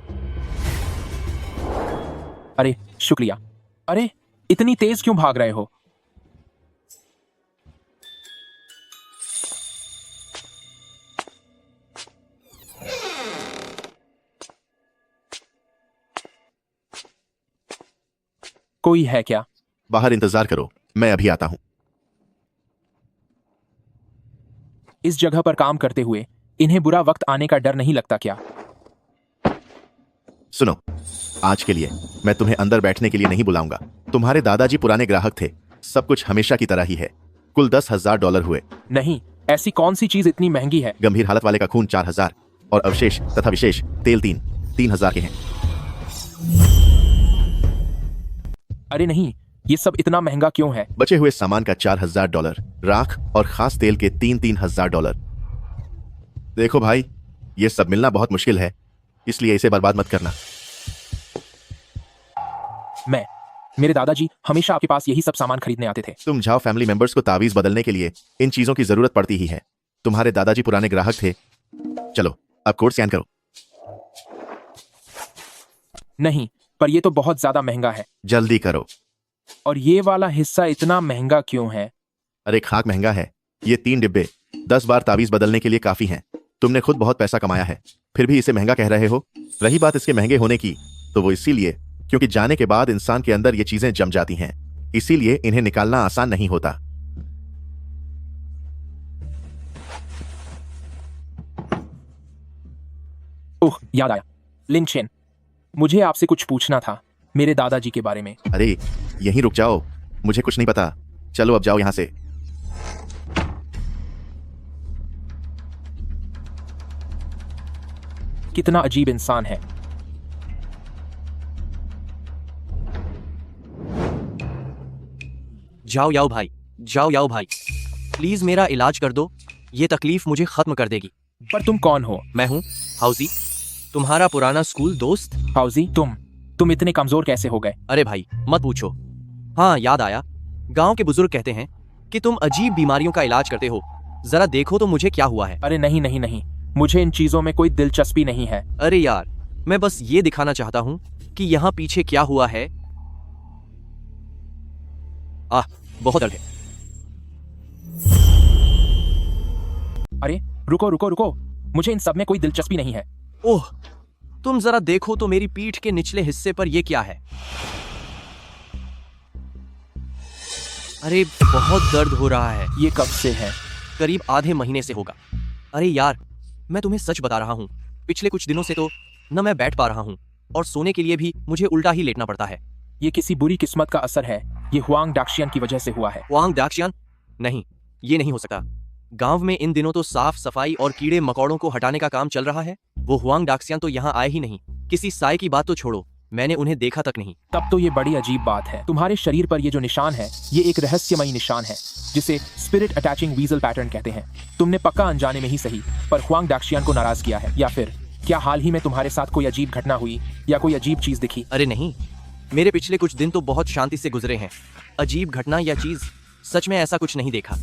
अरे शुक्रिया। अरे इतनी तेज क्यों भाग रहे हो? कोई है क्या?
बाहर इंतजार करो, मैं अभी आता हूं।
इस जगह पर काम करते हुए इन्हें बुरा वक्त आने का डर नहीं लगता क्या?
सुनो, आज के लिए मैं तुम्हें अंदर बैठने के लिए नहीं बुलाऊंगा। तुम्हारे दादाजी पुराने ग्राहक थे। सब कुछ हमेशा की तरह ही है। कुल $10,000 हुए।
नहीं, ऐसी कौन सी चीज इतनी महंगी है?
गंभीर हालत वाले का खून 4,000 और अवशेष तथा विशेष तेल 3,000 के हैं।
अरे नहीं, ये सब इतना महंगा क्यों है?
बचे हुए सामान का $4,000, राख और खास तेल के $3,000। देखो भाई, ये सब मिलना बहुत मुश्किल है, इसलिए इसे बर्बाद मत करना।
मेरे दादाजी हमेशा आपके पास यही सब सामान खरीदने आते थे।
तुम जाओ, फैमिली मेंबर्स को तावीज बदलने के लिए इन चीजों की जरूरत पड़ती ही है। तुम्हारे दादाजी पुराने ग्राहक थे। चलो, अब कोड स्कैन करो।
नहीं, पर ये तो बहुत ज्यादा महंगा है।
जल्दी करो।
और ये वाला हिस्सा इतना महंगा क्यों है?
अरे खाक महंगा है। ये 3 डिब्बे 10 बार तावीज बदलने के लिए काफी हैं। तुमने खुद बहुत पैसा कमाया है, फिर भी इसे महंगा कह रहे हो। रही बात इसके महंगे होने की, तो वो इसीलिए क्योंकि जाने के बाद इंसान के अंदर ये चीजें जम जाती हैं। इसीलिए इन्हें निकालना आसान नहीं होता।
ओह, याद आया। लिनचेन, मुझे आपसे कुछ पूछना था मेरे दादाजी के बारे में।
अरे यहीं रुक जाओ, मुझे कुछ नहीं पता। चलो अब जाओ यहां से।
कितना अजीब इंसान है।
जाओ याओ भाई, जाओ याओ भाई, प्लीज मेरा इलाज कर दो। ये तकलीफ मुझे खत्म कर देगी।
पर तुम कौन हो?
मैं हूँ हाउजी, तुम्हारा पुराना स्कूल दोस्त।
हाउजी, तुम इतने कमजोर कैसे हो गए?
अरे भाई मत पूछो। हाँ याद आया, गांव के बुजुर्ग कहते हैं कि तुम अजीब बीमारियों का इलाज करते हो। जरा देखो तो मुझे क्या हुआ है।
अरे नहीं नहीं नहीं, मुझे इन चीजों में कोई दिलचस्पी नहीं है।
अरे यार, मैं बस ये दिखाना चाहता हूँ कि यहाँ पीछे क्या हुआ है। बहुत दर्द है।
अरे रुको रुको रुको, मुझे इन सब में कोई दिलचस्पी नहीं है।
ओह, तुम जरा देखो तो मेरी पीठ के निचले हिस्से पर यह क्या है। अरे बहुत दर्द हो रहा है।
ये कब से है?
करीब आधे महीने से होगा। अरे यार, मैं तुम्हें सच बता रहा हूँ, पिछले कुछ दिनों से तो न मैं बैठ पा रहा हूँ और सोने के लिए भी मुझे उल्टा ही लेटना पड़ता है।
ये किसी बुरी किस्मत का असर है। ये हुआंग डाक्शियन की वजह से हुआ है।
हुआंग डाक्शियन? नहीं, ये नहीं हो सकता। गांव में इन दिनों तो साफ सफाई और कीड़े मकोड़ों को हटाने का काम चल रहा है। वो हुआंग डाक्शियन तो यहाँ आए ही नहीं। किसी साय की बात तो छोड़ो, मैंने उन्हें देखा तक नहीं।
तब तो ये बड़ी अजीब बात है। तुम्हारे शरीर पर ये जो निशान है, ये एक रहस्यमयी निशान है जिसे स्पिरिट अटैचिंग वीजल पैटर्न कहते हैं। तुमने पक्का अनजाने में ही सही पर हुआंग डाक्शियान को नाराज किया है, या फिर क्या हाल ही में तुम्हारे साथ कोई अजीब घटना हुई या कोई अजीब चीज दिखी?
अरे नहीं, मेरे पिछले कुछ दिन तो बहुत शांति से गुजरे हैं। अजीब घटना या चीज, सच में ऐसा कुछ नहीं देखा।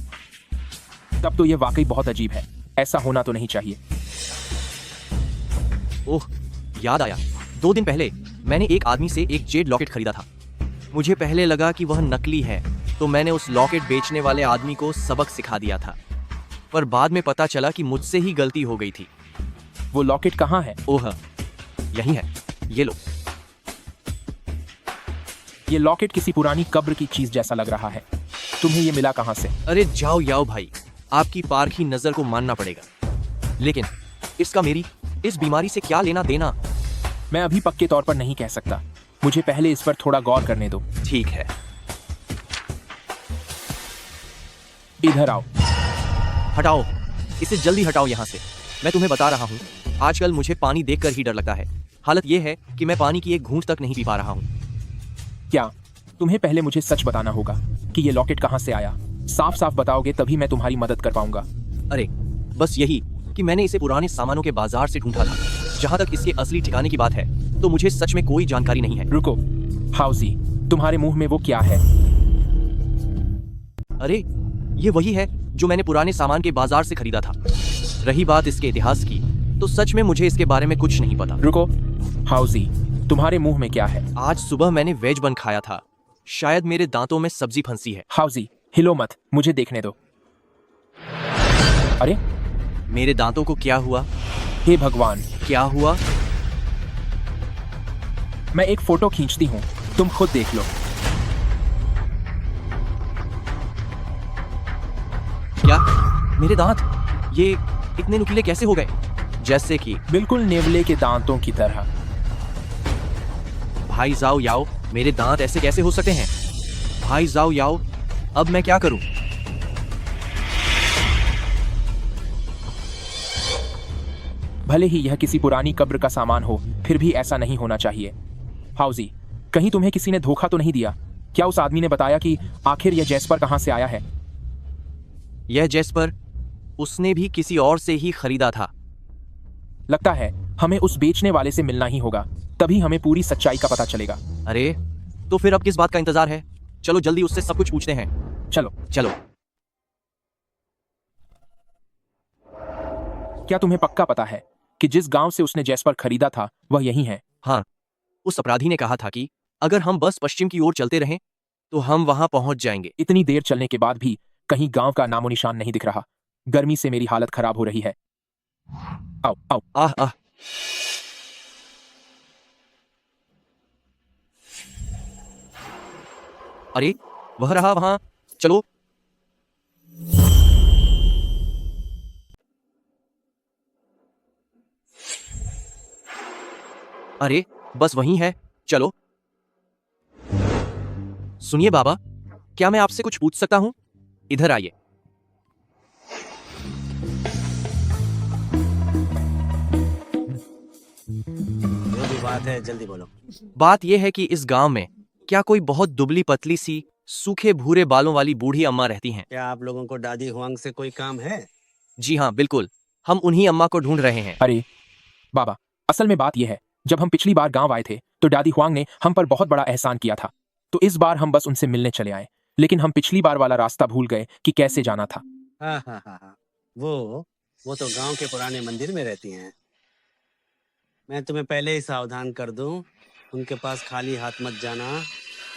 तब तो ये वाकई बहुत अजीब है, ऐसा होना तो नहीं चाहिए।
ओह, याद आया, 2 दिन पहले मैंने एक आदमी से एक जेड लॉकेट खरीदा था। मुझे पहले लगा कि वह नकली है, तो मैंने उस लॉकेट बेचने वाले आदमी को सबक सिखा दिया था, पर बाद में पता चला कि मुझसे ही गलती हो गई थी।
वो लॉकेट कहाँ है?
ओह, यही है, ये लो।
ये लॉकेट किसी पुरानी कब्र की चीज जैसा लग रहा है। तुम्हें ये मिला कहाँ से?
अरे जाओ याओ भाई, आपकी पारखी नजर को मानना पड़ेगा, लेकिन इसका मेरी इस बीमारी से क्या लेना देना?
मैं अभी पक्के तौर पर नहीं कह सकता, मुझे पहले इस पर थोड़ा गौर करने दो।
ठीक है,
इधर आओ।
हटाओ, इसे जल्दी हटाओ यहाँ से। मैं तुम्हें बता रहा हूँ, आजकल मुझे पानी देखकर ही डर लगता है। हालत यह है कि मैं पानी की एक घूंट तक नहीं पी पा रहा हूँ।
क्या तुम्हें पहले मुझे सच बताना होगा कि ये लॉकेट कहाँ से आया? साफ साफ बताओगे तभी मैं तुम्हारी मदद कर पाऊंगा।
अरे बस यही कि मैंने इसे पुराने सामानों के बाजार से ढूंढा था। जहाँ तक इसके असली ठिकाने की बात है तो मुझे सच में कोई जानकारी नहीं है।
रुको, हाउजी, तुम्हारे मुंह में वो क्या है?
अरे ये वही है जो मैंने पुराने सामान के बाजार से खरीदा था। रही बात इसके इतिहास की, तो सच में मुझे इसके बारे में कुछ नहीं पता।
रुको, हाउजी, तुम्हारे मुंह में क्या है?
आज सुबह मैंने वेज बन खाया था, शायद मेरे दांतों में सब्जी फंसी है।
हाउजी, हिलो मत, मुझे देखने दो। अरे
मेरे दांतों को क्या हुआ?
हे भगवान,
क्या हुआ?
मैं एक फोटो खींचती हूँ, तुम खुद देख लो।
क्या मेरे दांत ये इतने नुकीले कैसे हो गए? जैसे कि
बिल्कुल नेवले के दांतों की तरह।
भाई जाओ याओ, मेरे दांत ऐसे कैसे हो सकते हैं? भाई जाओ याओ, अब मैं क्या करूं?
भले ही यह किसी पुरानी कब्र का सामान हो, फिर भी ऐसा नहीं होना चाहिए। हाउजी, कहीं तुम्हें किसी ने धोखा तो नहीं दिया? क्या उस आदमी ने बताया कि आखिर यह जैस्पर कहां से आया है?
यह जैस्पर उसने भी किसी और से ही खरीदा था।
लगता है हमें उस बेचने वाले से मिलना ही होगा, तभी हमें पूरी सच्चाई का पता चलेगा।
अरे तो फिर अब किस बात का इंतजार है? चलो जल्दी उससे सब कुछ पूछते हैं।
चलो
चलो।
क्या तुम्हें पक्का पता है कि जिस गांव से उसने जैस्पर खरीदा था वह यही है?
हाँ, उस अपराधी ने कहा था कि अगर हम बस पश्चिम की ओर चलते रहें तो हम वहां पहुंच जाएंगे।
इतनी देर चलने के बाद भी कहीं गांव का नामो निशान नहीं दिख रहा। गर्मी से मेरी हालत खराब हो रही है। आओ आओ।
आह आह। अरे वह रहा वहां, चलो। अरे बस वही है, चलो। सुनिए बाबा, क्या मैं आपसे कुछ पूछ सकता हूं? इधर आइए।
जो भी बात है जल्दी बोलो।
बात यह है कि इस गांव में क्या कोई बहुत दुबली पतली सी सूखे भूरे बालों वाली बूढ़ी अम्मा रहती हैं?
क्या आप लोगों को दादी हुआंग से कोई काम है?
जी हाँ बिल्कुल, हम उन्हीं अम्मा को ढूंढ रहे हैं।
अरे बाबा, असल में बात यह है, जब हम पिछली बार गांव आए थे तो दादी हुआंग ने हम पर बहुत बड़ा एहसान किया था, तो इस बार हम बस उनसे मिलने चले आए, लेकिन हम पिछली बार वाला रास्ता भूल गए कि कैसे जाना था।
हाँ, वो तो गांव के पुराने मंदिर में रहती हैं। मैं तुम्हें पहले ही सावधान कर दूं, उनके पास खाली हाथ मत जाना,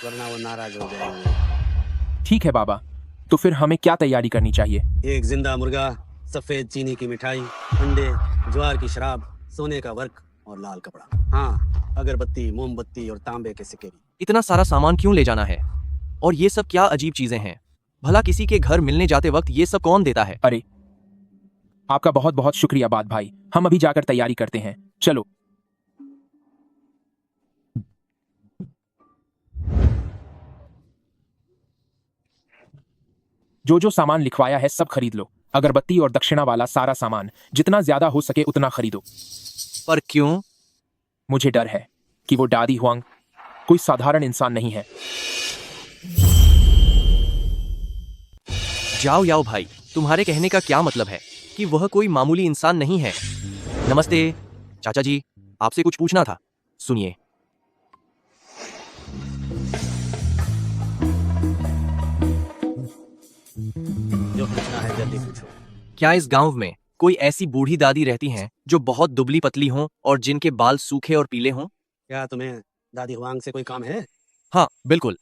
वरना वो नाराज हो जाएंगे।
ठीक है बाबा, तो फिर हमें क्या तैयारी करनी चाहिए?
एक जिंदा मुर्गा, सफेद चीनी की मिठाई, अंडे, ज्वार की शराब, सोने का वर्क और लाल कपड़ा। हाँ, अगरबत्ती, मोमबत्ती और तांबे के सिक्के भी।
इतना सारा सामान क्यों ले जाना है? और ये सब क्या अजीब चीजें हैं? भला किसी के घर मिलने जाते वक्त ये सब कौन देता है?
अरे आपका बहुत बहुत शुक्रिया बात भाई, हम अभी जाकर तैयारी करते हैं, चलो। जो सामान लिखवाया है सब खरीद लो, अगरबत्ती और दक्षिणा वाला सारा सामान, जितना ज्यादा हो सके उतना खरीदो।
पर क्यों?
मुझे डर है कि वो दादी हुआंग कोई साधारण इंसान नहीं है।
जाओ याओ भाई, तुम्हारे कहने का क्या मतलब है? कि वह कोई मामूली इंसान नहीं है। नमस्ते चाचा जी, आपसे कुछ पूछना था, सुनिए।
जो पूछना है जल्दी पूछो।
क्या इस गांव में कोई ऐसी बूढ़ी दादी रहती हैं जो बहुत दुबली पतली हों और जिनके बाल सूखे और पीले हों?
क्या तुम्हें दादी हुआंग से कोई काम है?
हाँ बिल्कुल,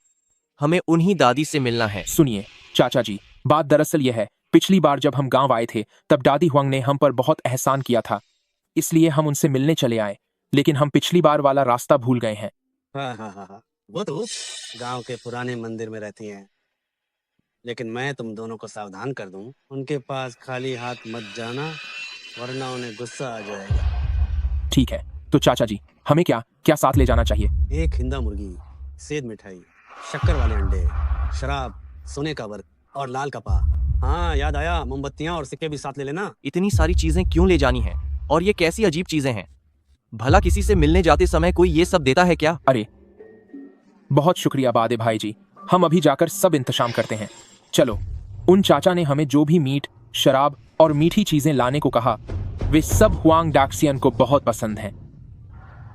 हमें उन्हीं दादी से मिलना है।
सुनिए चाचा जी, बात दरअसल यह है, पिछली बार जब हम गांव आए थे तब दादी हुआंग ने हम पर बहुत एहसान किया था, इसलिए हम उनसे मिलने चले आए, लेकिन हम पिछली बार वाला रास्ता भूल गए हैं।
हाँ, वो तो गांव के पुराने मंदिर में रहती हैं। लेकिन मैं तुम दोनों को सावधान कर दूं, उनके पास खाली हाथ मत जाना, वरना उन्हें गुस्सा आ जाएगा।
ठीक है, तो चाचा जी हमें क्या क्या साथ ले जाना चाहिए?
एक हिंदा मुर्गी, सेब मिठाई, शक्कर वाले अंडे, शराब, सोने का वर्क और लाल कपा। हाँ याद आया, मोमबत्तियां और सिक्के भी साथ ले लेना।
इतनी सारी चीजें क्यों ले जानी हैं? और ये कैसी अजीब चीजें हैं? भला किसी से मिलने जाते समय कोई ये सब देता है क्या?
अरे बहुत शुक्रिया बादे भाई जी, हम अभी जाकर सब इंतजाम करते हैं। चलो, उन चाचा ने हमें जो भी मीट, शराब और मीठी चीजें लाने को कहा, वे सब हुआंग डाक्सियन को बहुत पसंद हैं।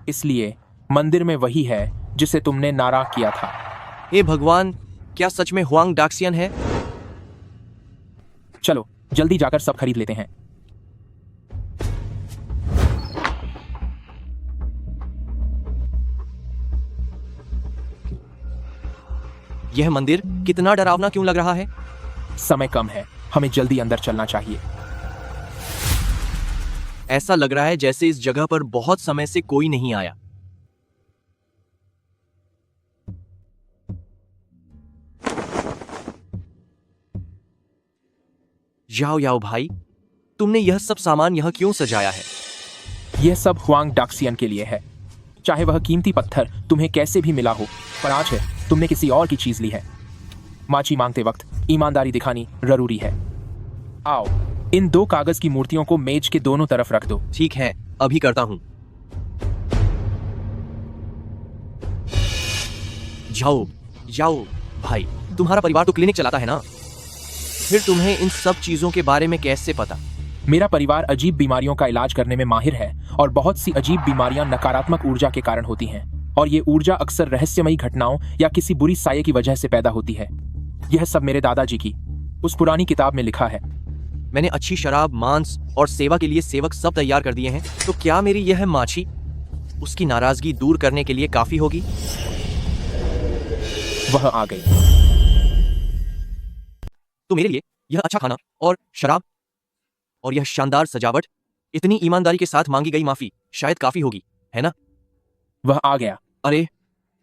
इसलिए मंदिर में वही है जिसे तुमने नाराज किया था।
हे भगवान, क्या सच में हुआंग डाक्सियन है?
चलो जल्दी जाकर सब खरीद लेते हैं।
यह मंदिर कितना डरावना क्यों लग रहा है?
समय कम है, हमें जल्दी अंदर चलना चाहिए।
ऐसा लग रहा है जैसे इस जगह पर बहुत समय से कोई नहीं आया। याओ याओ भाई, तुमने यह सब सामान यहां क्यों सजाया है?
यह सब हुआंग डाक्सियन के लिए है। चाहे वह कीमती पत्थर तुम्हें कैसे भी मिला हो, पर आज है तुमने किसी और की चीज ली है। माची मांगते वक्त ईमानदारी दिखानी जरूरी है। आओ, इन 2 कागज की मूर्तियों को मेज के दोनों तरफ रख दो।
ठीक है, अभी करता हूं। जाओ जाओ भाई, तुम्हारा परिवार तो क्लिनिक चलाता है ना, फिर तुम्हें इन सब चीजों के बारे में कैसे पता?
मेरा परिवार अजीब बीमारियों का इलाज करने में माहिर है और बहुत सी अजीब बीमारियां नकारात्मक ऊर्जा के कारण होती हैं, और ये ऊर्जा अक्सर रहस्यमयी घटनाओं या किसी बुरी साये की वजह से पैदा होती है। यह सब मेरे दादाजी की उस पुरानी किताब में लिखा है।
मैंने अच्छी शराब, मांस और सेवा के लिए सेवक सब तैयार कर दिए हैं, तो क्या मेरी यह माछी उसकी नाराजगी दूर करने के लिए काफी होगी?
वह आ गई।
तो मेरे लिए यह अच्छा खाना और शराब और यह शानदार सजावट, इतनी ईमानदारी के साथ मांगी गई माफी शायद काफी होगी, है ना?
वह आ गया।
अरे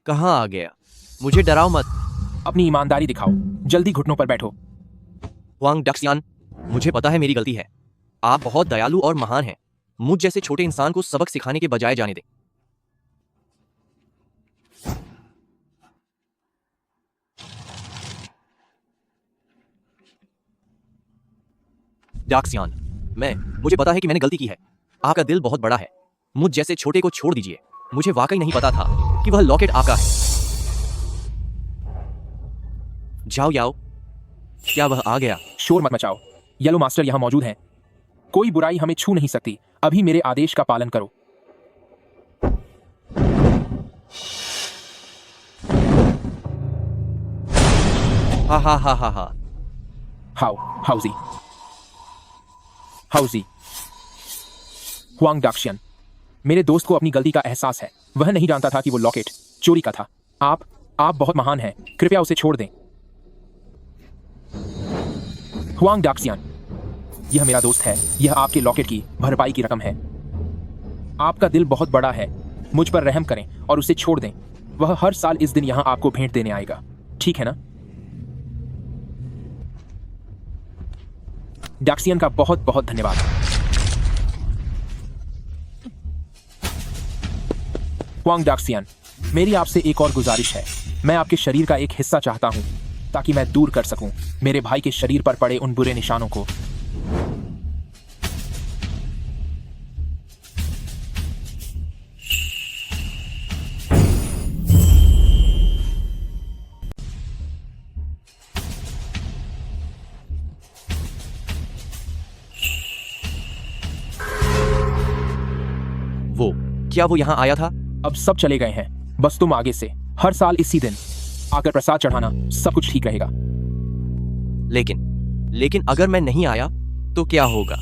कहां आ गया? मुझे डराओ मत।
अपनी ईमानदारी दिखाओ, जल्दी घुटनों पर बैठो।
हुआंग डाक्सियन, मुझे पता है मेरी गलती है। आप बहुत दयालु और महान हैं। मुझ जैसे छोटे इंसान को सबक सिखाने के बजाय जाने दें। डाक्सियन, मुझे पता है कि मैंने गलती की है। आपका दिल बहुत बड़ा है। मुझ जैसे छोटे को छोड़ दीजिए। मुझे वाकई नहीं पता था कि वह लॉकेट आपका है। जाओ याओ, क्या वह आ गया?
शोर मत मचाओ, येलो मास्टर यहां मौजूद हैं। कोई बुराई हमें छू नहीं सकती। अभी मेरे आदेश का पालन करो।
हा हा हा हा हा।
हाउजी हुआंग डाक्सियन, मेरे दोस्त को अपनी गलती का एहसास है। वह नहीं जानता था कि वो लॉकेट चोरी का था। आप बहुत महान हैं, कृपया उसे छोड़ दें। हुआंग डाक्सियन, यह मेरा दोस्त है। यह आपके लॉकेट की भरपाई की रकम है। आपका दिल बहुत बड़ा है। मुझ पर रहम करें और उसे छोड़ दें। वह हर साल इस दिन यहां आपको भेंट देने आएगा, ठीक है ना? डाक्सियन का बहुत बहुत धन्यवाद। हुआंग डाक्सियन, मेरी आपसे एक और गुजारिश है। मैं आपके शरीर का एक हिस्सा चाहता हूं ताकि मैं दूर कर सकूं मेरे भाई के शरीर पर पड़े उन बुरे निशानों को।
क्या वो यहाँ आया था?
अब सब चले गए हैं, बस तुम आगे से हर साल इसी दिन आकर प्रसाद चढ़ाना, सब कुछ ठीक रहेगा।
लेकिन अगर मैं नहीं आया तो क्या होगा?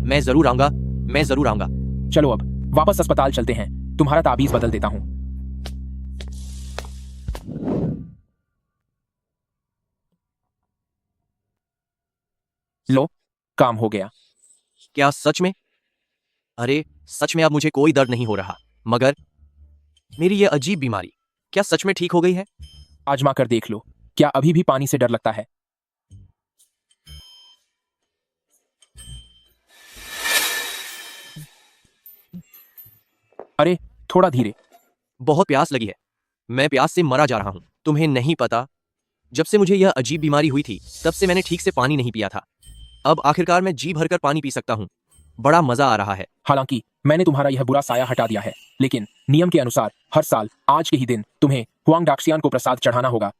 मैं जरूर आऊंगा।
चलो अब वापस अस्पताल चलते हैं, तुम्हारा ताबीज बदल देता हूँ। लो, काम हो गया।
क्या सच में? अरे सच में अब मुझे कोई दर्द नहीं हो रहा, मगर मेरी ये अजीब बीमारी क्या सच में ठीक हो गई है?
आजमा कर देख लो, क्या अभी भी पानी से डर लगता है? अरे थोड़ा धीरे।
बहुत प्यास लगी है, मैं प्यास से मरा जा रहा हूं। तुम्हें नहीं पता, जब से मुझे यह अजीब बीमारी हुई थी तब से मैंने ठीक से पानी नहीं पिया था। अब आखिरकार मैं जी भरकर पानी पी सकता हूँ। बड़ा मजा आ रहा है।
हालांकि मैंने तुम्हारा यह बुरा साया हटा दिया है, लेकिन नियम के अनुसार हर साल आज के ही दिन तुम्हें हुआंग डाक्सियान को प्रसाद चढ़ाना होगा,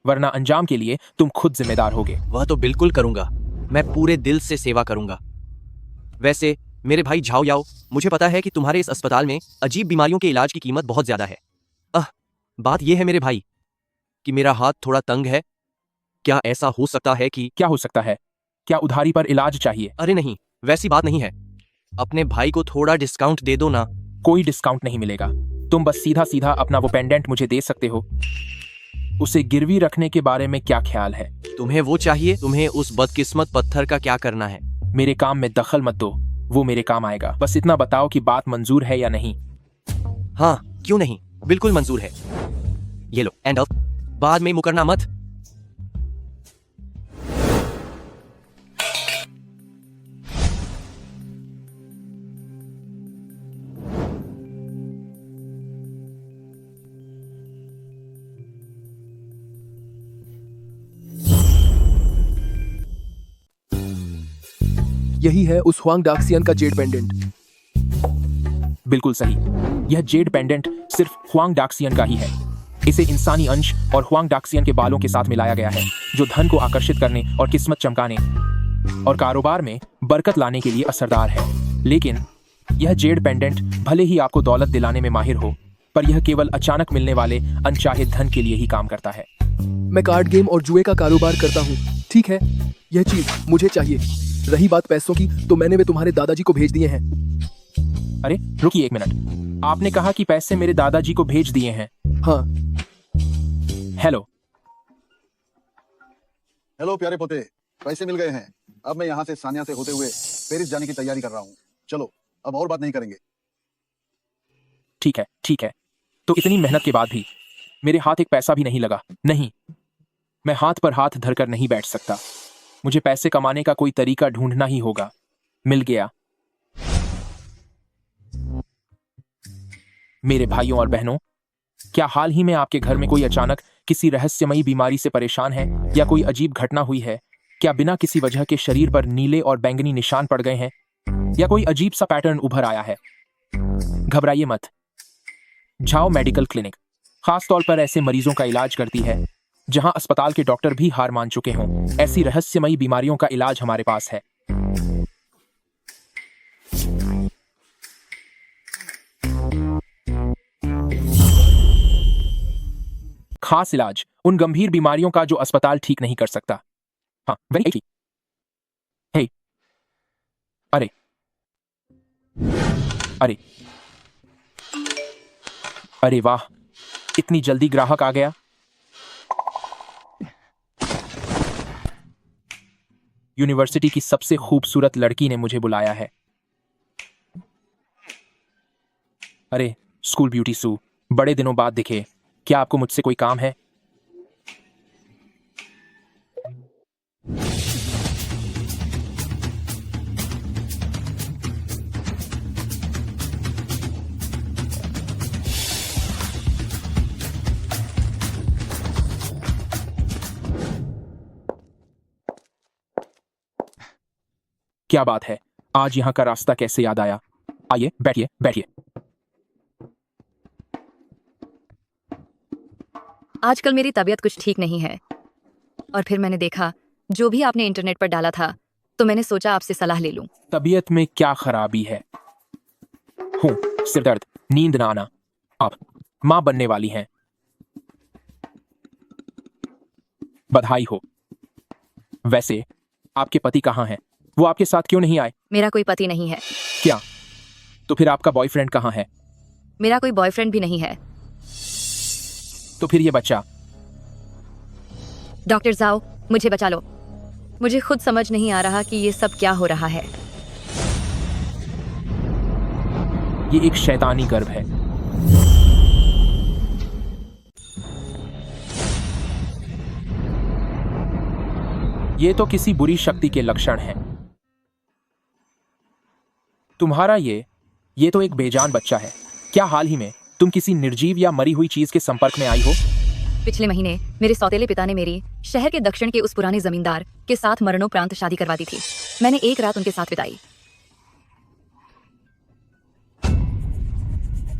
वरना अंजाम के लिए तुम खुद जिम्मेदार होगे।
वह तो बिल्कुल करूंगा, मैं पूरे दिल से सेवा करूंगा। वैसे मेरे भाई झाओ याओ, मुझे पता है कि तुम्हारे इस अस्पताल में अजीब बीमारियों के इलाज की कीमत बहुत ज्यादा है। बात यह है मेरे भाई कि मेरा हाथ थोड़ा तंग है। क्या ऐसा हो सकता है कि...
क्या हो सकता है? क्या उधारी पर इलाज चाहिए?
अरे नहीं, वैसी बात नहीं है। अपने भाई को थोड़ा डिस्काउंट दे दो ना।
कोई डिस्काउंट नहीं मिलेगा, तुम बस सीधा सीधा अपना वो पेंडेंट मुझे दे सकते हो। उसे गिरवी रखने के बारे में क्या ख्याल है?
तुम्हें वो चाहिए? तुम्हें उस बदकिस्मत पत्थर का क्या करना है?
मेरे काम में दखल मत दो, वो मेरे काम आएगा। बस इतना बताओ कि बात मंजूर है या नहीं।
हाँ, क्यों नहीं, बिल्कुल मंजूर है। ये लो, एंड ऑफ। बाद में मुकरना मत।
यही है उस हुआंग डाक्सियन का जेड पेंडेंट।
बिल्कुल सही, यह जेड पेंडेंट सिर्फ हुआंग डाक्सियन का ही है। इसे इंसानी अंश और हुआंग डाक्सियन के बालों के साथ मिलाया गया है, जो धन को आकर्षित करने और किस्मत चमकाने और कारोबार में बरकत लाने के लिए असरदार है। लेकिन यह जेड पेंडेंट भले ही आपको दौलत दिलाने में माहिर हो, पर यह केवल अचानक मिलने वाले अनचाहे धन के लिए ही काम करता है।
मैं कार्ड गेम और जुए का कारोबार करता हूँ, ठीक है, यह चीज मुझे चाहिए। रही बात पैसों की, तो मैंने वे तुम्हारे दादाजी को भेज दिए हैं।
अरे रुकिए एक मिनट, आपने कहा कि पैसे मेरे दादाजी को भेज दिए हैं?
हाँ।
हेलो प्यारे पोते, पैसे मिल गए हैं। अब मैं यहाँ से सानिया से होते हुए पेरिस जाने की तैयारी कर रहा हूँ। चलो अब और बात नहीं करेंगे।
ठीक है। तो इतनी मेहनत के बाद भी मेरे हाथ एक पैसा भी नहीं लगा। नहीं, मैं हाथ पर हाथ धरकर नहीं बैठ सकता। मुझे पैसे कमाने का कोई तरीका ढूंढना ही होगा। मिल गया। मेरे भाइयों और बहनों, क्या हाल ही में आपके घर में कोई अचानक किसी रहस्यमयी बीमारी से परेशान है या कोई अजीब घटना हुई है? क्या बिना किसी वजह के शरीर पर नीले और बैंगनी निशान पड़ गए हैं या कोई अजीब सा पैटर्न उभर आया है? घबराइए मत। झाओ मेडिकल क्लिनिक खास तौर पर ऐसे मरीजों का इलाज करती है जहां अस्पताल के डॉक्टर भी हार मान चुके हों। ऐसी रहस्यमयी बीमारियों का इलाज हमारे पास है। खास इलाज उन गंभीर बीमारियों का जो अस्पताल ठीक नहीं कर सकता। हाँ, वेरी हे, अरे अरे अरे वाह, इतनी जल्दी ग्राहक आ गया। यूनिवर्सिटी की सबसे खूबसूरत लड़की ने मुझे बुलाया है। अरे स्कूल ब्यूटी सू, बड़े दिनों बाद दिखे। क्या आपको मुझसे कोई काम है? क्या बात है, आज यहाँ का रास्ता कैसे याद आया? आइए बैठिए बैठिए।
आजकल मेरी तबीयत कुछ ठीक नहीं है, और फिर मैंने देखा जो भी आपने इंटरनेट पर डाला था, तो मैंने सोचा आपसे सलाह ले लूं।
तबीयत में क्या खराबी है? हूँ, सिरदर्द, नींद ना आना। अब माँ बनने वाली हैं। बधाई हो। वैसे आपके पति कहाँ हैं? वो आपके साथ क्यों नहीं आए?
मेरा कोई पति नहीं है।
क्या? तो फिर आपका बॉयफ्रेंड कहाँ है?
मेरा कोई बॉयफ्रेंड भी नहीं है।
तो फिर ये बच्चा?
डॉक्टर जाओ, मुझे बचा लो। मुझे खुद समझ नहीं आ रहा कि ये सब क्या हो रहा है।
ये एक शैतानी गर्भ है। ये तो किसी बुरी शक्ति के लक्षण हैं। तुम्हारा ये तो एक बेजान बच्चा है। क्या हाल ही में तुम किसी निर्जीव या मरी हुई चीज के संपर्क में आई हो?
पिछले महीने मेरे सौतेले पिता ने मेरी शहर के दक्षिण के उस पुराने जमींदार के साथ मरणोपरांत शादी करवा दी थी। मैंने एक रात उनके साथ बिताई।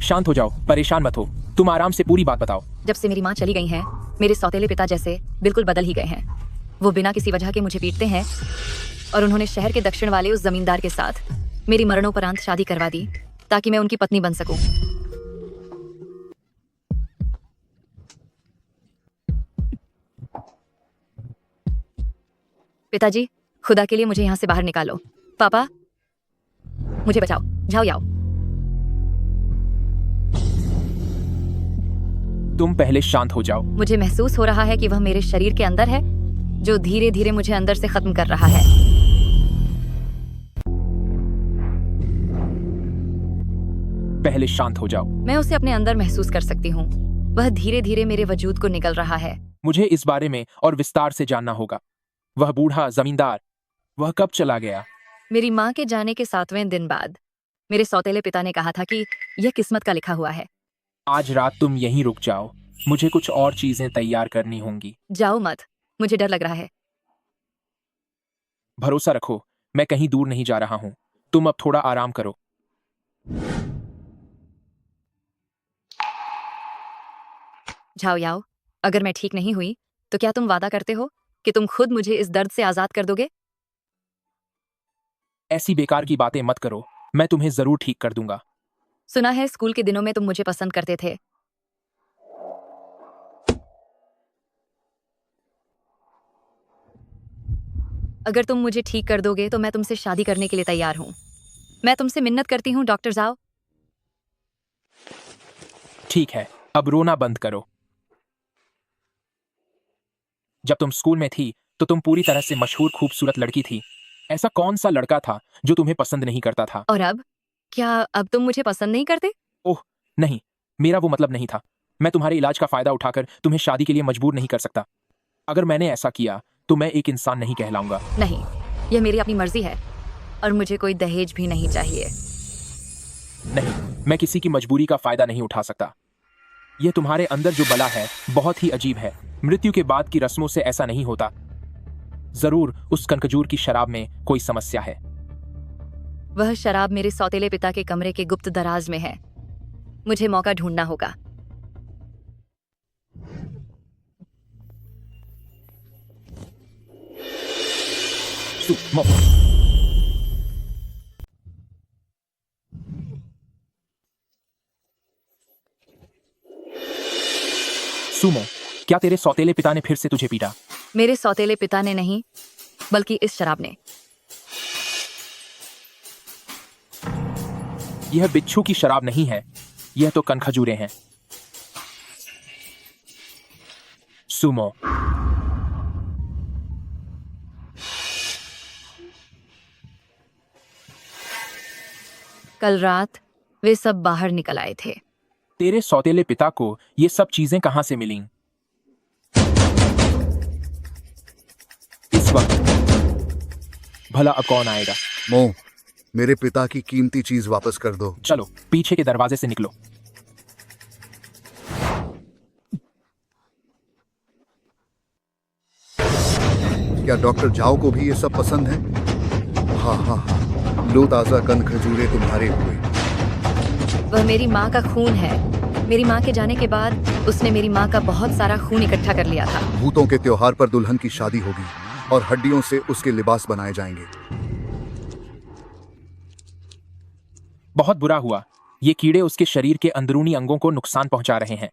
शांत हो जाओ, परेशान मत हो। तुम आराम से पूरी बात बताओ।
जब से मेरी माँ चली गई हैं, मेरे सौतेले पिता जैसे बिल्कुल बदल ही गए हैं। वो बिना किसी वजह के मुझे पीटते हैं और उन्होंने शहर के दक्षिण वाले उस जमींदार के साथ मेरी मरणोपरांत शादी करवा दी ताकि मैं उनकी पत्नी बन सकूं। पिताजी, खुदा के लिए मुझे यहाँ से बाहर निकालो। पापा, मुझे बचाओ। जाओ याओ।
तुम पहले शांत हो जाओ।
मुझे महसूस हो रहा है कि वह मेरे शरीर के अंदर है, जो धीरे धीरे मुझे अंदर से खत्म कर रहा है।
पहले शांत हो जाओ।
मैं उसे अपने अंदर महसूस कर सकती हूँ। वह धीरे धीरे मेरे वजूद को निकल रहा है।
मुझे इस बारे में और विस्तार से जानना होगा। वह बूढ़ा जमींदार, वह कब चला गया?
मेरी माँ के जाने के 7वें दिन बाद मेरे सौतेले पिता ने कहा था कि यह किस्मत का लिखा हुआ है।
आज रात तुम यहीं रुक जाओ। मुझे कुछ और चीजें तैयार करनी होंगी।
जाओ मत, मुझे डर लग रहा है।
भरोसा रखो, मैं कहीं दूर नहीं जा रहा हूँ। तुम अब थोड़ा आराम करो।
जाओ याओ, अगर मैं ठीक नहीं हुई तो क्या तुम वादा करते हो कि तुम खुद मुझे इस दर्द से आजाद कर दोगे?
ऐसी बेकार की बातें मत करो। मैं तुम्हें जरूर ठीक कर दूंगा।
सुना है स्कूल के दिनों में तुम मुझे पसंद करते थे। अगर तुम मुझे ठीक कर दोगे तो मैं तुमसे शादी करने के लिए तैयार हूं। मैं तुमसे मिन्नत करती हूं डॉक्टर जाओ।
ठीक है, अब रोना बंद करो। जब तुम स्कूल में थी तो तुम पूरी तरह से मशहूर खूबसूरत लड़की थी। ऐसा कौन सा लड़का था जो तुम्हें पसंद नहीं करता था?
और अब क्या अब तुम मुझे पसंद नहीं करते?
ओह नहीं, मेरा वो मतलब नहीं था। मैं तुम्हारे इलाज का फायदा उठाकर तुम्हें शादी के लिए मजबूर नहीं कर सकता। अगर मैंने ऐसा किया तो मैं एक इंसान नहीं कहलाऊंगा।
नहीं, यह मेरी अपनी मर्जी है और मुझे कोई दहेज भी नहीं चाहिए।
नहीं, मैं किसी की मजबूरी का फायदा नहीं उठा सकता। यह तुम्हारे अंदर जो बला है बहुत ही अजीब है। मृत्यु के बाद की रस्मों से ऐसा नहीं होता। जरूर उस कनखजूर की शराब में कोई समस्या है।
वह शराब मेरे सौतेले पिता के कमरे के गुप्त दराज में है। मुझे मौका ढूंढना होगा।
सुमो, क्या तेरे सौतेले पिता ने फिर से तुझे पीटा?
मेरे सौतेले पिता ने नहीं, बल्कि इस शराब ने।
यह बिच्छू की शराब नहीं है, यह तो कनखजूरे हैं। सुमो,
कल रात वे सब बाहर निकल आए थे।
तेरे सौतेले पिता को ये सब चीजें कहां से मिलीं? इस वक्त भला अब कौन आएगा?
मो, मेरे पिता की कीमती चीज वापस कर दो।
चलो पीछे के दरवाजे से निकलो।
क्या डॉक्टर जाओ को भी ये सब पसंद है? हाँ हाँ हाँ, लो ताजा कनखजूरे तुम्हारे हुए।
वह मेरी माँ का खून है। मेरी माँ के जाने के बाद उसने मेरी माँ का बहुत सारा खून इकट्ठा कर लिया था।
भूतों के त्योहार पर दुल्हन की शादी होगी और हड्डियों से उसके लिबास बनाए जाएंगे।
बहुत बुरा हुआ। ये कीड़े उसके शरीर के अंदरूनी अंगों को नुकसान पहुंचा रहे हैं।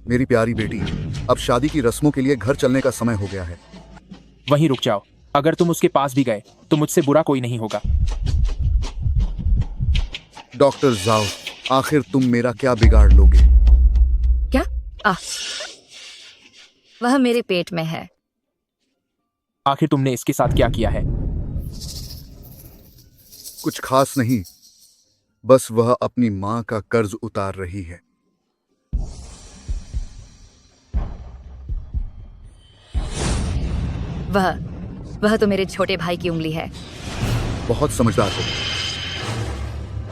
मेरी प्यारी बेटी, अब शादी की रस्मों के लिए घर चलने का समय हो गया है।
वहीं रुक जाओ। अगर तुम उसके पास भी गए तो मुझसे बुरा कोई नहीं होगा।
डॉक्टर जाओ, आखिर तुम मेरा क्या बिगाड़ लोगे?
क्या? वह मेरे पेट में है।
आखिर तुमने इसके साथ क्या किया है?
कुछ खास नहीं, बस वह अपनी मां का कर्ज उतार रही है।
वह तो मेरे छोटे भाई की उंगली है।
बहुत समझदार हो।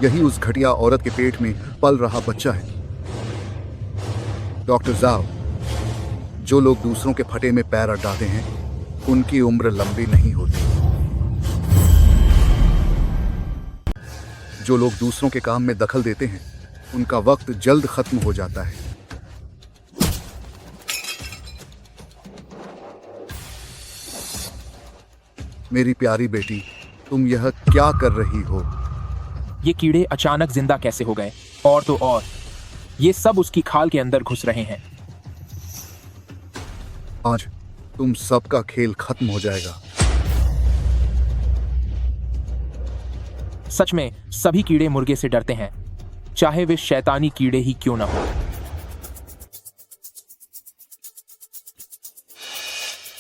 यही उस घटिया औरत के पेट में पल रहा बच्चा है। डॉक्टर जाओ, जो लोग दूसरों के फटे में पैर अड्डाते हैं उनकी उम्र लंबी नहीं होती। जो लोग दूसरों के काम में दखल देते हैं उनका वक्त जल्द खत्म हो जाता है। मेरी प्यारी बेटी, तुम यह क्या कर रही हो?
ये कीड़े अचानक जिंदा कैसे हो गए? और तो और ये सब उसकी खाल के अंदर घुस रहे हैं।
आज तुम सबका खेल खत्म हो जाएगा।
सच में सभी कीड़े मुर्गे से डरते हैं, चाहे वे शैतानी कीड़े ही क्यों ना हो।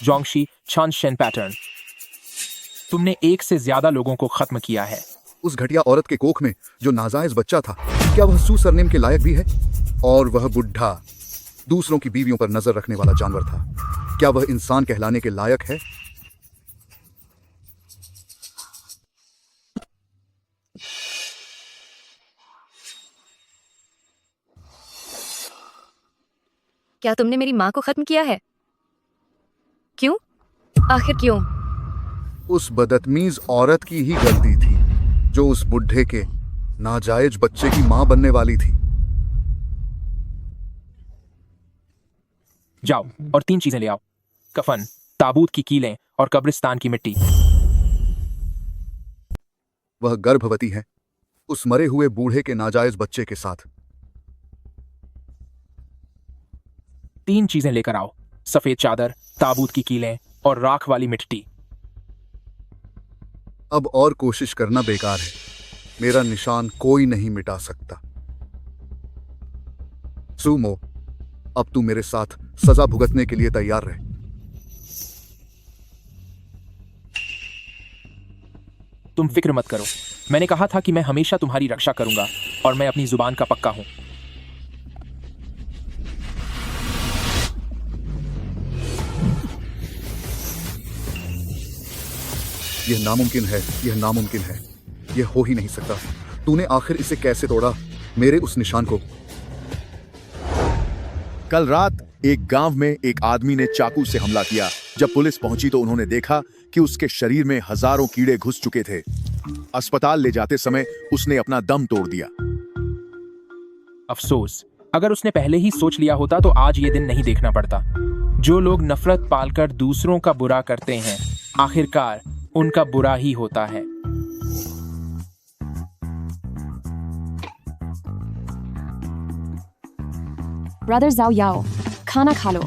जोंगशी छानशेन पैटर्न, तुमने एक से ज्यादा लोगों को खत्म किया है।
उस घटिया औरत के कोख में जो नाजायज बच्चा था, क्या वह सू सरनेम के लायक भी है? और वह बुढ़ा दूसरों की बीवियों पर नजर रखने वाला जानवर था, क्या वह इंसान कहलाने के लायक है?
क्या तुमने मेरी माँ को खत्म किया है? क्यों? आखिर क्यों?
उस बदतमीज औरत की ही गलती थी जो उस बुढ़े के नाजायज बच्चे की मां बनने वाली थी।
जाओ और 3 चीजें ले आओ। कफन, ताबूत की कीलें और कब्रिस्तान की मिट्टी।
वह गर्भवती है उस मरे हुए बूढ़े के नाजायज बच्चे के साथ।
3 चीजें लेकर आओ। सफेद चादर, ताबूत की कीलें और राख वाली मिट्टी।
अब और कोशिश करना बेकार है। मेरा निशान कोई नहीं मिटा सकता। सुमो, अब तू मेरे साथ सजा भुगतने के लिए तैयार रहे।
तुम फिक्र मत करो, मैंने कहा था कि मैं हमेशा तुम्हारी रक्षा करूंगा और मैं अपनी जुबान का पक्का हूं।
यह नामुमकिन है, यह नामुमकिन है, यह हो ही नहीं सकता। तूने आखिर इसे कैसे तोड़ा, मेरे उस निशान को?
कल रात एक गांव में एक आदमी ने चाकू से हमला किया। जब पुलिस पहुंची तो उन्होंने देखा कि उसके शरीर में हजारों कीड़े घुस चुके थे। अस्पताल ले जाते समय उसने अपना दम तोड़ दिया।
अफसोस, अगर उसने पहले ही सोच लिया होता तो आज ये दिन नहीं देखना पड़ता। जो लोग नफरत पालकर दूसरों का बुरा करते हैं, आखिरकार उनका बुरा ही होता है।
ब्रदर जाओ याओ, खाना खा लो।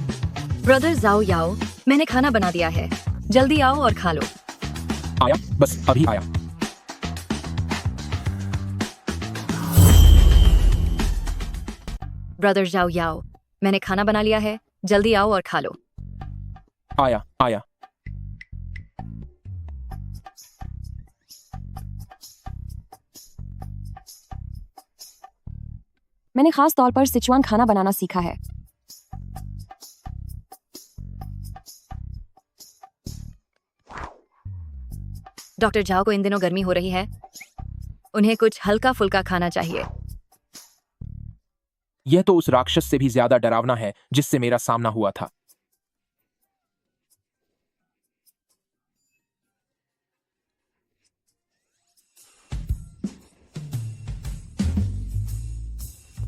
ब्रदर जाओ याओ, मैंने खाना बना दिया है, जल्दी आओ और खा लो।
आया, बस अभी आया।
ब्रदर जाओ याओ, मैंने खाना बना लिया है, जल्दी आओ और खा लो।
आया आया।
मैंने खास तौर पर सिचुआन खाना बनाना सीखा है।
डॉक्टर झाओ को इन दिनों गर्मी हो रही है, उन्हें कुछ हल्का फुल्का खाना चाहिए।
यह तो उस राक्षस से भी ज्यादा डरावना है जिससे मेरा सामना हुआ था।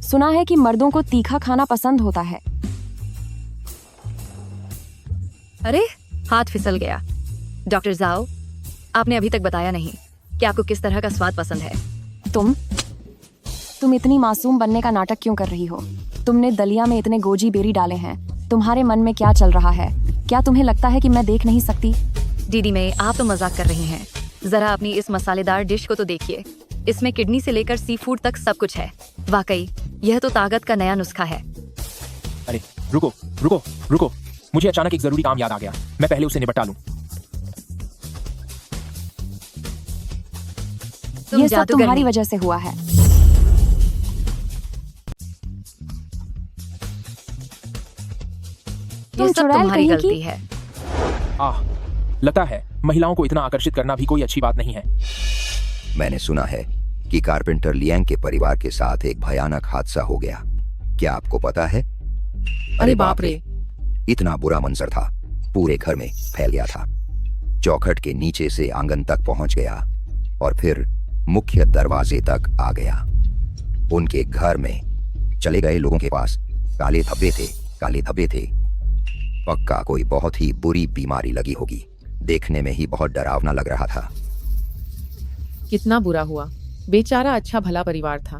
सुना है कि मर्दों को तीखा खाना पसंद होता है।
अरे हाथ फिसल गया। डॉक्टर जाओ, आपने अभी तक बताया नहीं कि आपको किस तरह का स्वाद पसंद है।
तुम इतनी मासूम बनने का नाटक क्यों कर रही हो? तुमने दलिया में इतने गोजी बेरी डाले हैं। तुम्हारे मन में क्या चल रहा है? क्या तुम्हें लगता है कि मैं देख नहीं सकती?
दीदी मैं आप तो मजाक कर रही हैं। जरा अपनी इस मसालेदार डिश को तो देखिए। इसमें किडनी से लेकर सी फूड तक सब कुछ है। वाकई यह तो ताकत का नया नुस्खा है।
अरे रुको रुको रुको, मुझे अचानक एक जरूरी काम याद आ गया। मैं पहले उसे निपटा लूं।
ये सब तुम्हारी वजह से हुआ है।
ये सब
चुड़ैल
तुम्हारी
कहीं की?
गलती है।
लगता है महिलाओं को इतना आकर्षित करना भी कोई अच्छी बात नहीं है।
मैंने सुना है कि कारपेंटर लियांग के परिवार के साथ एक भयानक हादसा हो गया। क्या आपको पता है?
अरे बाप रे,
इतना बुरा मंजर था, पूरे घर में फैल गया था। चौखट के नीचे से आंगन तक पहुंच गया और फिर मुख्य दरवाजे तक आ गया। उनके घर में चले गए लोगों के पास काले धब्बे थे। पक्का कोई बहुत ही बुरी बीमारी लगी होगी। देखने में ही बहुत डरावना लग रहा था।
कितना बुरा हुआ। बेचारा अच्छा भला परिवार था।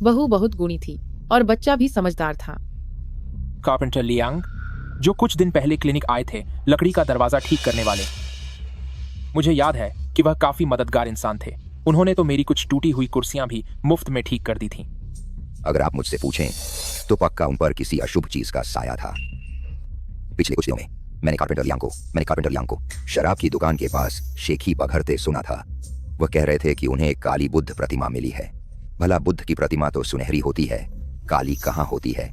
बहू बहुत गुणी थी और बच्चा भी समझदार था।
कारपेंटर लियांग, जो कुछ दिन पहले क्लिनिक आए थे लकड़ी का दरवाजा ठीक करने वाले, मुझे याद है कि वह काफी मददगार इंसान थे। उन्होंने तो मेरी कुछ टूटी हुई कुर्सियां भी मुफ्त में ठीक कर दी थीं।
अगर आप मुझसे पूछें तो पक्का उन पर किसी अशुभ चीज का साया था। पिछले कुछ दिनों में मैंने कारपेंटर लियांग को शराब की दुकान के पास शेखी बघरते सुना था। वह कह रहे थे कि उन्हें एक काली बुद्ध प्रतिमा मिली है। भला बुद्ध की प्रतिमा तो सुनहरी होती है, काली कहाँ होती है?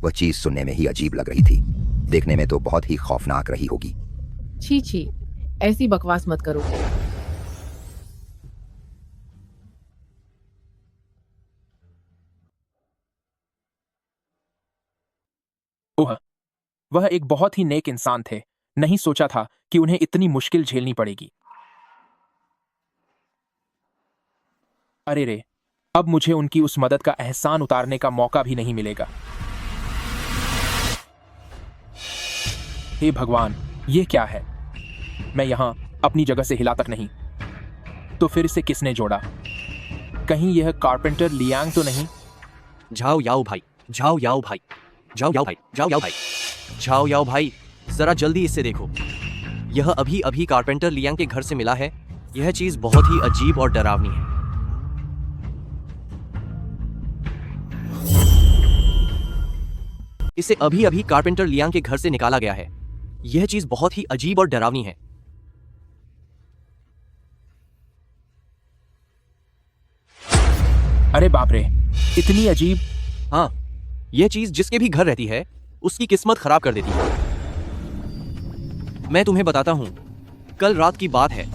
वह चीज सुनने में ही अजीब लग रही थी, देखने में तो बहुत ही खौफनाक रही होगी।
छी छी, ऐसी बकवास मत करो।
ओह, वह एक बहुत ही नेक इंसान थे। नहीं सोचा था कि उन्हें इतनी मुश्किल झेलनी पड़ेगी। अरे रे, अब मुझे उनकी उस मदद का एहसान उतारने का मौका भी नहीं मिलेगा। हे भगवान, ये क्या है? मैं यहां अपनी जगह से हिला तक नहीं। तो फिर इसे किसने जोड़ा? कहीं यह कारपेंटर लियांग तो नहीं?
झाओ याओ भाई, जरा जल्दी इससे देखो। यह अभी अभी कारपेंटर लियांग के घर से मिला है। यह चीज बहुत ही अजीब और डरावनी है। इसे अभी अभी कारपेंटर लियांग के घर से निकाला गया है। यह चीज बहुत ही अजीब और डरावनी है।
अरे बाप रे, इतनी अजीब।
हाँ, यह चीज जिसके भी घर रहती है उसकी किस्मत खराब कर देती है। मैं तुम्हें बताता हूं, कल रात की बात है।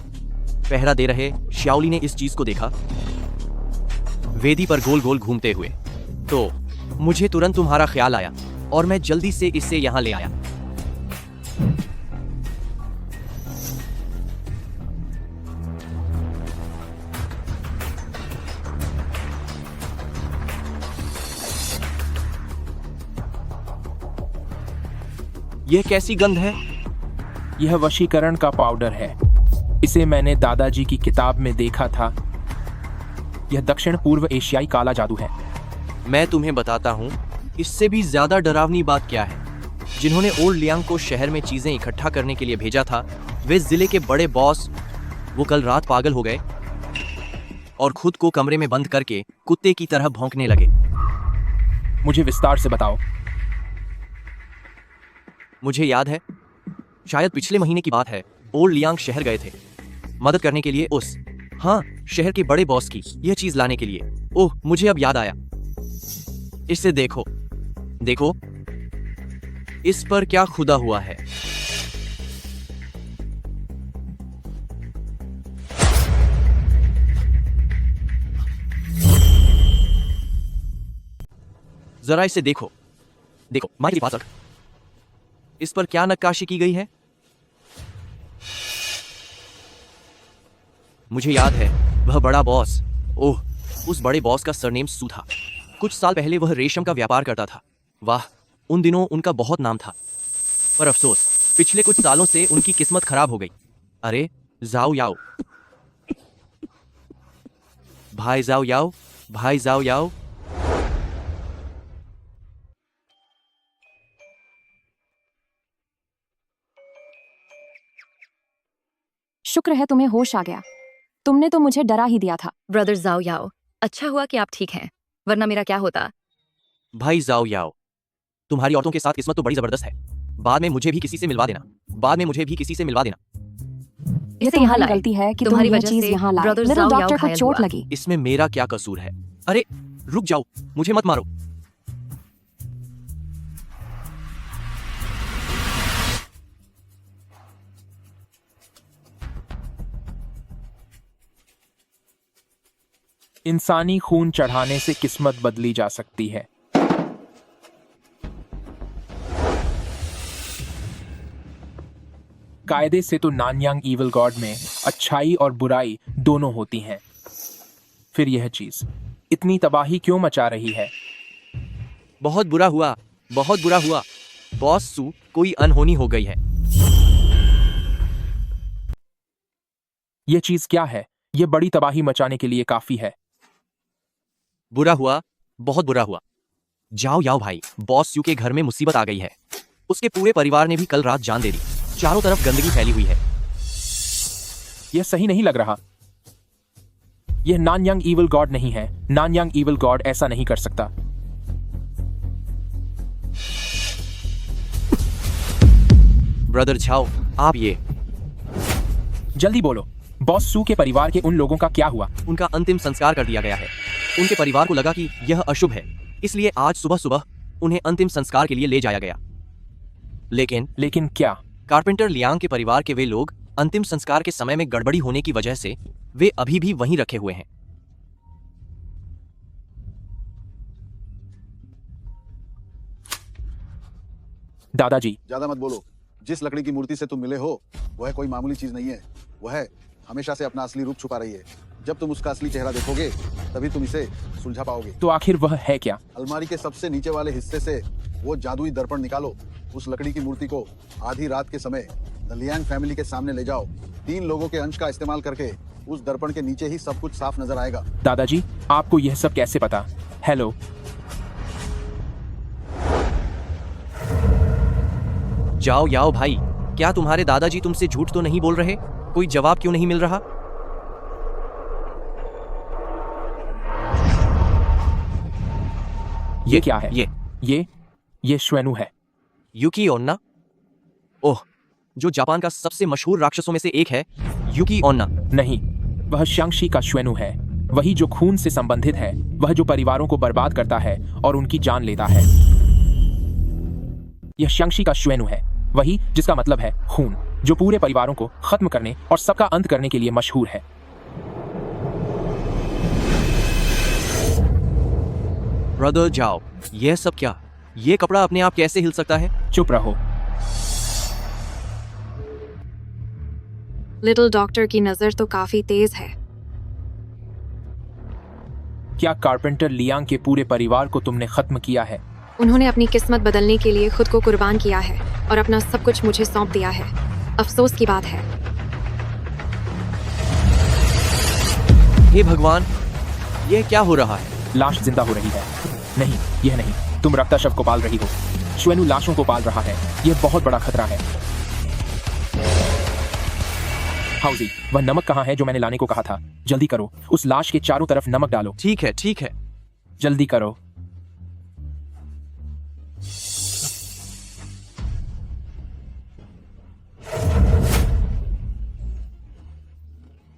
पहरा दे रहे श्याओली ने इस चीज को देखा, वेदी पर गोल गोल घूमते हुए। तो मुझे तुरंत तुम्हारा ख्याल आया और मैं जल्दी से इसे यहां ले आया। यह कैसी गंध है?
यह वशीकरण का पाउडर है। इसे मैंने दादाजी की किताब में देखा था। यह दक्षिण पूर्व एशियाई काला जादू है।
मैं तुम्हें बताता हूं, इससे भी ज्यादा डरावनी बात क्या है। जिन्होंने ओल्ड लियांग को शहर में चीजें इकट्ठा करने के लिए भेजा था, वे जिले के बड़े बॉस, वो कल रात पागल हो गए और खुद को कमरे में बंद करके कुत्ते की तरह भौंकने लगे।
मुझे विस्तार से बताओ।
मुझे याद है, शायद पिछले महीने की बात है। ओल्ड लियांग शहर गए थे मदद करने के लिए उस शहर के बड़े बॉस की यह चीज लाने के लिए। ओह, मुझे अब याद आया। इसे देखो, देखो इस पर क्या खुदा हुआ है। जरा इसे देखो। देखो, माइक के पास रख। इस पर क्या नक्काशी की गई है? मुझे याद है, वह बड़ा बॉस, ओह, उस बड़े बॉस का सरनेम सू था। कुछ साल पहले वह रेशम का व्यापार करता था। वाह, उन दिनों उनका बहुत नाम था। पर अफसोस, पिछले कुछ सालों से उनकी किस्मत खराब हो गई। अरे जाओ याओ, भाई जाओ याओ, भाई जाओ याओ।
शुक्र है तुम्हें होश आ गया। तुमने तो मुझे डरा ही दिया था।
ब्रदर जाओ याओ, अच्छा हुआ कि आप ठीक हैं, वरना मेरा क्या होता।
भाई जाओ याओ, तुम्हारी औरतों के साथ किस्मत तो बड़ी जबरदस्त है। बाद में मुझे भी किसी से मिलवा देना, बाद में मुझे भी किसी से मिलवा देना।
ये
इसे यहाँ
तुम्हारी
लाए।
गलती है कि
तुम्हारी
तुम ये
वजह
चीज
से
यहाँ लाए।
ब्रदर
लिटिल
जाओ याओ
डॉक्टर को
घायल
चोट
हुआ।
लगी।
इसमें मेरा क्या कसूर है? अरे रुक जाओ, मुझे मत मारो।
इंसानी खून चढ़ाने से किस्मत बदली जा सकती है। कायदे से तो नानयांग ईविल गॉड में अच्छाई और बुराई दोनों होती हैं। फिर यह चीज इतनी तबाही क्यों मचा रही है?
बहुत बुरा हुआ, बहुत बुरा हुआ। बॉस सू, कोई अनहोनी हो गई है।
यह चीज क्या है? यह बड़ी तबाही मचाने के लिए काफी है।
बुरा हुआ, बहुत बुरा हुआ। जाओ याओ भाई, बॉस सू के घर में मुसीबत आ गई है। उसके पूरे परिवार ने भी कल रात जान दे दी। चारों तरफ गंदगी फैली हुई है।
यह सही नहीं लग रहा। यह नानयांग ईविल गॉड नहीं है। नानयांग ईविल गॉड ऐसा नहीं कर सकता।
ब्रदर झाओ, आप ये
जल्दी बोलो, बॉस सू के परिवार के उन लोगों का क्या हुआ?
उनका अंतिम संस्कार कर दिया गया है। उनके परिवार को लगा कि यह अशुभ है, इसलिए आज सुबह सुबह उन्हें अंतिम संस्कार के लिए ले जाया गया।
लेकिन क्या?
कारपेंटर लियांग के परिवार के वे लोग अंतिम संस्कार के समय में गड़बड़ी होने की वजह से वे अभी भी वहीं रखे हुए हैं।
दादाजी,
ज्यादा मत बोलो। जिस लकड़ी की मूर्ति से तुम मिले हो वह कोई मामूली चीज नहीं है। वह हमेशा से अपना असली रूप छुपा रही है। जब तुम उसका असली चेहरा देखोगे तभी तुम इसे सुलझा पाओगे।
तो आखिर वह है क्या?
अलमारी के सबसे नीचे वाले हिस्से से वो जादुई दर्पण निकालो। उस लकड़ी की मूर्ति को आधी रात के समय द लियांग फैमिली के सामने ले जाओ। 3 लोगों के अंश का इस्तेमाल करके उस दर्पण के नीचे ही सब कुछ साफ नजर आएगा।
दादाजी, आपको यह सब कैसे पता? हेलो,
जाओ याओ भाई, क्या तुम्हारे दादाजी तुमसे झूठ तो नहीं बोल रहे? कोई जवाब क्यों नहीं मिल रहा?
ये क्या है? ये श्वेनु है।
युकी ओन्ना? ओह, जो जापान का सबसे मशहूर राक्षसों में से एक है। युकी ओन्ना?
नहीं, वह श्यांगशी का श्वेनु है। वही जो खून से संबंधित है, वह जो परिवारों को बर्बाद करता है और उनकी जान लेता है। यह श्यांगशी का श्वेनु है, वही जिसका मतलब है खून, जो पूरे परिवारों को खत्म करने और सबका अंत करने के लिए मशहूर है।
ब्रदर जाओ, यह सब क्या? यह कपड़ा अपने आप कैसे हिल सकता है?
चुप रहो।
लिटिल डॉक्टर की नजर तो काफी तेज है।
क्या कारपेंटर लियांग के पूरे परिवार को तुमने खत्म किया है?
उन्होंने अपनी किस्मत बदलने के लिए खुद को कुर्बान किया है और अपना सब कुछ मुझे सौंप दिया है। अफसोस की बात है।
हे भगवान, यह क्या हो रहा है?
लाश जिंदा हो रही है। नहीं, यह नहीं, तुम रक्ताशव को पाल रही हो। श्वेनु लाशों को पाल रहा है। यह बहुत बड़ा खतरा है। हाउजी, वह नमक कहाँ है जो मैंने लाने को कहा था? जल्दी करो, उस लाश के चारों तरफ नमक डालो।
ठीक है, ठीक है।
जल्दी करो।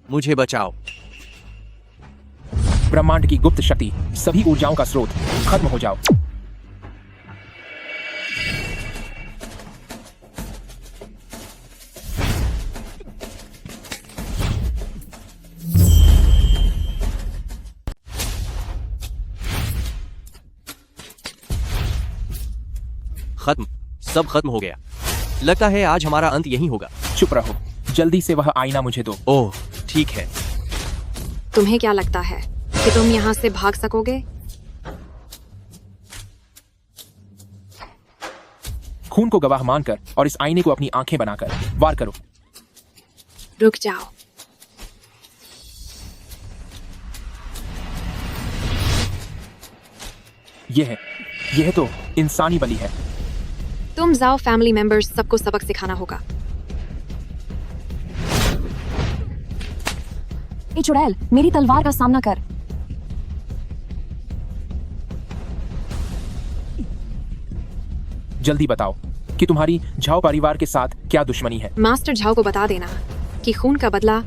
मुझे बचाओ।
ब्रह्मांड की गुप्त शक्ति, सभी ऊर्जाओं का स्रोत, खत्म हो जाओ।
सब खत्म हो गया। लगता है आज हमारा अंत यही होगा।
चुप रहो, जल्दी से वह आईना मुझे दो।
ओह ठीक है।
तुम्हें क्या लगता है कि तुम यहाँ से भाग सकोगे?
खून को गवाह मानकर और इस आईने को अपनी आंखें बनाकर वार करो।
रुक जाओ।
यह तो इंसानी बलि है।
तुम जाओ, फैमिली मेंबर्स सबको सबक सिखाना होगा।
ए चुड़ैल, मेरी तलवार का सामना कर।
जल्दी बताओ कि तुम्हारी झाओ परिवार के साथ क्या दुश्मनी है।
मास्टर झाओ को बता देना कि खून का बदला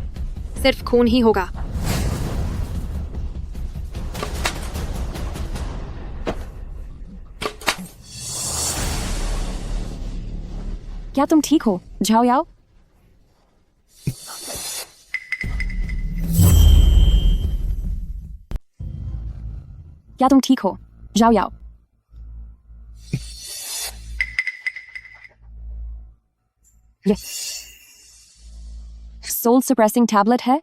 सिर्फ खून ही होगा।
क्या तुम ठीक हो, झाओ याओ? क्या तुम ठीक हो, जाओ याओ? ये सोल सप्रेसिंग टैबलेट है।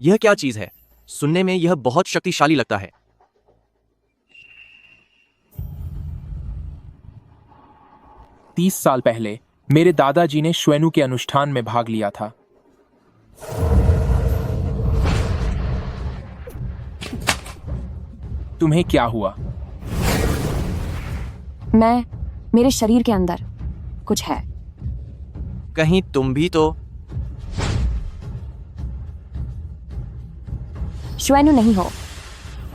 यह क्या चीज है? सुनने में यह बहुत शक्तिशाली लगता है।
तीस साल पहले मेरे दादाजी ने श्वेनु के अनुष्ठान में भाग लिया था। तुम्हें क्या हुआ?
मेरे शरीर के अंदर कुछ है।
कहीं तुम भी तो?
श्वेनु नहीं हो,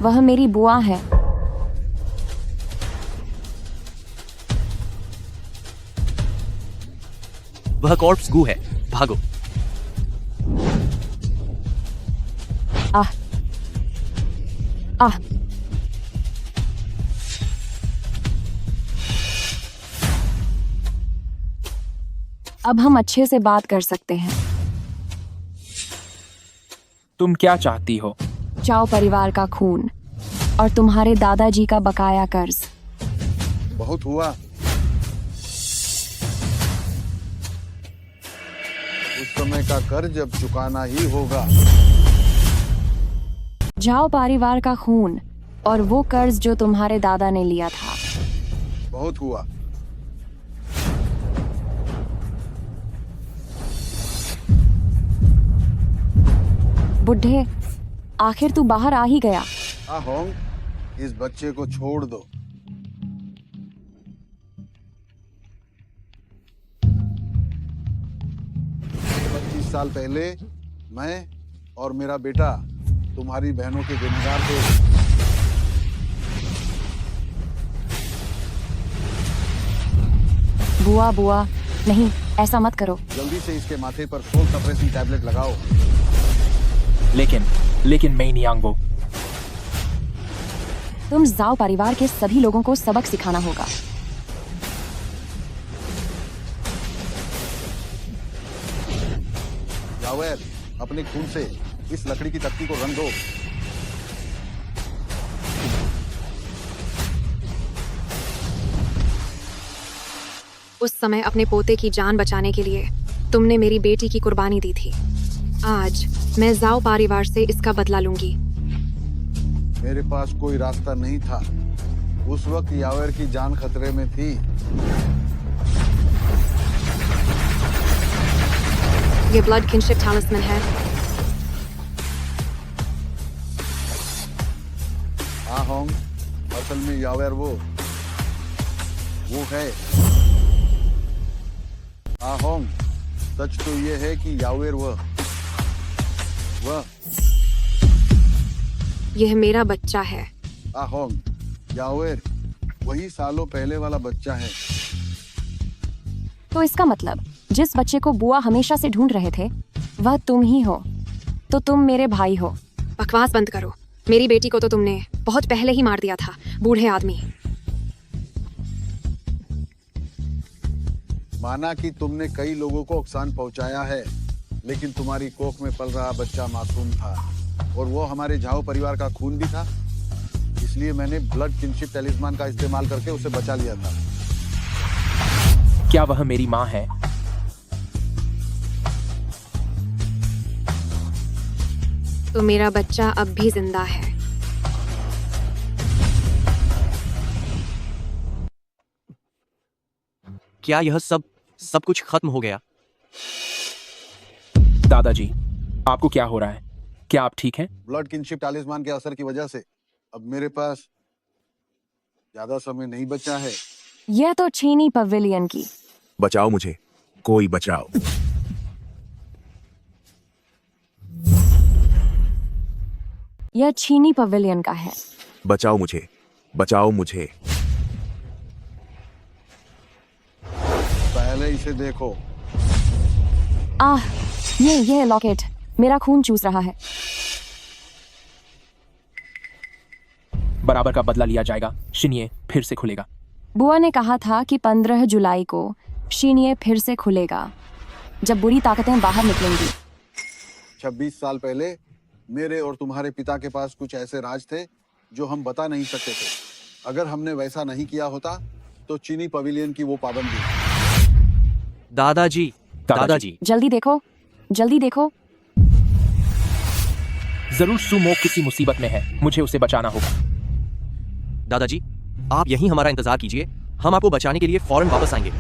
वह मेरी बुआ है।
वह कॉर्प्स गू है, भागो।
आह आह अब हम अच्छे से बात कर सकते हैं।
तुम क्या चाहती हो?
चाओ परिवार का खून और तुम्हारे दादाजी का बकाया कर्ज।
बहुत हुआ। उस समय का कर्ज अब चुकाना ही होगा।
जाओ परिवार का खून और वो कर्ज जो तुम्हारे दादा ने लिया था।
बहुत हुआ।
बुढ़े, आखिर तू बाहर आ ही गया।
होंग, इस बच्चे को छोड़ दो। साल पहले मैं और मेरा बेटा तुम्हारी बहनों के गुनहगार थे।
बुआ बुआ, नहीं, ऐसा मत करो।
जल्दी से इसके माथे पर सोल सप्रेसिंग टैबलेट लगाओ।
लेकिन मैं नियांगो।
तुम जाओ परिवार के सभी लोगों को सबक सिखाना होगा।
यावेर, अपने खून से इस लकड़ी की तख्ती को रंग दो।
उस समय अपने पोते की जान बचाने के लिए तुमने मेरी बेटी की कुर्बानी दी थी। आज मैं जाओ परिवार से इसका बदला लूंगी।
मेरे पास कोई रास्ता नहीं था। उस वक्त यावेर की जान खतरे में थी।
ये ब्लड किनशिप टैलिस्मैन है।
होंग, असल में यावेर वो है। होंग, सच तो ये है कि यावेर वह
यह मेरा बच्चा है।
होंग, यावेर वही सालों पहले वाला बच्चा है।
तो इसका मतलब जिस बच्चे को बुआ हमेशा से ढूंढ रहे थे वह तुम ही हो। तो तुम मेरे भाई हो।
बकवास बंद करो। मेरी बेटी को तो तुमने बहुत पहले ही मार दिया था, बूढ़े आदमी।
माना कि तुमने कई लोगों को नुकसान पहुंचाया है, लेकिन तुम्हारी कोख में पल रहा बच्चा मासूम था और वो हमारे झाओ परिवार का खून भी था। इसलिए मैंने ब्लड किनशिप टैलिस्मान का इस्तेमाल करके उसे बचा लिया था।
क्या वह मेरी माँ है?
तो मेरा बच्चा अब भी जिंदा है।
क्या यह सब कुछ खत्म हो गया?
दादाजी, आपको क्या हो रहा है? क्या आप ठीक हैं?
ब्लड किनशिप टालिस्मान के असर की वजह से अब मेरे पास ज्यादा समय नहीं बचा है।
यह तो चीनी पवेलियन की।
बचाओ मुझे, कोई बचाओ।
यह चीनी पवेलियन का है।
बचाओ मुझे, बचाओ मुझे।
पहले इसे देखो।
ये लॉकेट मेरा खून चूस रहा है।
बराबर का बदला लिया जाएगा। शिनिए फिर से खुलेगा।
बुआ ने कहा था कि 15 जुलाई को शिनिए फिर से खुलेगा, जब बुरी ताकतें बाहर निकलेंगी।
26 साल पहले मेरे और तुम्हारे पिता के पास कुछ ऐसे राज थे जो हम बता नहीं सकते थे। अगर हमने वैसा नहीं किया होता तो चीनी पवेलियन की वो पाबंदी।
दादाजी।
जल्दी देखो, जल्दी देखो।
जरूर सुमो किसी मुसीबत में है, मुझे उसे बचाना होगा।
दादाजी, आप यहीं हमारा इंतजार कीजिए, हम आपको बचाने के लिए फौरन वापस आएंगे।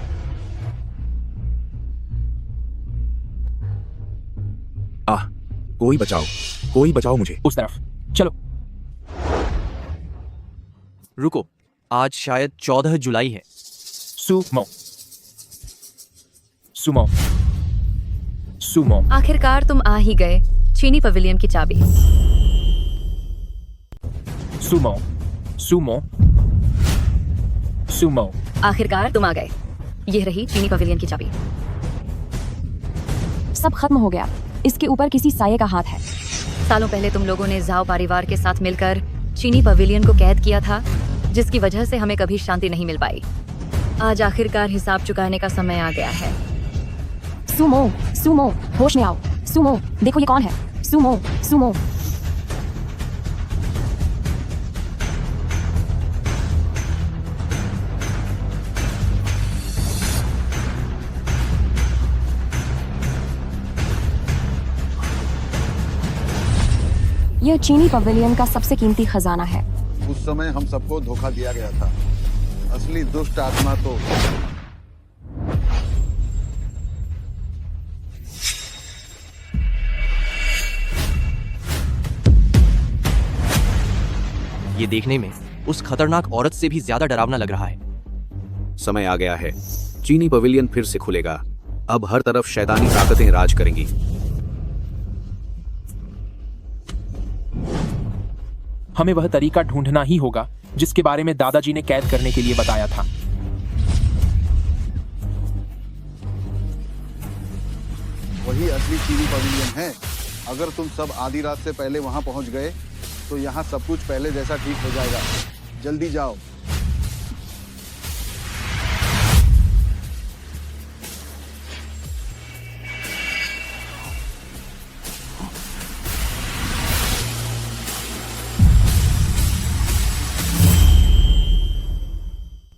कोई बचाओ मुझे।
उस तरफ चलो।
रुको, आज शायद 14 जुलाई है।
सुमो।
आखिरकार तुम आ ही गए। चीनी पवेलियन की चाबी।
सुमो।
आखिरकार तुम आ गए। यह रही चीनी पवेलियन की चाबी।
सब खत्म हो गया। इसके ऊपर किसी साये का हाथ है।
सालों पहले तुम लोगों ने जाओ परिवार के साथ मिलकर चीनी पवेलियन को कैद किया था, जिसकी वजह से हमें कभी शांति नहीं मिल पाई। आज आखिरकार हिसाब चुकाने का समय आ गया है।
सुमो, होश में आओ। सुमो, देखो ये कौन है। सुमो। यह चीनी पवेलियन का सबसे कीमती खजाना है।
उस समय हम सबको धोखा दिया गया था। असली दुष्ट आत्मा तो
ये देखने में उस खतरनाक औरत से भी ज्यादा डरावना लग रहा है।
समय आ गया है। चीनी पवेलियन फिर से खुलेगा। अब हर तरफ शैतानी ताकतें राज करेंगी।
हमें वह तरीका ढूंढना ही होगा जिसके बारे में दादाजी ने कैद करने के लिए बताया था।
वही असली चीनी पवेलियन है। अगर तुम सब आधी रात से पहले वहां पहुंच गए तो यहाँ सब कुछ पहले जैसा ठीक हो जाएगा। जल्दी जाओ।